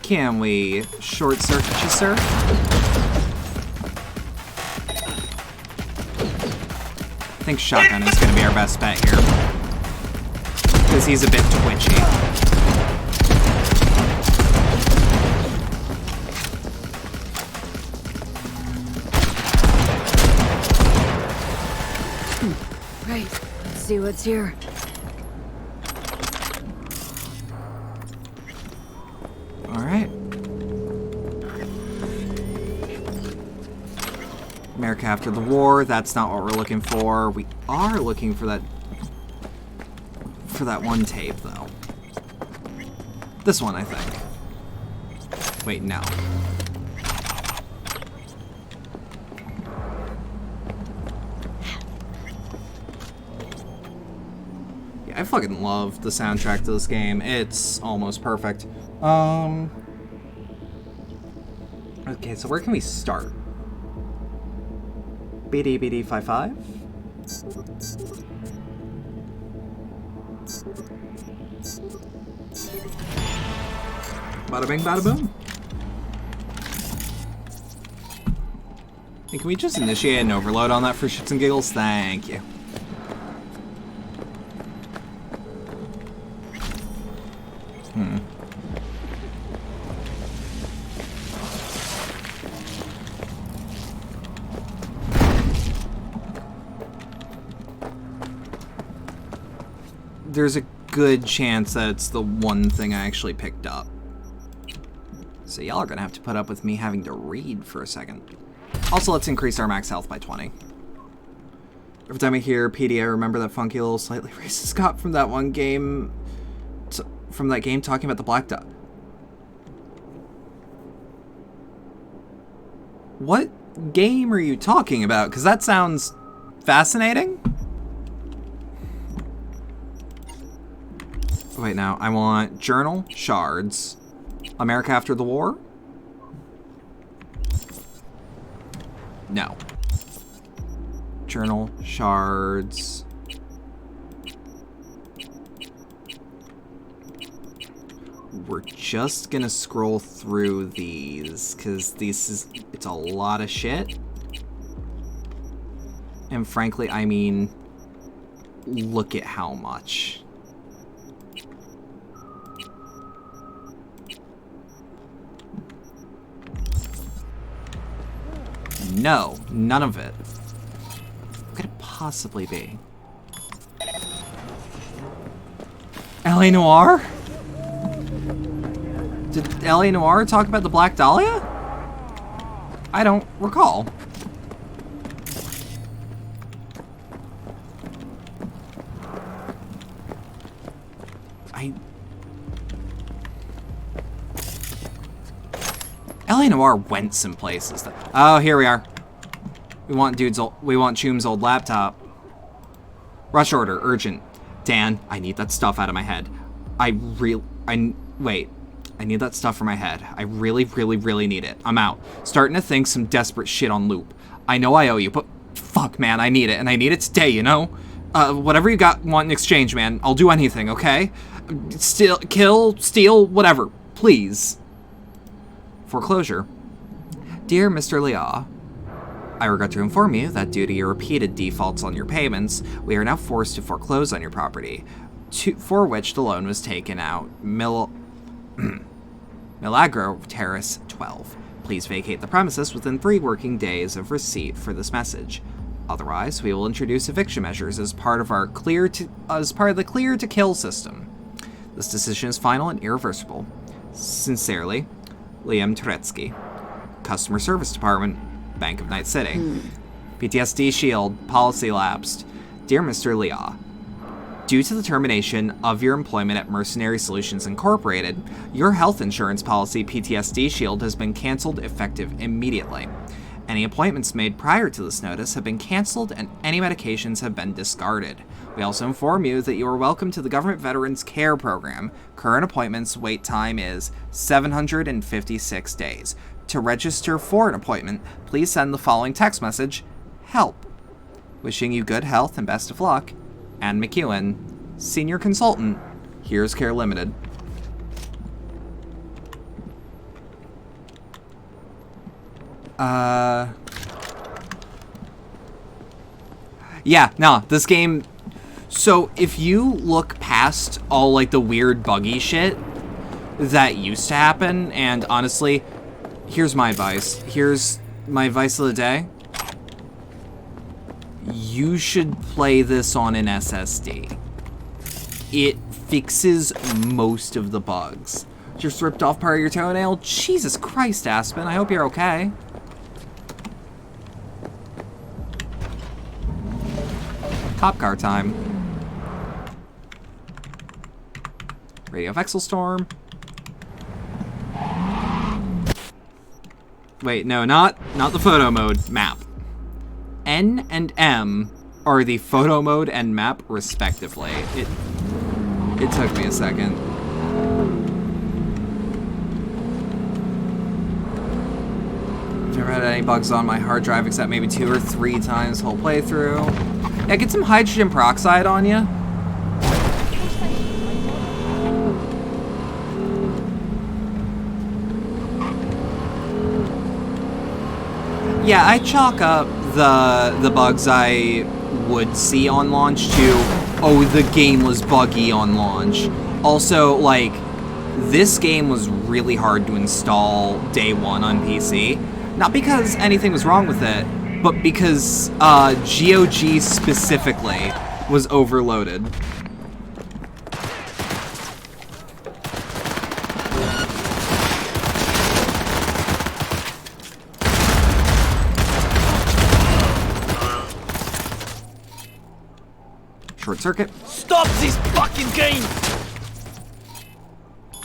Can we short circuit you, sir? I think shotgun is going to be our best bet here. Because he's a bit twitchy. Right, let's see what's here. Alright. America after the war, that's not what we're looking for. We are looking for that one tape, though. This one, I think. Wait, no. Yeah, I fucking love the soundtrack to this game. It's almost perfect. Okay, so where can we start? BD55? Bada bing, bada boom. Hey, can we just initiate an overload on that for shits and giggles? Thank you. There's a good chance that it's the one thing I actually picked up. So y'all are gonna have to put up with me having to read for a second. Also, let's increase our max health by 20. Every time I hear PD, I remember that funky little slightly racist cop from that one game... from that game talking about the black dot. What game are you talking about? Because that sounds fascinating. Wait, now, I want journal, shards, America After the War? No. Journal, shards. We're just gonna scroll through these, because it's a lot of shit. And frankly, I mean, look at how much. No, none of it. What could it possibly be? L.A. Noire? Did L.A. Noire talk about the Black Dahlia? I don't recall. L.A. Noire went some places. Oh, here we are. We want Choom's old laptop. Rush order, urgent. Dan, I need that stuff out of my head. Wait. I need that stuff for my head. I really, really, really need it. I'm out. Starting to think some desperate shit on loop. I know I owe you, but fuck, man, I need it, and I need it today, you know? Whatever you want in exchange, man, I'll do anything, okay? Kill, steal, whatever. Please. Foreclosure. Dear Mr. Liao, I regret to inform you that due to your repeated defaults on your payments, we are now forced to foreclose on your property, for which the loan was taken out. Milagro Terrace 12. Please vacate the premises within 3 working days of receipt for this message. Otherwise, we will introduce eviction measures as part of the clear to kill system. This decision is final and irreversible. Sincerely, Liam Turetsky, Customer Service Department, Bank of Night City. PTSD Shield, policy lapsed. Dear Mr. Liao, due to the termination of your employment at Mercenary Solutions Incorporated, your health insurance policy PTSD Shield has been canceled effective immediately. Any appointments made prior to this notice have been canceled and any medications have been discarded. We also inform you that you are welcome to the Government Veterans Care Program. Current appointments wait time is 756 days. To register for an appointment, please send the following text message, HELP. Wishing you good health and best of luck. Ann McEwen, Senior Consultant, Here's Care Limited. Yeah, no, this game... So, if you look past all, like, the weird buggy shit that used to happen, and honestly, here's my advice. Here's my advice of the day. You should play this on an SSD. It fixes most of the bugs. Just ripped off part of your toenail? Jesus Christ, Aspen, I hope you're okay. Cop car time. Radio Vexel Storm. Wait, no, not the photo mode, map. N and M are the photo mode and map respectively. It took me a second. I've never had any bugs on my hard drive except maybe 2 or 3 times the whole playthrough. Yeah, get some hydrogen peroxide on you. Yeah, I chalk up the bugs I would see on launch to, oh, the game was buggy on launch. Also, like, this game was really hard to install day one on PC. Not because anything was wrong with it, but because GOG specifically was overloaded. Short circuit. Stop this fucking game!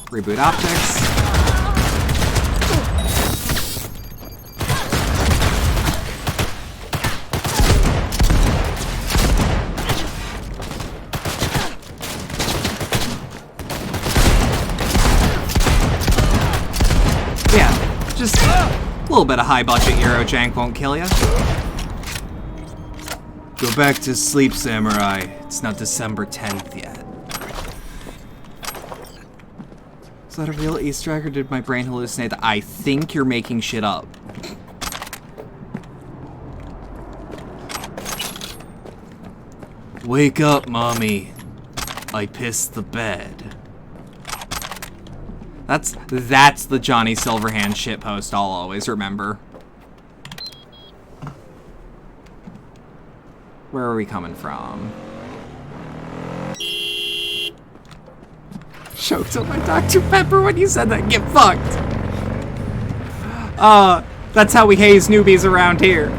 Reboot optics. Yeah, just a little bit of high budget Euro jank won't kill ya. Go back to sleep, Samurai. It's not December 10th yet. Is that a real Easter egg, or did my brain hallucinate? I think you're making shit up. Wake up, mommy. I pissed the bed. That's the Johnny Silverhand shitpost I'll always remember. Where are we coming from? Choked on my Dr. Pepper when you said that. Get fucked. That's how we haze newbies around here.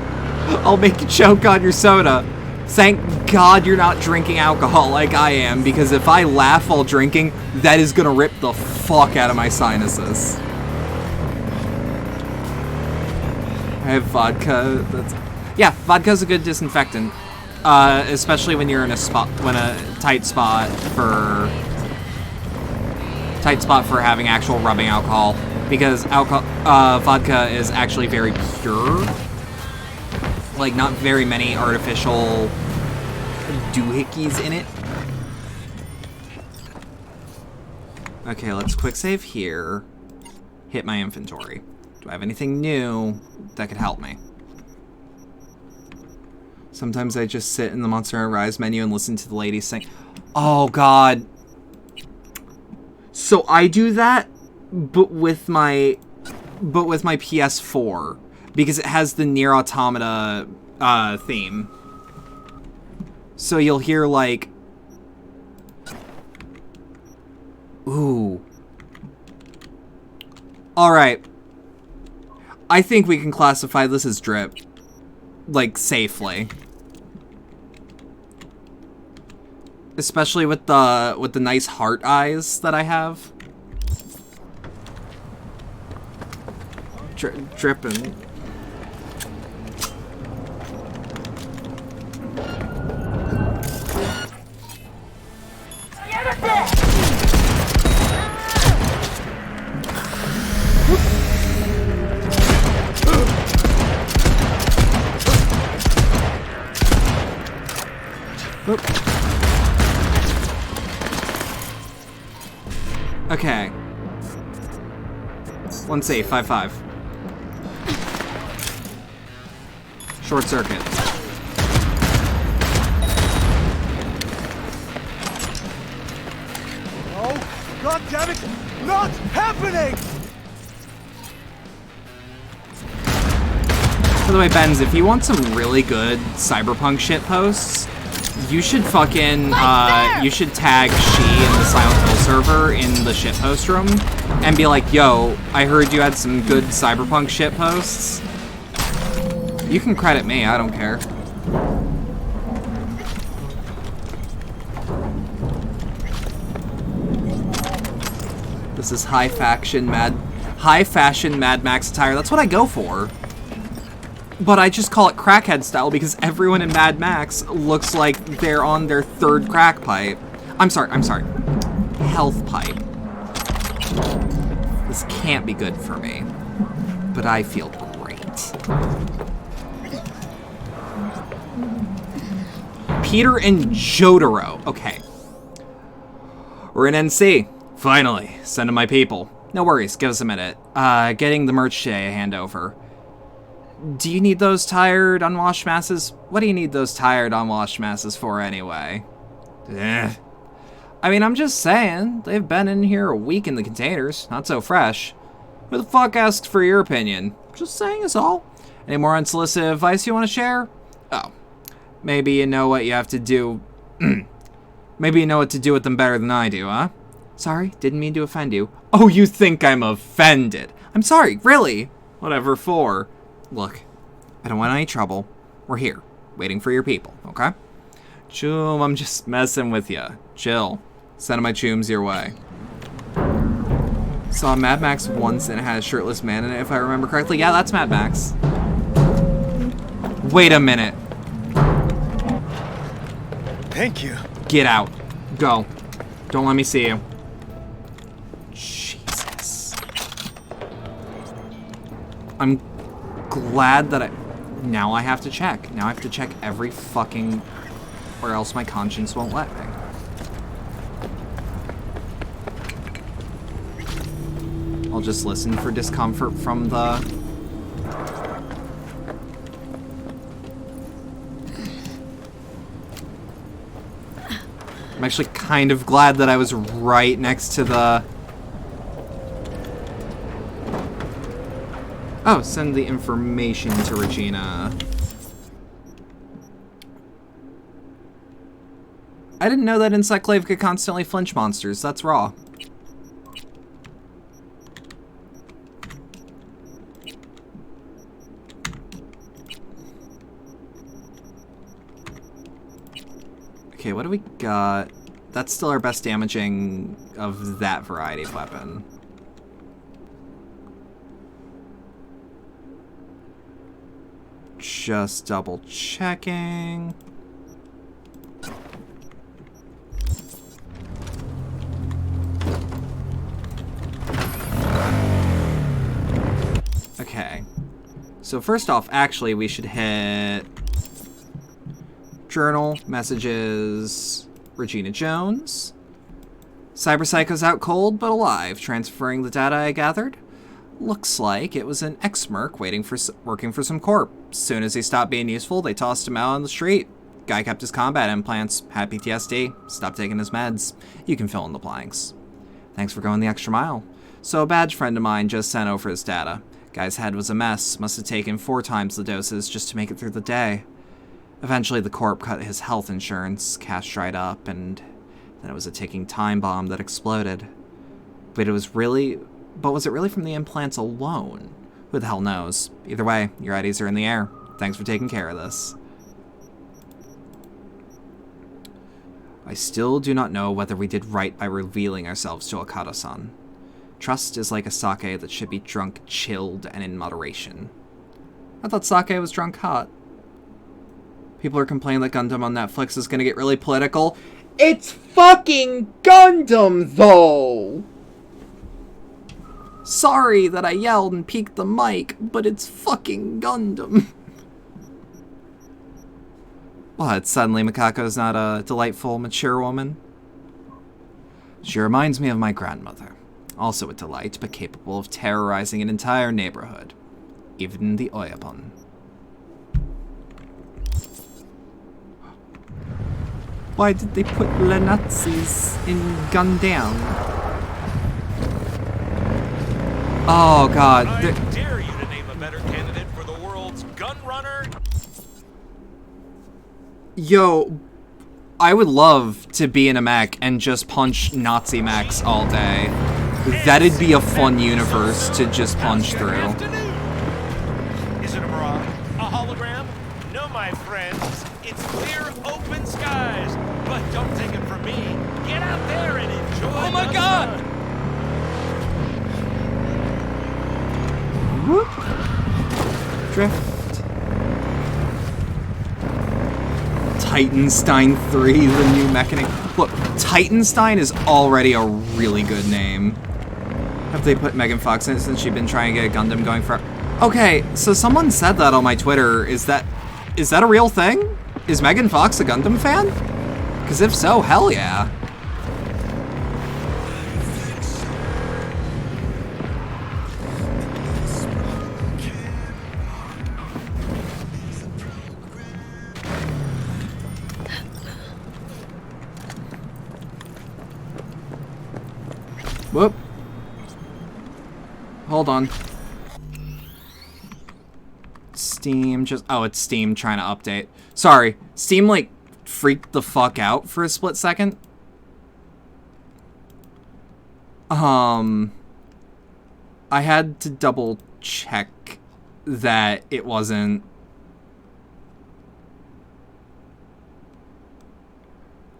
I'll make you choke on your soda. Thank God you're not drinking alcohol like I am, because if I laugh while drinking, that is gonna rip the fuck out of my sinuses. I have vodka. Yeah, vodka's a good disinfectant. Especially when you're in a tight spot for having actual rubbing alcohol, because vodka is actually very pure. Like, not very many artificial doohickeys in it. Okay, let's quick save here. Hit my inventory. Do I have anything new that could help me? Sometimes I just sit in the Monster Hunter Rise menu and listen to the ladies sing. Oh, God. So I do that, but with my PS4, because it has the Nier Automata theme. So you'll hear, like... Ooh. Alright. I think we can classify this as drip. Like, safely. Especially with the nice heart eyes that I have. Dripping. Okay. One safe, 5-5. Short circuit. Oh, God damn it! Not happening! By the way, Benz, if you want some really good Cyberpunk shit posts, you should fucking, you should tag She in the Silent Hill server in the shitpost room and be like, yo, I heard you had some good Cyberpunk shit posts. You can credit me, I don't care. This is high fashion Mad Max attire. That's what I go for. But I just call it crackhead style because everyone in Mad Max looks like they're on their third crack pipe. I'm sorry. Health pipe. This can't be good for me. But I feel great. Peter and Jotaro. Okay. We're in NC. Finally. Sending my people. No worries. Give us a minute. Getting the merch today a handover. Do you need those tired, unwashed masses? What do you need those tired, unwashed masses for anyway? I mean, I'm just saying. They've been in here a week in the containers. Not so fresh. Who the fuck asked for your opinion? Just saying is all. Any more unsolicited advice you want to share? Oh. Maybe you know what you have to do. Maybe you know what to do with them better than I do, huh? Sorry, didn't mean to offend you. Oh, you think I'm offended? I'm sorry, really? Whatever for. Look, I don't want any trouble. We're here, waiting for your people, okay? Choom, I'm just messing with ya. Chill. Sending my chooms your way. Saw Mad Max once and it had a shirtless man in it, if I remember correctly. Yeah, that's Mad Max. Wait a minute. Thank you. Get out. Go. Don't let me see you. Jesus. I'm glad that now I have to check. Now I have to check every fucking... or else my conscience won't let me. I'll just listen for discomfort from the... I'm actually kind of glad that I was right next to the... Oh, send the information to Regina. I didn't know that Encyclave could constantly flinch monsters. That's raw. Okay, what do we got? That's still our best damaging of that variety of weapon. Just double checking. Okay. So first off, actually, we should hit journal, messages, Regina Jones. Cyberpsycho's out cold but alive, transferring the data I gathered. Looks like it was an ex-merc working for some corp. Soon as he stopped being useful, they tossed him out on the street. Guy kept his combat implants, had PTSD, stopped taking his meds. You can fill in the blanks. Thanks for going the extra mile. So a badge friend of mine just sent over his data. Guy's head was a mess, must have taken 4 times the doses just to make it through the day. Eventually the corp cut his health insurance, cash dried up, and then it was a ticking time bomb that exploded. But was it really from the implants alone? Who the hell knows? Either way, your IDs are in the air. Thanks for taking care of this. I still do not know whether we did right by revealing ourselves to Okada-san. Trust is like a sake that should be drunk chilled and in moderation. I thought sake was drunk hot. People are complaining that Gundam on Netflix is gonna get really political. It's fucking Gundam, though! Sorry that I yelled and peeked the mic, but it's fucking Gundam. What, suddenly Mikako's not a delightful, mature woman? She reminds me of my grandmother. Also a delight, but capable of terrorizing an entire neighborhood. Even the Oyapon. Why did they put the Nazis in Gundam? Oh god. I dare you to name a better candidate for the world's gun runner. Yo, I would love to be in a mech and just punch Nazi mechs all day. That'd be a fun universe to just punch through. Is it a mirage? A hologram? No, my friends. It's clear, open skies. But don't take it from me. Get out there and enjoy. Oh my god! Whoop. Drift. Titanstein 3, the new mechanic. Look, Titanstein is already a really good name. Have they put Megan Fox in it since she's been trying to get a Gundam going for... Okay, so someone said that on my Twitter. Is that a real thing? Is Megan Fox a Gundam fan? Because if so, hell yeah. hold on. Steam just... Oh, it's Steam trying to update. Sorry. Steam, like, freaked the fuck out for a split second. I had to double check that it wasn't...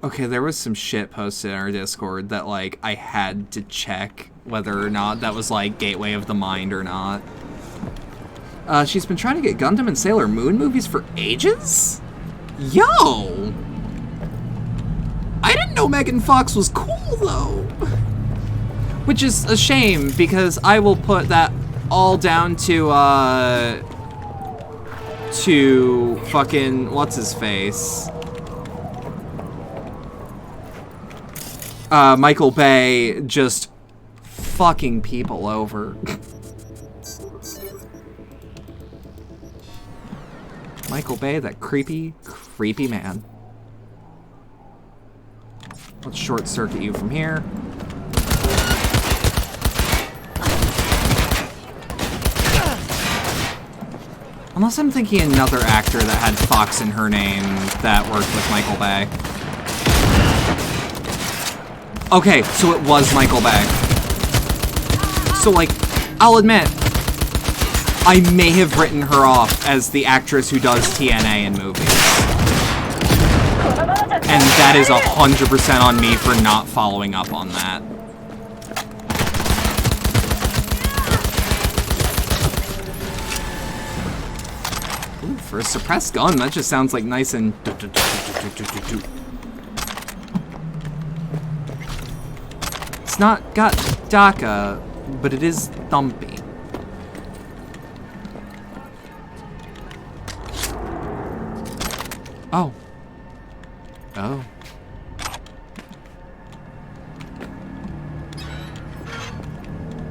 Okay, there was some shit posted in our Discord that, like, I had to check whether or not that was, like, Gateway of the Mind or not. She's been trying to get Gundam and Sailor Moon movies for ages? Yo! I didn't know Megan Fox was cool, though. Which is a shame, because I will put that all down to fucking, what's-his-face? Michael Bay just fucking people over. Michael Bay, that creepy, creepy man. Let's short circuit you from here. Unless I'm thinking another actor that had Fox in her name that worked with Michael Bay. Okay, so it was Michael Bay. So, like, I'll admit, I may have written her off as the actress who does TNA in movies. And that is 100% on me for not following up on that. Ooh, for a suppressed gun, that just sounds like nice and... It's not got DACA, but it is thumpy. Oh. Oh.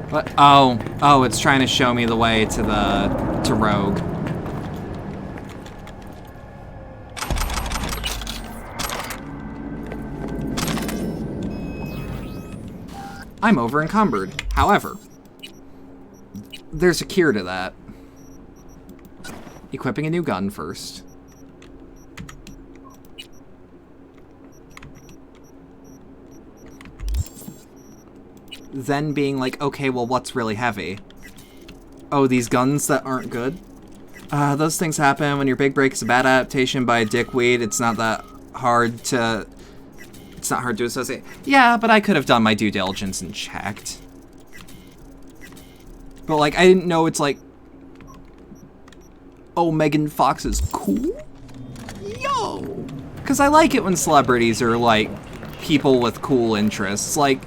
What? Oh. Oh, it's trying to show me the way to Rogue. I'm over encumbered. However, there's a cure to that. Equipping a new gun first. Then being like, okay, well, what's really heavy? Oh, these guns that aren't good? Those things happen when your big break is a bad adaptation by a dickweed. It's not that hard to... It's not hard to associate. Yeah, but I could have done my due diligence and checked. But, like, I didn't know it's like... Oh, Megan Fox is cool? Yo! Because I like it when celebrities are, like, people with cool interests. Like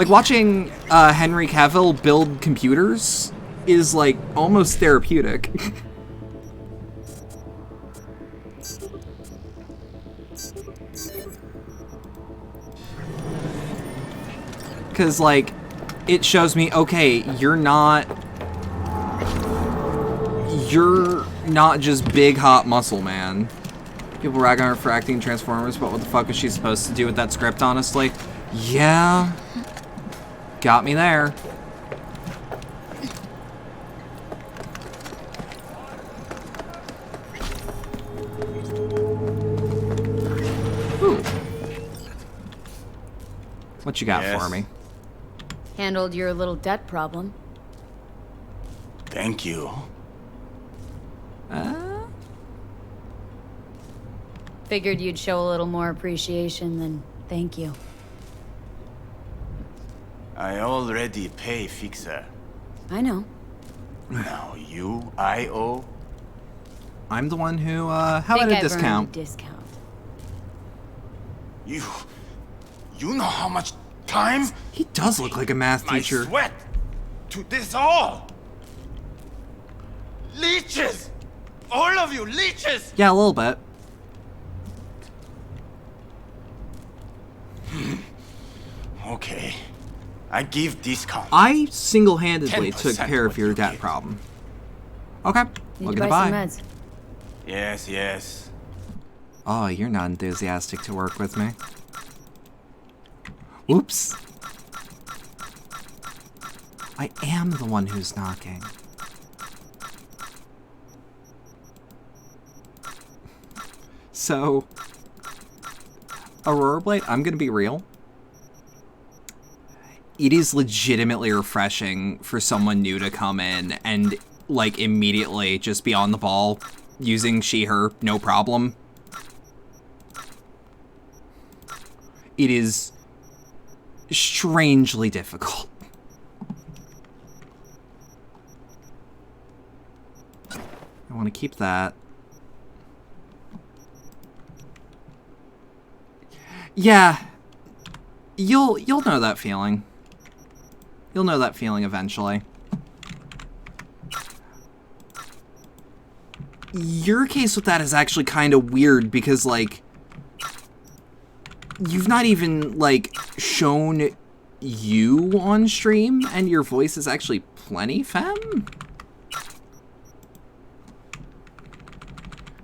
watching Henry Cavill build computers is, like, almost therapeutic. Because, like, it shows me, okay, you're not just big, hot muscle man. People rag on her for acting Transformers, but what the fuck is she supposed to do with that script, honestly? Yeah. Got me there. Ooh. What you got for me? Handled your little debt problem. Thank you. Figured you'd show a little more appreciation than thank you. I already pay Fixer. I know. Now I owe? I'm the one who, how about a discount? Discount. You know how much time? He does look like a math teacher. My sweat to this all. Leeches! All of you, leeches! Yeah, a little bit. Okay. I give discount. I single-handedly took 10% care of your debt problem. Okay, look at the buy. Meds. Yes. Oh, you're not enthusiastic to work with me. Whoops. I am the one who's knocking. So, Aurora Blade, I'm gonna be real. It is legitimately refreshing for someone new to come in and, like, immediately just be on the ball using she, her, no problem. It is strangely difficult. I want to keep that. Yeah. You'll know that feeling. You'll know that feeling eventually. Your case with that is actually kind of weird because, like, you've not even, like, shown you on stream, and your voice is actually plenty femme?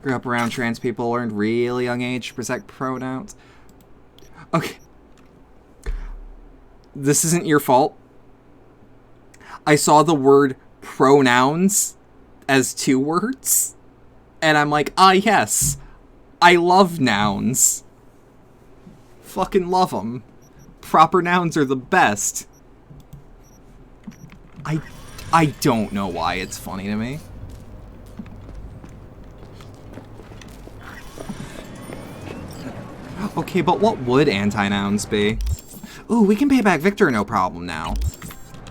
Grew up around trans people, learned really young age to protect pronouns. Okay. This isn't your fault. I saw the word pronouns as 2 words, and I'm like, ah, yes. I love nouns. Fucking love them. Proper nouns are the best. I don't know why it's funny to me. Okay, but what would anti-nouns be? Ooh, we can pay back Victor no problem now.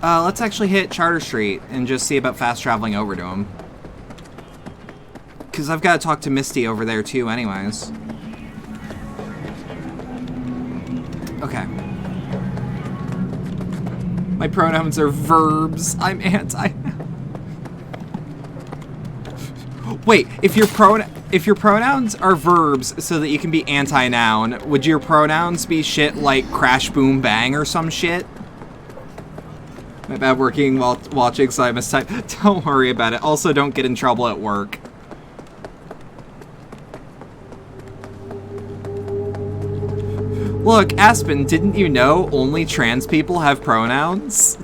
Let's actually hit Charter Street and just see about fast traveling over to him. Because I've got to talk to Misty over there too anyways. Okay. My pronouns are verbs. I'm anti. Wait, if your pronouns are verbs so that you can be anti-noun, would your pronouns be shit like crash, boom, bang or some shit? My bad working while watching, so I mistype. Don't worry about it. Also, don't get in trouble at work. Look, Aspen, didn't you know only trans people have pronouns?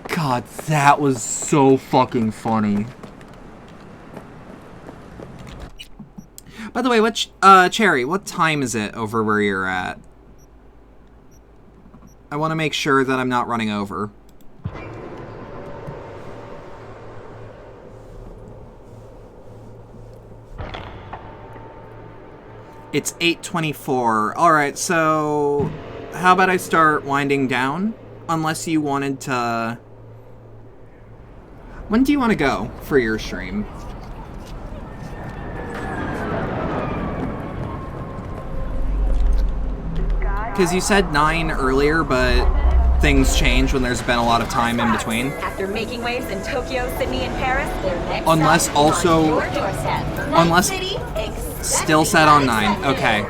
God, that was so fucking funny. By the way, Cherry, what time is it over where you're at? I want to make sure that I'm not running over. It's 8:24. Alright, so how about I start winding down? Unless you wanted to... When do you want to go for your stream? Because you said 9 earlier, but things change when there's been a lot of time in between. After making waves in Tokyo, Sydney, and Paris, their next Unless stop is also... on your doorstep. Unless... City, Still set on 9. Okay.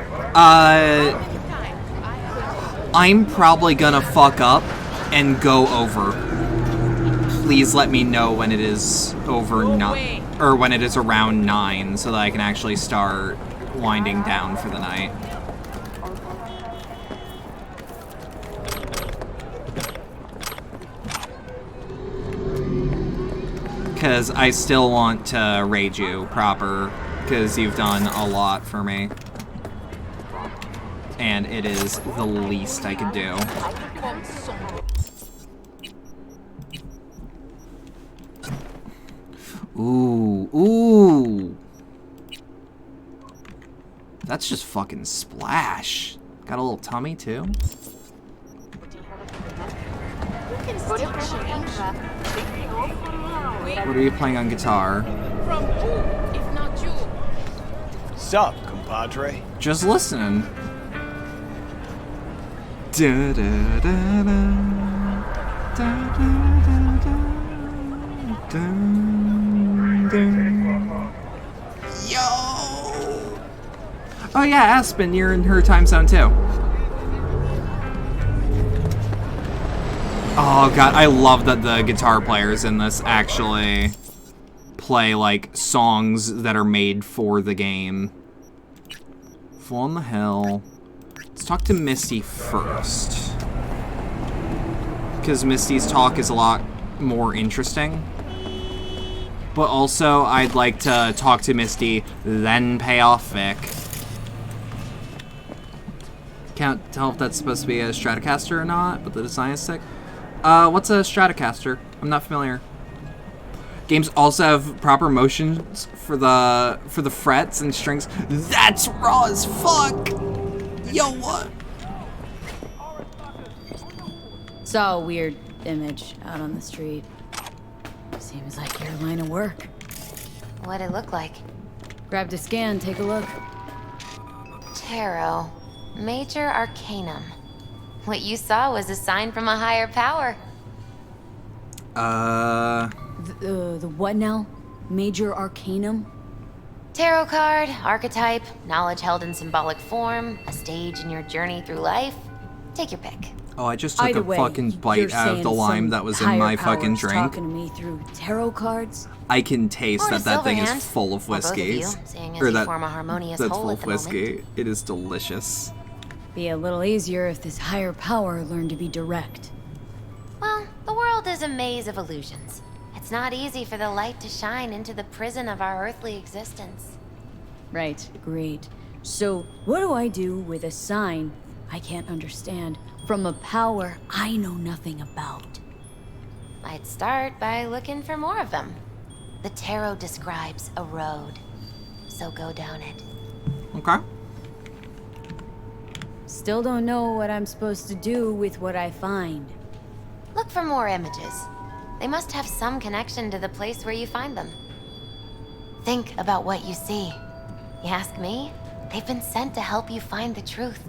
I'm probably gonna fuck up and go over. Please let me know when it is over 9, or when it is around 9, so that I can actually start winding down for the night. Because I still want to raid you proper, because you've done a lot for me. And it is the least I could do. Ooh, ooh. That's just fucking splash. Got a little tummy too. What are you playing on guitar? From who, if not you? Sup, compadre? Just listening. Da, da, da, da. Da, da, da, da. Dun, dun. Yo! Oh yeah, Aspen, you're in her time zone too. Oh god, I love that the guitar players in this actually play, like, songs that are made for the game. Full on the hill. Let's talk to Misty first. because Misty's talk is a lot more interesting. But also, I'd like to talk to Misty, then pay off Vic. Can't tell if that's supposed to be a Stratocaster or not, but the design is sick. What's a Stratocaster? I'm not familiar. Games also have proper motions for the frets and strings. That's raw as fuck! Yo, what? Saw a weird image out on the street. Seems like your line of work. What'd it look like? Grabbed a scan, take a look. Tarot. Major Arcanum. What you saw was a sign from a higher power. The what now? Major Arcanum? Tarot card, archetype, knowledge held in symbolic form, a stage in your journey through life. Take your pick. Oh, I just took a fucking bite out of the lime that was in my fucking drink. Talking to me through tarot cards? I can taste that thing is full of whiskey. Or that form a harmonious that's whole full at of the whiskey. moment. It is delicious. Be a little easier if this higher power learned to be direct. Well, the world is a maze of illusions. It's not easy for the light to shine into the prison of our earthly existence. Right, great. So, what do I do with a sign I can't understand from a power I know nothing about? I'd start by looking for more of them. The tarot describes a road, so go down it. Okay. Still don't know what I'm supposed to do with what I find. Look for more images. They must have some connection to the place where you find them. Think about what you see. You ask me? They've been sent to help you find the truth.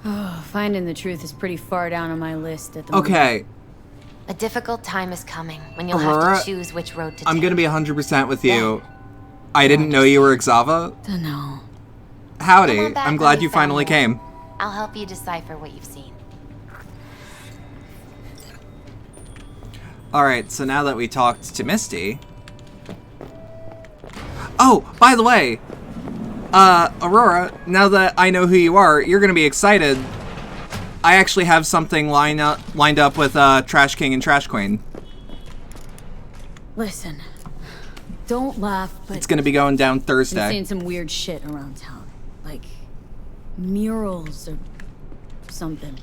Oh, finding the truth is pretty far down on my list at the moment. Okay. A difficult time is coming when you'll Aurora, have to choose which road to take. I'm gonna be 100% with you. I didn't know you were Xava. Dunno. Howdy. Come on back I'm when glad you you found finally more. came. I'll help you decipher what you've seen. Alright, so now that we talked to Misty... Oh, by the way, Aurora, now that I know who you are, you're gonna be excited. I actually have something lined up with Trash King and Trash Queen. Listen, don't laugh, but It's gonna be going down I've Thursday. seen some weird shit around town. Like murals or something.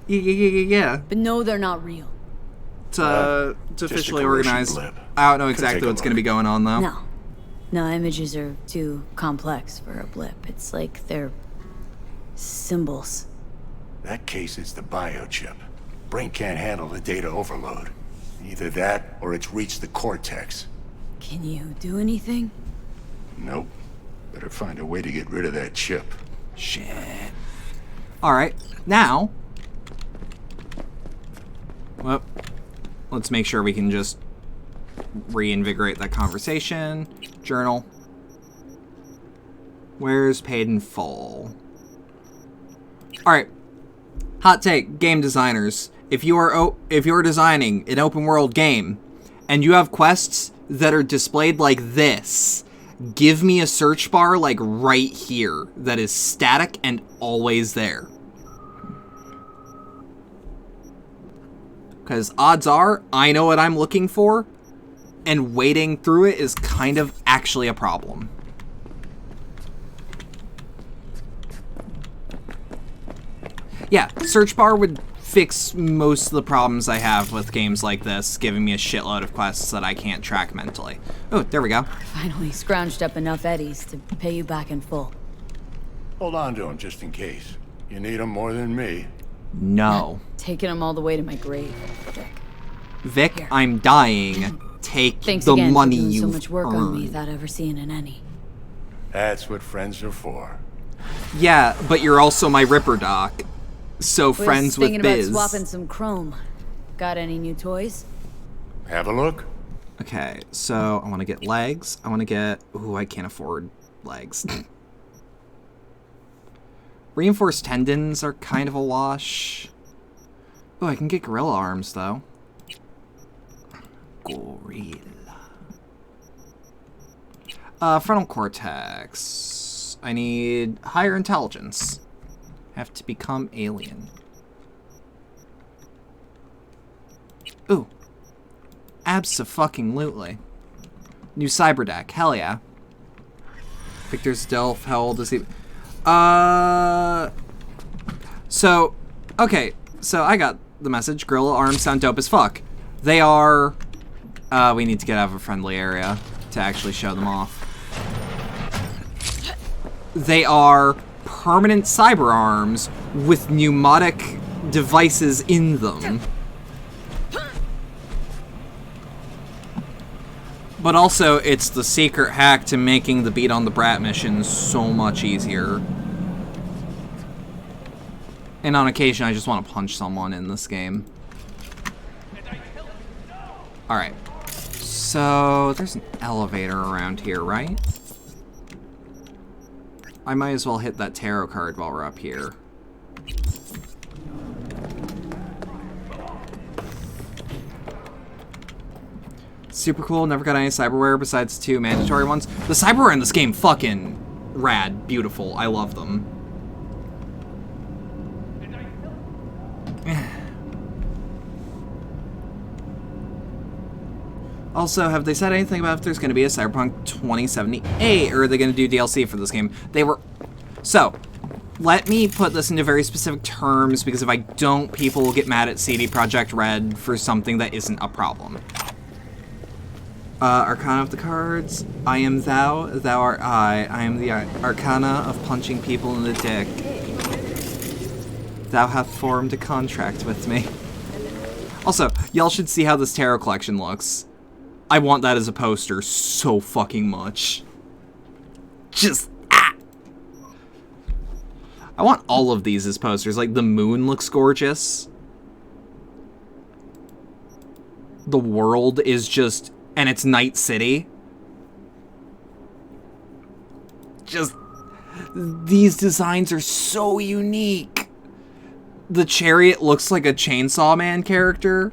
Yeah. But no, they're not real. It's just a officially commercial organized. blip. I don't know Could exactly take a what's gonna look. be going on though. No. No, images are too complex for a blip. It's like they're symbols. That case is the biochip. Brain can't handle the data overload. Either that, or it's reached the cortex. Can you do anything? Nope. Better find a way to get rid of that chip. Shit. Alright, now... Well, let's make sure we can just reinvigorate that conversation. Journal. Where's paid in full? Alright. Hot take, game designers. If you are designing an open world game and you have quests that are displayed like this, give me a search bar like right here that is static and always there. Because odds are, I know what I'm looking for, and wading through it is kind of actually a problem. Yeah, search bar would fix most of the problems I have with games like this, giving me a shitload of quests that I can't track mentally. Oh, there we go. Finally scrounged up enough eddies to pay you back in full. Hold on to him just in case. You need him more than me. No. Taking them all the way to my grave, Vic. Vic, I'm dying. Take Thanks the again money for doing you've so much work on me earned. without ever seeing an any. That's what friends are for. Yeah, but you're also my Ripper Doc. So friends with thinking Biz. about swapping some chrome. Got any new toys? Have a look. Okay, so I want to get legs. I want to get... Ooh, I can't afford legs. Reinforced tendons are kind of a wash. Oh, I can get gorilla arms, though. Gorilla. Frontal cortex. I need higher intelligence. Have to become alien. Abso-fucking-lutely. New cyber deck. Hell yeah. Victor's Delph. How old is he? So, okay. So I got the message. Gorilla arms sound dope as fuck. They are... we need to get out of a friendly area to actually show them off. They are permanent cyber arms with pneumatic devices in them. But also, it's the secret hack to making the Beat on the Brat mission so much easier. And on occasion, I just want to punch someone in this game. Alright. So, there's an elevator around here, right? I might as well hit that tarot card while we're up here. Super cool. Never got any cyberware besides 2 mandatory ones. The cyberware in this game fucking rad. Beautiful. I love them. Also, have they said anything about if there's going to be a Cyberpunk 2078, or are they going to do DLC for this game? They were... So, let me put this into very specific terms, because if I don't, people will get mad at CD Projekt Red for something that isn't a problem. Arcana of the cards. I am thou, thou art I. I am the arcana of punching people in the dick. Thou hath formed a contract with me. Also, y'all should see how this tarot collection looks. I want that as a poster so fucking much. Just, ah! I want all of these as posters. Like, the moon looks gorgeous. The world is just... And it's Night City. Just... These designs are so unique. The chariot looks like a Chainsaw Man character.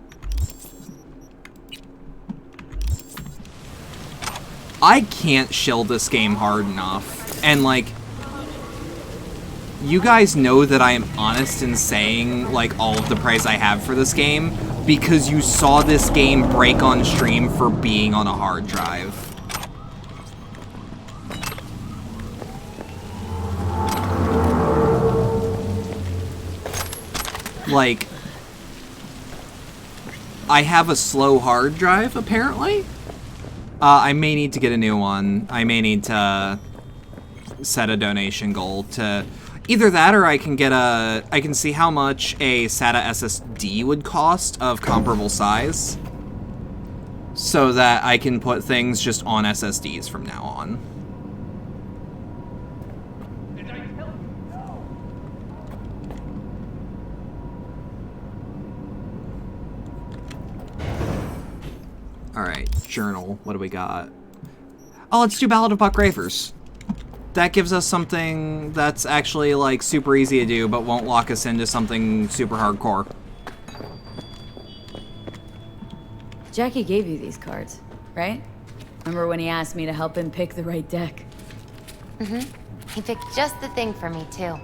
I can't shill this game hard enough. And, like, you guys know that I am honest in saying, like, all of the praise I have for this game, because you saw this game break on stream for being on a hard drive. Like, I have a slow hard drive, apparently. I may need to get a new one. I may need to set a donation goal to either that, or I can get a... I can see how much a SATA SSD would cost of comparable size, so that I can put things just on SSDs from now on. Alright, journal. What do we got? Oh, let's do Ballad of Buck Ravers. That gives us something that's actually, like, super easy to do, but won't lock us into something super hardcore. Jackie gave you these cards, right? Remember when he asked me to help him pick the right deck? Mm-hmm. He picked just the thing for me, too.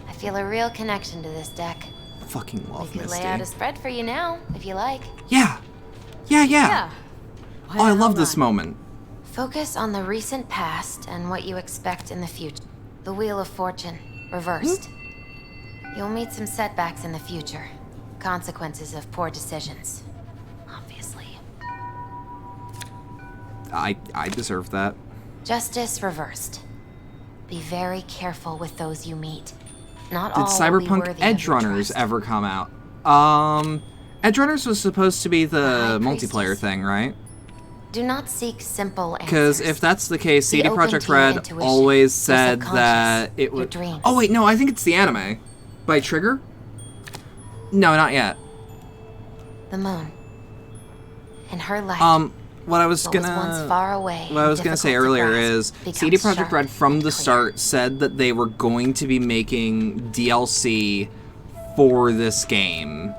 I feel a real connection to this deck. Fucking love Misty. We could lay out a spread for you now, if you like. Yeah. Yeah. Oh, I love this moment. Focus on the recent past and what you expect in the future. The Wheel of Fortune, reversed. You'll meet some setbacks in the future. Consequences of poor decisions. Obviously. I deserve that. Justice reversed. Be very careful with those you meet. Not Did all Cyberpunk Edgerunners ever come out? Edgerunners was supposed to be the multiplayer thing, right? Do not seek simple answers. Because if that's the case, CD Projekt Red always said that it would... Oh wait, no, I think it's the anime. By Trigger? No, not yet. The moon. In her light. What I was gonna say earlier is CD Projekt Red from the start said that they were going to be making DLC for this game.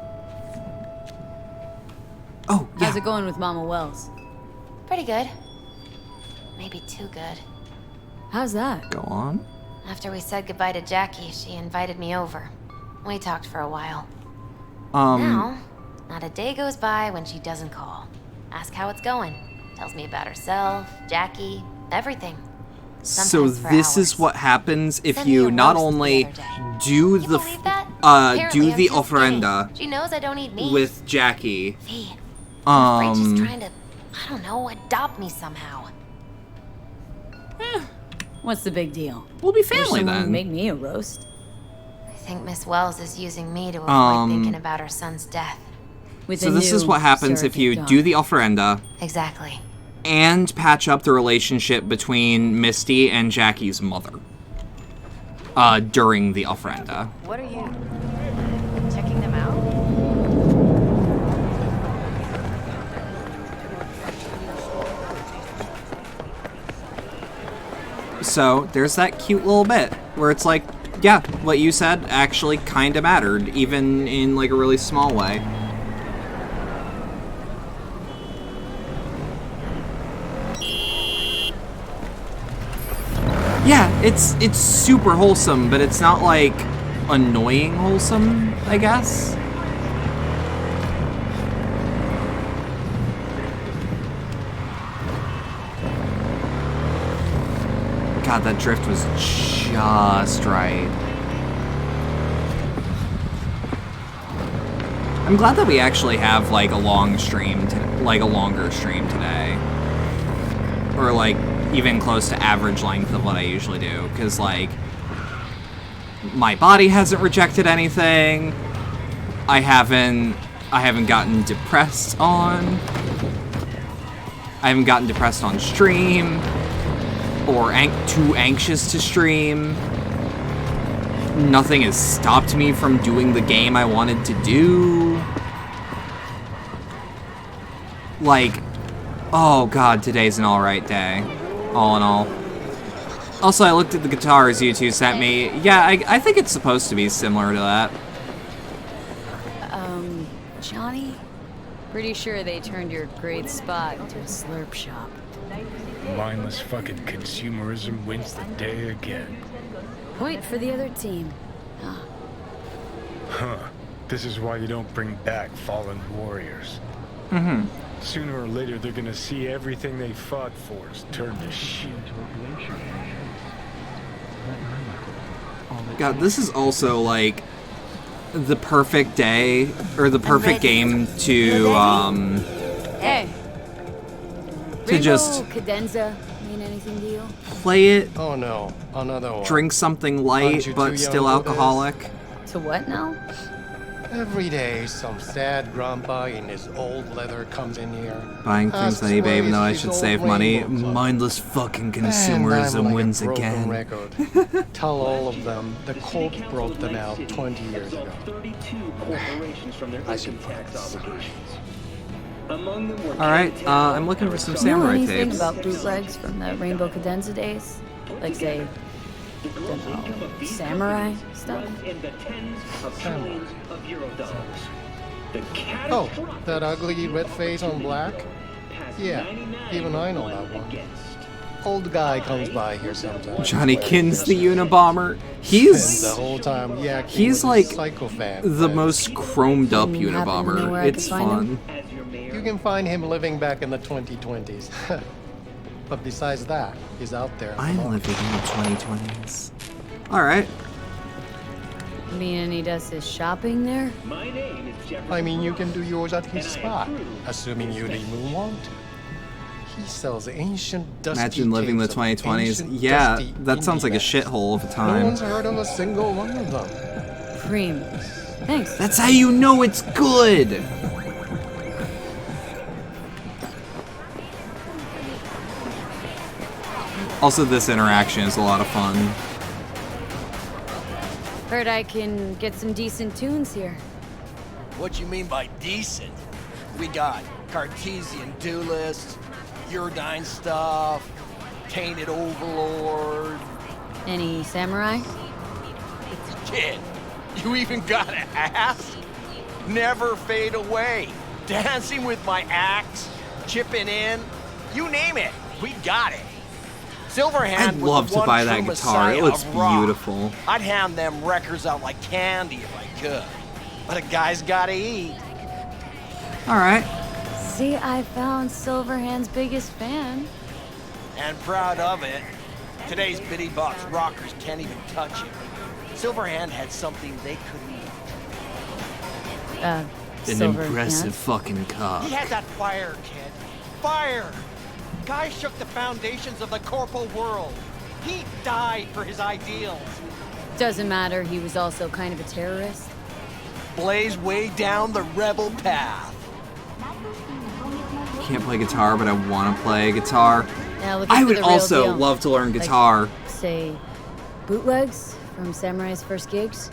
Oh, yeah. How's it going with Mama Wells? Pretty good. Maybe too good. How's that? Go on. After we said goodbye to Jackie, she invited me over. We talked for a while. Now, not a day goes by when she doesn't call. Ask how it's going. Tells me about herself, Jackie, everything. So Sometimes for this is hours. what happens if Sent me you a not roast the only other day. do the Believe that? Apparently do I'm the too skinny. ofrenda She knows I don't eat meat. with Jackie. V, I'm afraid she's trying to, I don't know, adopt me somehow. What's the big deal? We'll be Wish family someone would then. make me a roast. I think Miss Wells is using me to avoid thinking about her son's death. With So a this is new what happens if you surrogate do daughter. the ofrenda Exactly. and patch up the relationship between Misty and Jackie's mother during the ofrenda. What are you checking them out? So there's that cute little bit where it's like, yeah, what you said actually kind of mattered, even in like a really small way. Yeah, it's super wholesome, but it's not like annoying wholesome, I guess. God, that drift was just right. I'm glad that we actually have like a long stream, like a longer stream today, or like even close to average length of what I usually do, because like my body hasn't rejected anything. I haven't gotten depressed on. I haven't gotten depressed on stream. Or too anxious to stream. Nothing has stopped me from doing the game I wanted to do. Like, oh god, today's an alright day. All in all. Also, I looked at the guitars you two sent me. Yeah, I think it's supposed to be similar to that. Johnny? Pretty sure they turned your great spot into a slurp shop. Mindless fucking consumerism wins the day again. Point for the other team. Huh. This is why you don't bring back fallen warriors. Mm-hmm. Sooner or later, they're gonna see everything they fought for is turned to shit. God, this is also like the perfect day, or the perfect game to, Hey. to just Cadenza mean anything to you? play it, Oh no, another one. drink something Aren't light, you but too still young for this? alcoholic. To what now? Every day, some sad grandpa in his old leather comes in here. Buying things on asks eBay where even though I his should old save money. rainbows are. Mindless fucking And I'm consumerism like wins a broken again. record. Tell all of them the Corp broke them out 20 years ago. I should tax obligations. Alright, I'm looking for some Know samurai anything tapes. about bootlegs from the Rainbow Cadenza days? Like, say, don't know, samurai stuff? Oh, that ugly red face on black? Yeah, even I know that one. Old guy comes by here sometimes. Johnny Kin's the Unabomber. Spends He's the whole time yakking he's with like his psychophant the friends. most chromed up You happen to know Unabomber. where I It's could find fun. You can find him living back in the 2020s. But besides that, he's out there. I'm living in the 2020s. Alright. Mean any does his shopping there? I mean, you can do yours at his spot, assuming you'd even want to. He sells ancient, dusty Imagine living the tapes of 2020s. ancient, Yeah, dusty that sounds like a indie bands. shithole of a No time. one's heard of a single one of them. Cream. Thanks. That's how you know it's good! Also, this interaction is a lot of fun. Heard I can get some decent tunes here. What you mean by decent? We got Cartesian Duelist, Uridine stuff, Tainted Overlord. Any samurai? Kid, you even gotta ask? Never fade away. Dancing with my axe, chipping in, you name it, we got it. Silverhand I'd was love the to one buy true that guitar. messiah It looks of rock. beautiful. I'd hand them records out like candy if I could. But a guy's gotta eat. Alright. See, I found Silverhand's biggest fan. And proud of it. Today's bitty box rockers can't even touch him. Silverhand had something they couldn't. An impressive fucking cop. He had that fire, kid. Fire! Guy shook the foundations of the corporal world. He died for his ideals. Doesn't matter, he was also kind of a terrorist. Blaze way down the rebel path. Can't play guitar, but I want to play guitar. Now, I would also love to learn guitar. Like, say, bootlegs from Samurai's first gigs?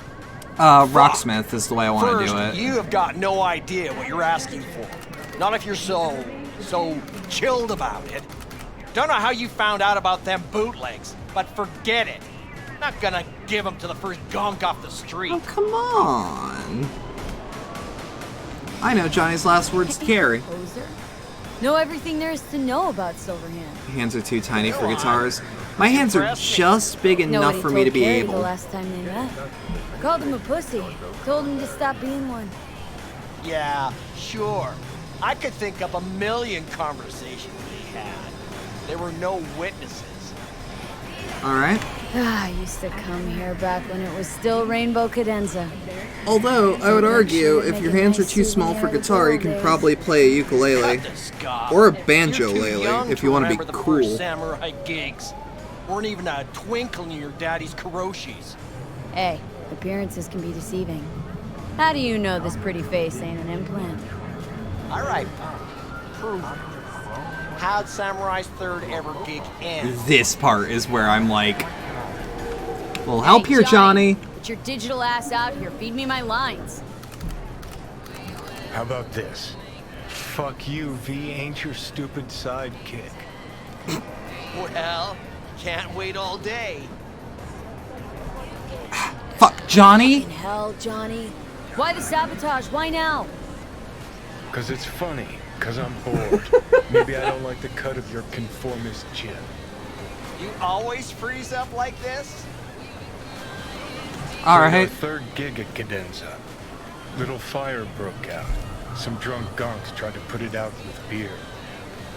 Rocksmith is the way I want to do it. You have got no idea what you're asking for. Not if you're so chilled about it. Don't know how you found out about them bootlegs, but forget it. Not gonna give them to the first gonk off the street. Oh, come on. I know Johnny's last words to Carrie. Know everything there is to know about Silverhand. Hands are too tiny for guitars. My hands are just big enough for me to be Carrie able. The last time they met. Called him a pussy. Told him to stop being one. Yeah, sure. I could think up a million conversations we had. There were no witnesses. Alright. I used to come here back when it was still Rainbow Cadenza. Although, I would argue, if your hands are too small for guitar, you can probably play a ukulele. Or a banjo-lele, if you want to be cool. Samurai gigs. Weren't even a twinkle in your daddy's Kuroshis. Hey, appearances can be deceiving. How do you know this pretty face ain't an implant? Alright, prove it. How'd Samurai's third ever gig end? This part is where I'm like, well, help here, Johnny. Get your digital ass out here. Feed me my lines. How about this? Fuck you, V ain't your stupid sidekick. Well, can't wait all day. Fuck, Johnny? Fucking hell, Johnny. Why the sabotage? Why now? Cause it's funny. Cause I'm bored. Maybe I don't like the cut of your conformist chin. You always freeze up like this? Alright. Third gig at Cadenza. Little fire broke out. Some drunk gonks tried to put it out with beer.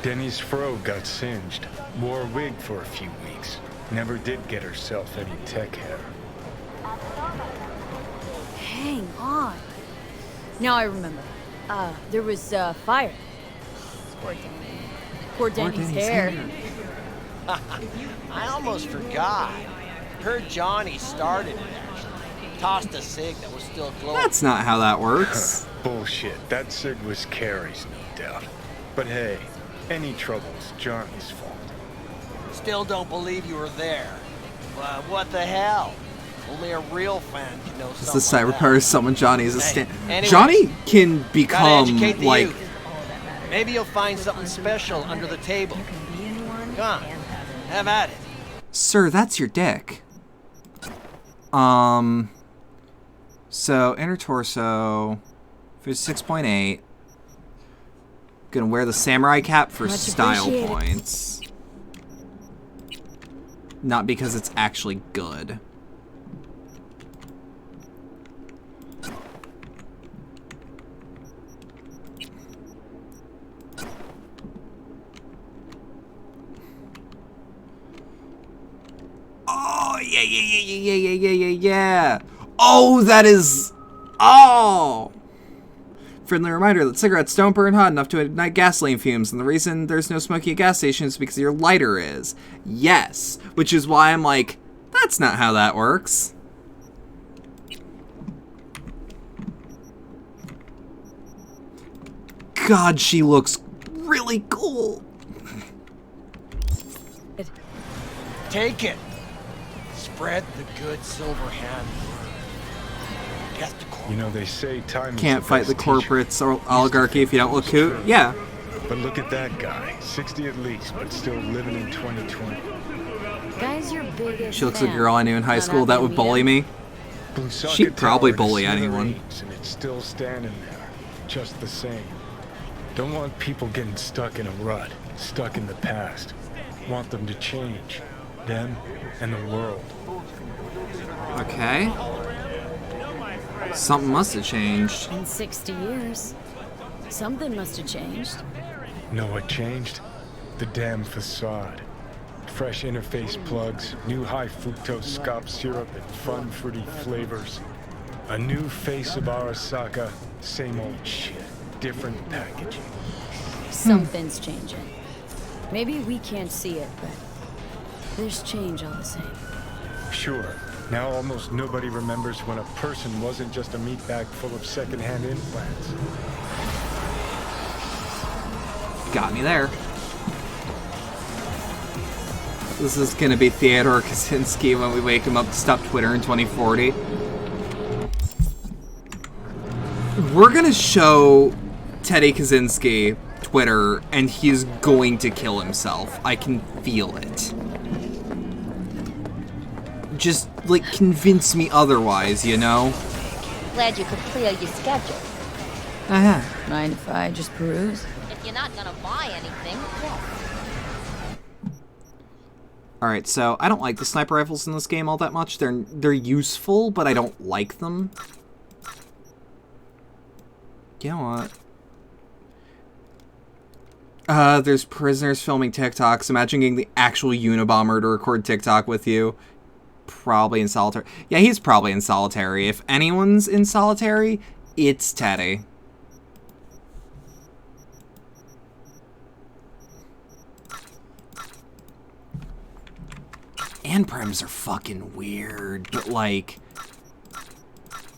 Denny's fro got singed. Wore a wig for a few weeks. Never did get herself any tech hair. Hang on. Now I remember. There was fire. Poor Denny's hair. I almost forgot. Heard Johnny started it, actually. Tossed a cig that was still glowing. That's not how that works. Bullshit. That cig was Carrie's, no doubt. But hey, any trouble's Johnny's fault. Still don't believe you were there. What the hell? Only a real fan can know something. It's the Cyberpunk summon Johnny as a stand. Anyway, Johnny can become like. Youth. Maybe you'll find something special under the table. Come on, have at it. Sir, that's your dick. So inner torso, 6.8. Gonna wear the samurai cap for style points. Not because it's actually good. Oh, yeah. Oh, that is... Oh! Friendly reminder that cigarettes don't burn hot enough to ignite gasoline fumes, and the reason there's no smoking at gas stations is because your lighter is. Yes. Which is why I'm like, that's not how that works. God, she looks really cool. Take it. Spread the good Silverhand word. Get the corporate. You know, they say time Can't fight the corporates or oligarchy if you don't look cute. Yeah. But look at that guy. 60 at least, but still living in 2020. Guy's your biggest She looks like a girl I knew in high school that would bully me. She'd probably bully anyone. And it's still standing there, just the same. Don't want people getting stuck in a rut, stuck in the past. Want them to change. Them and the world. Okay. Something must have changed. In 60 years. Something must have changed. Know what changed? The damn facade. Fresh interface plugs, new high fructose scop syrup and fun fruity flavors. A new face of Arasaka, same old shit, different packaging. Something's changing. Maybe we can't see it, but there's change all the same. Sure, now almost nobody remembers when a person wasn't just a meat bag full of secondhand implants. Got me there. This is gonna be Theodore Kaczynski when we wake him up to stop Twitter in 2040. We're gonna show Teddy Kaczynski Twitter, and he's going to kill himself. I can feel it. Just, like, convince me otherwise, you know? Glad you could clear your schedule. Uh-huh. Mind if I just peruse? If you're not gonna buy anything, yes. Alright, so I don't like the sniper rifles in this game all that much. They're useful, but I don't like them. You know what? There's prisoners filming TikToks. Imagine getting the actual Unabomber to record TikTok with you. Probably in solitary. Yeah, he's probably in solitary. If anyone's in solitary, it's Teddy. And prims are fucking weird, but like,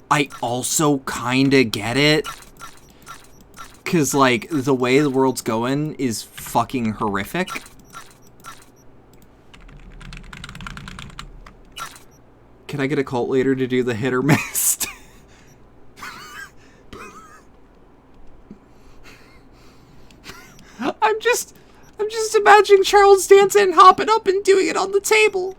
I also kinda get it. Cause like, the way the world's going is fucking horrific. Can I get a cult leader to do the hit or miss? I'm just imagining Charles Danson hopping up and doing it on the table.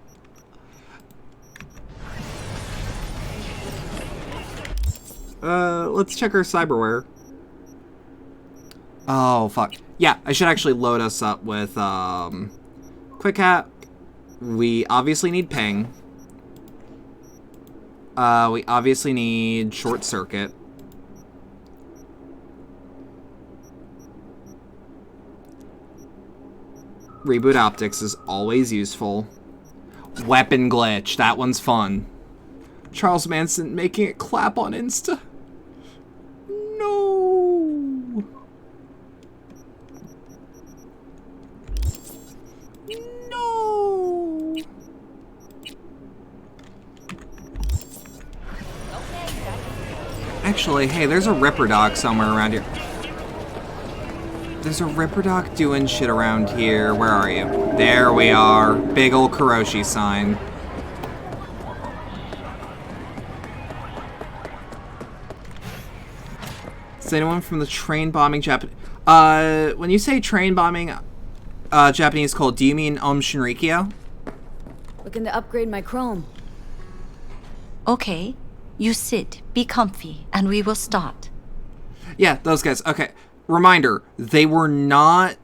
Let's check our cyberware. Oh, fuck. Yeah, I should actually load us up with, Quick Hat. We obviously need ping. We obviously need short circuit. Reboot optics is always useful. Weapon glitch, that one's fun. Charles Manson making it clap on Insta. No. No. Actually, hey, there's a Ripper Doc somewhere around here. There's a Ripper Doc doing shit around here. Where are you? There we are. Big ol' Kuroshi sign. Is anyone from the train bombing Japanese? When you say train bombing Japanese called, do you mean Shinrikyo? Looking to upgrade my chrome. Okay, you sit, be comfy, and we will start. Yeah, those guys. Okay. Reminder, they were not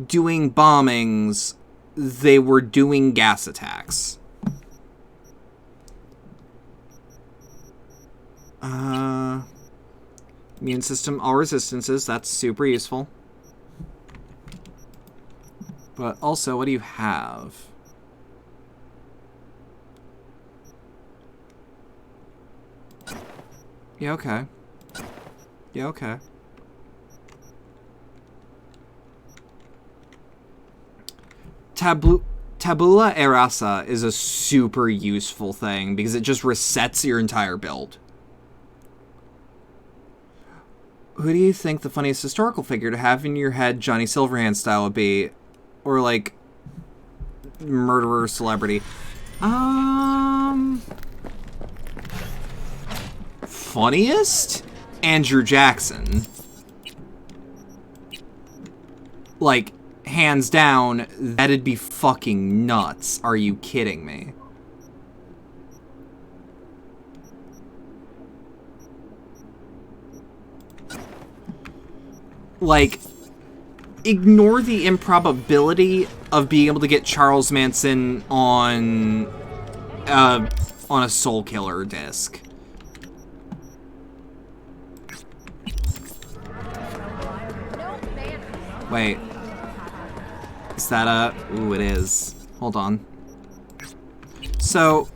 doing bombings, they were doing gas attacks. Immune system, all resistances, that's super useful. But also, what do you have? Yeah, okay. Yeah, okay. Tabula Erasa is a super useful thing because it just resets your entire build. Who do you think the funniest historical figure to have in your head, Johnny Silverhand style, would be? Or like murderer celebrity? Funniest? Andrew Jackson. Like, hands down, that'd be fucking nuts. Are you kidding me? Like, ignore the improbability of being able to get Charles Manson on a Soul Killer disc. Wait. Is that a... Ooh, it is. Hold on. So,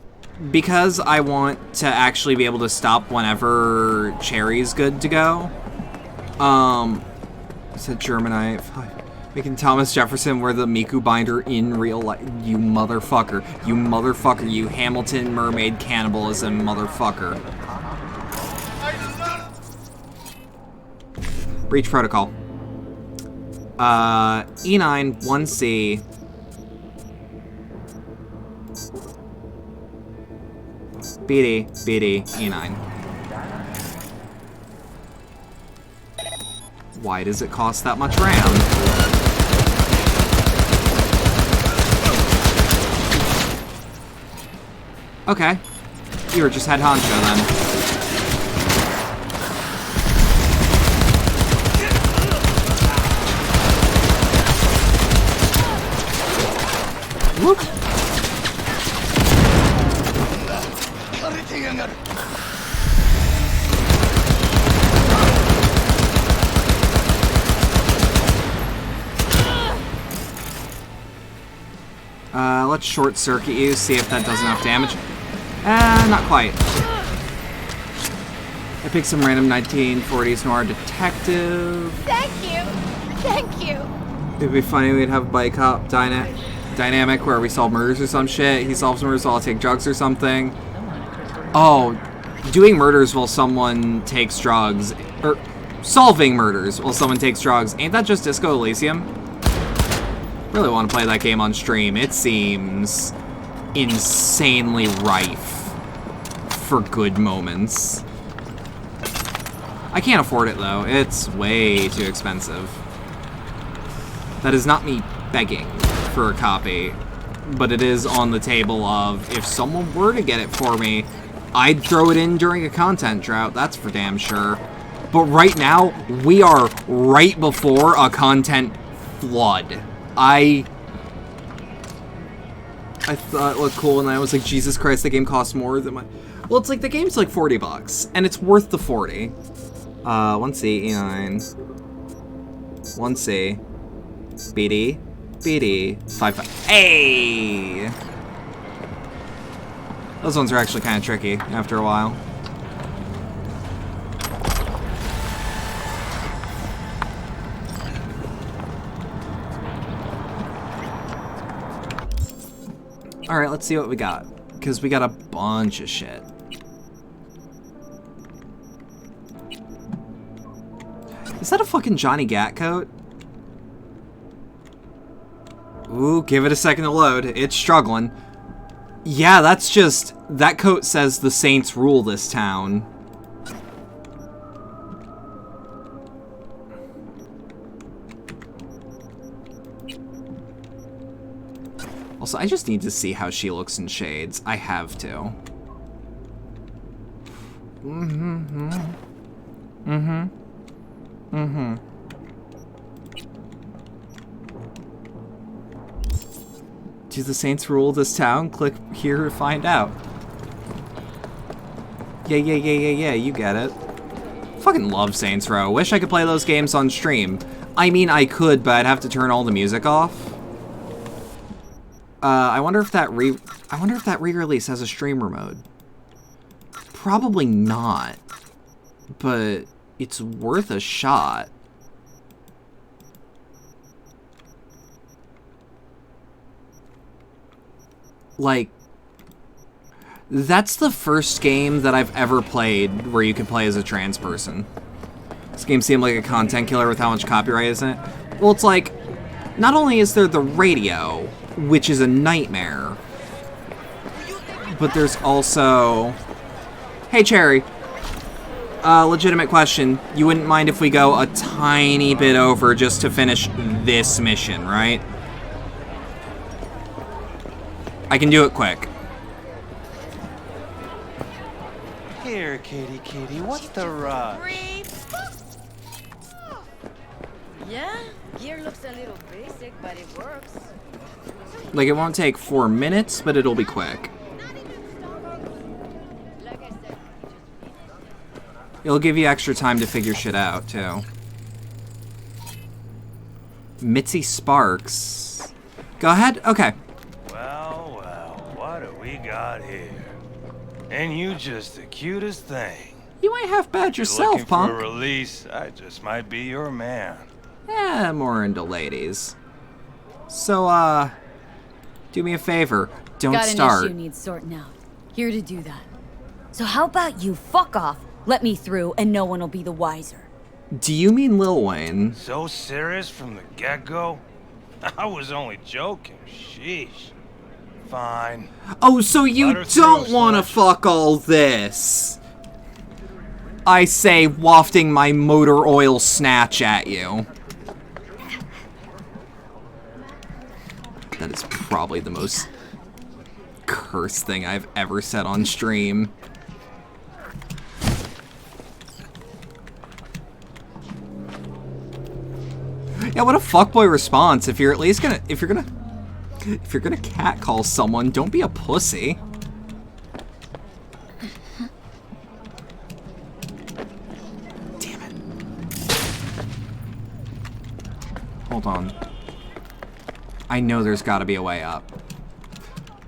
because I want to actually be able to stop whenever Cherry's good to go, it's a Germanite. Making Thomas Jefferson wear the Miku binder in real life. You motherfucker. You motherfucker. You Hamilton mermaid cannibalism motherfucker. Breach protocol. E9, 1C. BD, E9. Why does it cost that much RAM? Okay. You were just head honcho then. Whoop. Let's short circuit you, see if that does enough damage. Not quite. I picked some random 1940s noir detective. Thank you. Thank you. It'd be funny we'd have a bike hop dynamic where we solve murders or some shit. He solves murders while I take drugs or something. Oh, doing murders while someone takes drugs, or solving murders while someone takes drugs. Ain't that just Disco Elysium? Really want to play that game on stream. It seems insanely rife for good moments. I can't afford it though. It's way too expensive. That is not me begging for a copy, but it is on the table of if someone were to get it for me, I'd throw it in during a content drought, that's for damn sure. But right now, we are right before a content flood. I thought it looked cool, and I was like, Jesus Christ, the game costs more than my... Well, it's like, the game's like $40, and it's worth the 40. 1C, E9. 1C. BD. BD. 5. Hey! Those ones are actually kind of tricky after a while. Alright, let's see what we got. Because we got a bunch of shit. Is that a fucking Johnny Gat coat? Ooh, give it a second to load. It's struggling. Yeah, that's just... That coat says the Saints rule this town. Also, I just need to see how she looks in shades. I have to. Do the Saints rule this town? Click here to find out. Yeah, you get it. Fucking love Saints Row. Wish I could play those games on stream. I mean, I could, but I'd have to turn all the music off. I wonder if that re-release has a streamer mode. Probably not, but it's worth a shot. Like, that's the first game that I've ever played where you can play as a trans person. This game seemed like a content killer with how much copyright is in it. Well, it's like, not only is there the radio, which is a nightmare, but there's also... Hey, Cherry. Legitimate question. You wouldn't mind if we go a tiny bit over just to finish this mission, right? I can do it quick. Here, kitty, what's the rush? Yeah, gear looks a little basic, but it works. Like, it won't take 4 minutes, but it'll be quick. It'll give you extra time to figure shit out, too. Mitzi Sparks. Go ahead. Okay. Well, what do we got here? And you just the cutest thing. You ain't half bad yourself, looking punk. for a release, I just might be your man. Yeah, more into ladies. So, do me a favor. Don't Got start. an issue needs sorting out. Here to do that. So how about you fuck off, let me through, and no one will be the wiser. Do you mean Lil Wayne? So serious from the get-go? I was only joking. Sheesh. Fine. Oh, so you Let her don't through, want to fuck all this? I say, wafting my motor oil snatch at you. That is probably the most cursed thing I've ever said on stream. Yeah, what a fuckboy response. If you're at least gonna, if you're gonna catcall someone, don't be a pussy. Damn it. Hold on. I know there's gotta be a way up.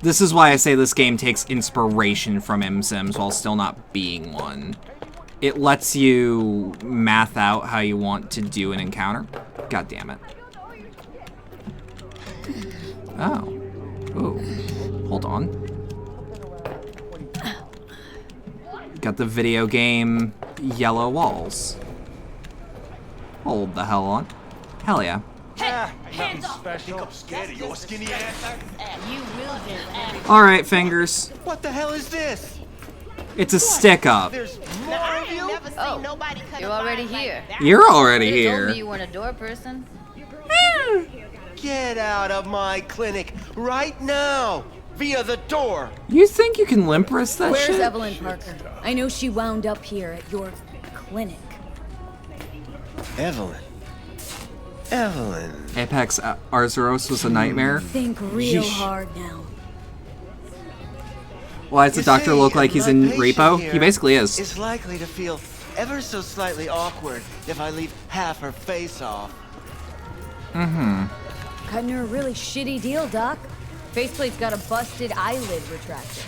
This is why I say this game takes inspiration from M-Sims while still not being one. It lets you math out how you want to do an encounter. God damn it. Oh. Ooh. Hold on. Got the video game yellow walls. Hold the hell on. Hell yeah. Nothing special. I'm scared of your skinny ass. You will do. Alright, fingers. What the hell is this? It's a stick up. There's more of you? Oh, you're already here. You're already You told here. me you weren't a door person. Get out of my clinic right now! Via the door! You think you can limp wrist that Where's shit? Evelyn Parker? I know she wound up here at your clinic. Evelyn. Evelyn. Apex Arzuros was a nightmare. Think real Yeesh. hard now. Why does the doctor look like he's in Repo? He basically is. Is likely to feel ever so slightly awkward if I leave half her face off. Mm-hmm. Cutting her a really shitty deal, Doc. Faceplate's got a busted eyelid retractor.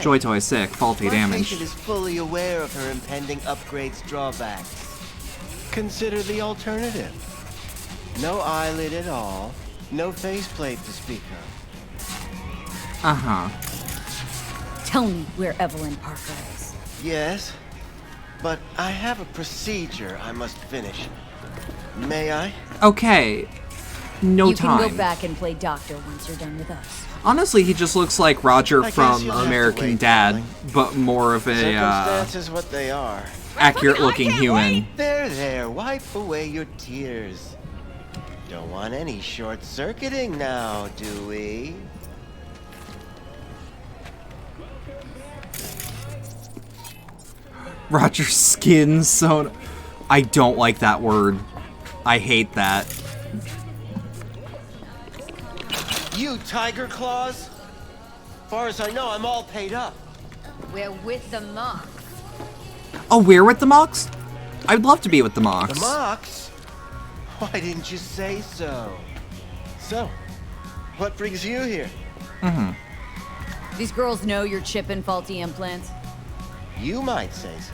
Joy Toy sick, faulty My damage. patient is fully aware of her impending upgrade's drawbacks. Consider the alternative. No eyelid at all, no faceplate to speak of. Uh-huh. Tell me where Evelyn Parker is. Yes, but I have a procedure I must finish. May I? Okay. No you time. can go back and play doctor once you're done with us. Honestly, he just looks like Roger I guess from you'll have to American wait, Dad, darling. but more of a, Circumstances what they are. accurate-looking human. There, wipe away your tears. Don't want any short-circuiting now, do we? Roger's skin so... I don't like that word. I hate that. You Tiger Claws? Far as I know, I'm all paid up. We're with the mock. Oh, we're with the Mox? I'd love to be with the Mox. The Mox? Why didn't you say so? So, what brings you here? Mm-hmm. These girls know you're chipping faulty implants. You might say so.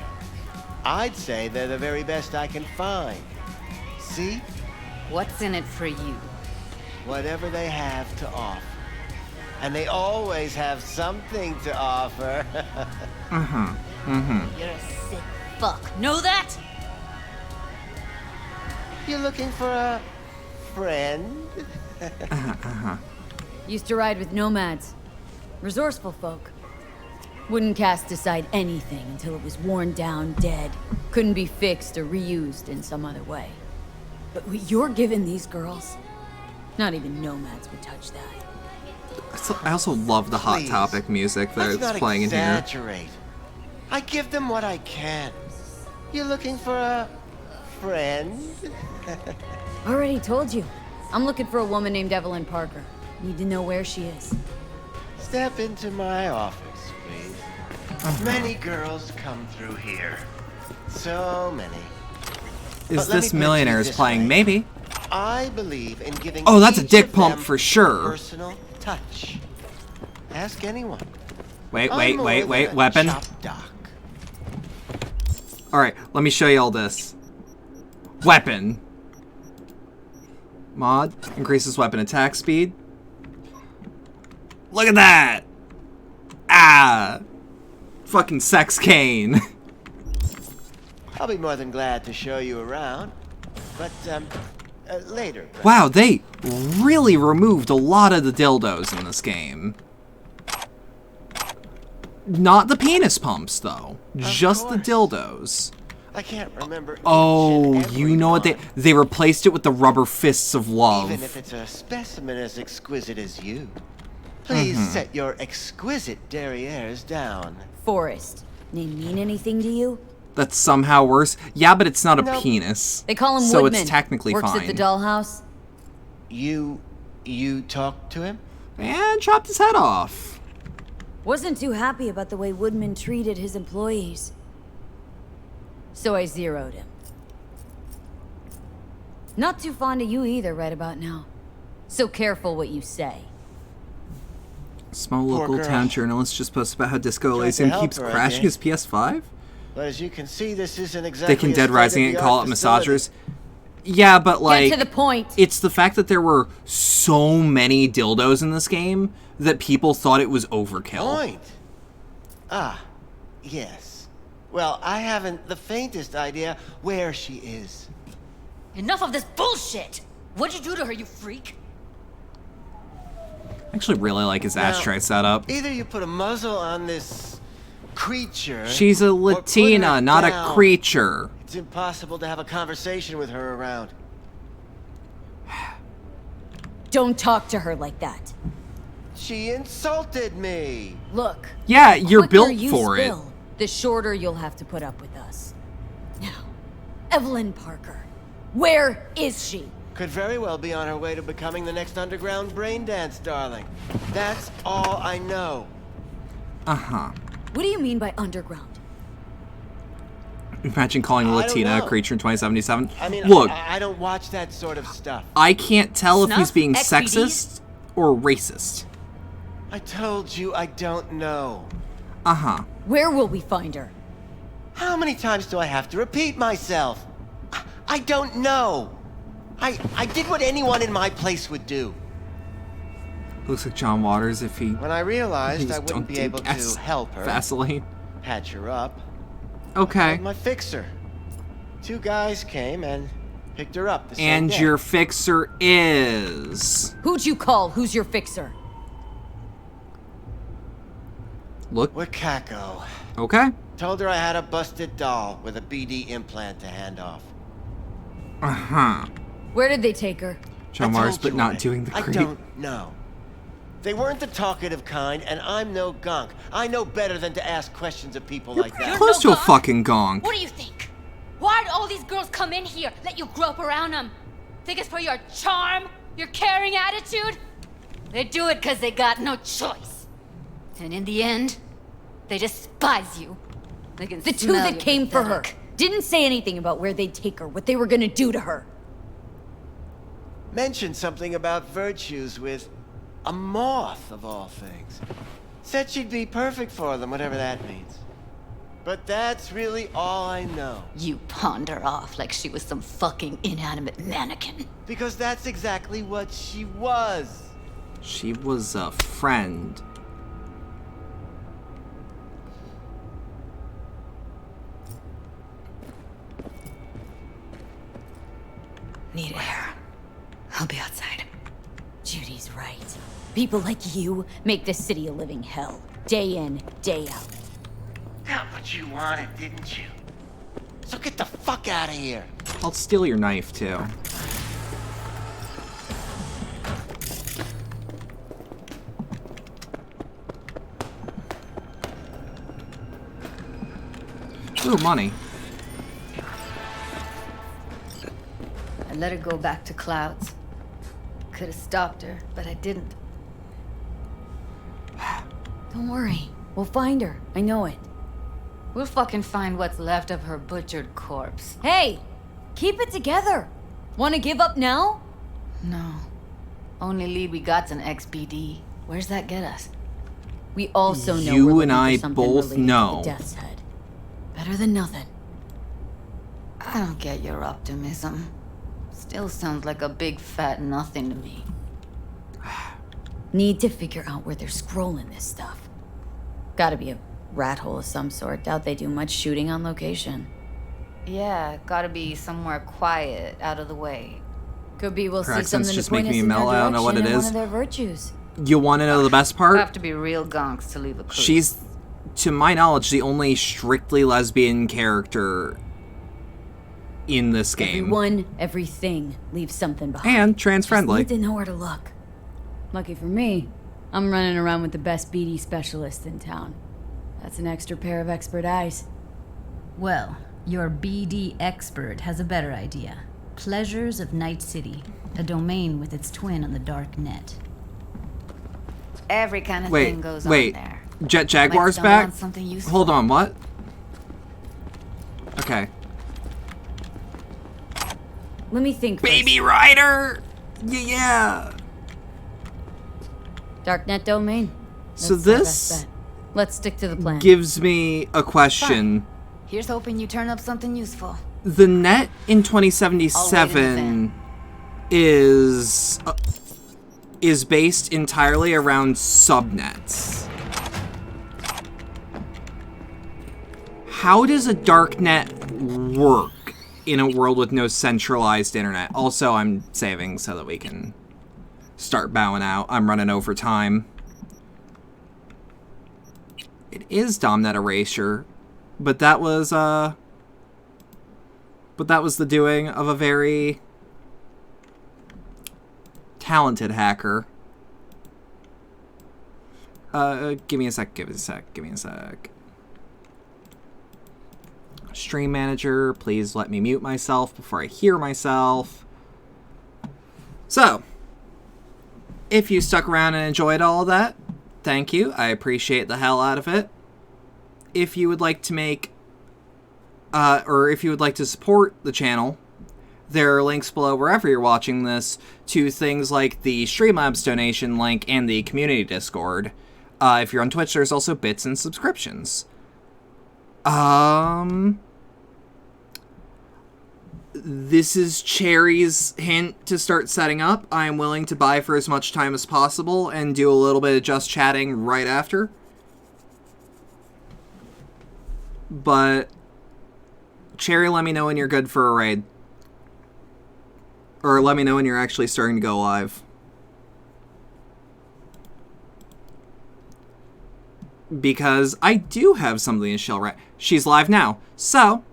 I'd say they're the very best I can find. See? What's in it for you? Whatever they have to offer. And they always have something to offer. Mm-hmm. Mm-hmm. You're a sick fuck. Know that? You looking for a friend? Uh-huh. Used to ride with nomads. Resourceful folk. Wouldn't cast aside anything until it was worn down, dead. Couldn't be fixed or reused in some other way. But what you're giving these girls, not even nomads would touch that. I also love the Hot Please, Topic music let's that's not playing in here. exaggerate. I give them what I can. You looking for a friend? Already told you. I'm looking for a woman named Evelyn Parker. Need to know where she is. Step into my office, please. Many girls come through here. So many. Is But let me this put it Millionaires this playing? way. Maybe. I believe in giving Oh, that's a each dick of pump them for sure. a personal touch. Ask anyone. Wait, I'm more than a weapon. chop doc. Alright, let me show you all this. Weapon. Mod increases weapon attack speed. Look at that! Ah! Fucking sex cane. I'll be more than glad to show you around, but later. Wow, they really removed a lot of the dildos in this game. Not the penis pumps, though. Just the dildos. I can't remember. Oh, you know what they replaced it with the rubber fists of love. Even if it's a specimen as exquisite as you. Please set your exquisite derrieres down. Forrest. Name mean anything to you? That's somehow worse. Yeah, but it's not a penis. They call him so Woodman. It's technically Works fine. at the dollhouse. You talked to him? And chopped his head off. Wasn't too happy about the way Woodman treated his employees. So I zeroed him. Not too fond of you either right about now. So careful what you say. Small local town journalist just posted about how Disco Elysium keeps crashing his PS5. But as you can see, this isn't exactly They can Dead Rising it and call it facility. massagers. Yeah, but like, get to the point. It's the fact that there were so many dildos in this game that people thought it was overkill. Point. Ah, yes. Well, I haven't the faintest idea where she is. Enough of this bullshit! What'd you do to her, you freak? I actually really like his ashtray setup. Either you put a muzzle on this creature. She's a Latina, not down. a creature. It's impossible to have a conversation with her around. Don't talk to her like that. She insulted me. Look. Yeah, you're the quicker built you for it. spill, the shorter you'll have to put up with us. Now, Evelyn Parker. Where is she? Could very well be on her way to becoming the next underground brain dance darling. That's all I know. Uh-huh. What do you mean by underground? Imagine calling a Latina a creature in 2077. I mean, look, I don't watch that sort of stuff. I can't tell if he's Snuff? being XBDs? sexist or racist. I told you I don't know. Uh-huh. Where will we find her? How many times do I have to repeat myself? I don't know. I did what anyone in my place would do. Looks like John Waters if he... When I realized I Please wouldn't don't be do able gas- to help her, Vaseline. patch her up, Okay. my fixer. 2 guys came and picked her up the same And day. your fixer is... Who'd you call? Who's your fixer? Look. Wakako. Okay. Told her I had a busted doll with a BD implant to hand off. Uh-huh. Where did they take her? John I Waters, told but you not already. doing the I creep. don't know. They weren't the talkative kind, and I'm no gunk. I know better than to ask questions of people like that. Close to a fucking gonk. What do you think? Why'd all these girls come in here, let you grope around them? Think it's for your charm? Your caring attitude? They do it because they got no choice. And in the end, they despise you. They can The two smell that your came for her pathetic. didn't say anything about where they'd take her, what they were gonna do to her. Mentioned something about virtues with a moth, of all things. Said she'd be perfect for them, whatever that means. But that's really all I know. You pawned her off like she was some fucking inanimate mannequin. Because that's exactly what she was. She was a friend. Need air. I'll be outside. Judy's right. People like you make this city a living hell. Day in, day out. Got what you wanted, didn't you? So get the fuck out of here. I'll steal your knife, too. Ooh, money. I let her go back to Clouds. Could have stopped her, but I didn't. Don't worry. We'll find her. I know it. We'll fucking find what's left of her butchered corpse. Hey! Keep it together. Want to give up now? No. Only lead we got's an XBD. Where's that get us? We also know You we're and looking for I something both related to know. the Death's Head. Better than nothing. I don't get your optimism. Still sounds like a big fat nothing to me. Need to figure out where they're scrolling this stuff. Gotta be a rat hole of some sort. Doubt they do much shooting on location. Yeah, gotta be somewhere quiet, out of the way. Could be we'll Her see accent's something just to point making us me in their mellow. I don't know what direction it and is. one of their virtues. You want to know the best part? Have to be real gonks to leave a clue. She's, to my knowledge, the only strictly lesbian character in this game. Everyone, everything leaves something behind. And trans-friendly. Just need to know where to look. Lucky for me, I'm running around with the best BD specialist in town. That's an extra pair of expert eyes. Well, your BD expert has a better idea. Pleasures of Night City, a domain with its twin on the dark net. Every kind of thing goes on there. Jet Jaguar's Like, back? want something useful. Hold on, what? Okay. Let me think. Baby Rider! Yeah! Darknet domain. So That's our this best bet. Let's stick to the plan. gives me a question. Here's hoping you turn up something useful. The net in 2077 is based entirely around subnets. How does a dark net work in a world with no centralized internet? Also, I'm saving so that we can start bowing out. I'm running over time. It is DOMNet erasure, but that was the doing of a very talented hacker. Give me a sec. Stream manager, please let me mute myself before I hear myself. So, if you stuck around and enjoyed all of that, thank you. I appreciate the hell out of it. If you would like to make, or if you would like to support the channel, there are links below wherever you're watching this to things like the Streamlabs donation link and the community Discord. If you're on Twitch, there's also bits and subscriptions. This is Cherry's hint to start setting up. I'm willing to buy for as much time as possible and do a little bit of just chatting right after. But Cherry, let me know when you're good for a raid. Or let me know when you're actually starting to go live. Because I do have something to shell right. She's live now. So,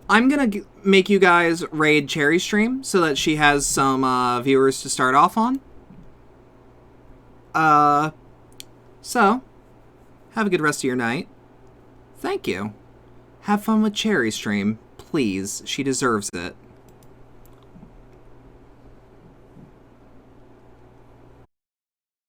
I'm going to make you guys raid Cherry's stream so that she has some viewers to start off on. So, have a good rest of your night. Thank you. Have fun with Cherry's stream, please. She deserves it.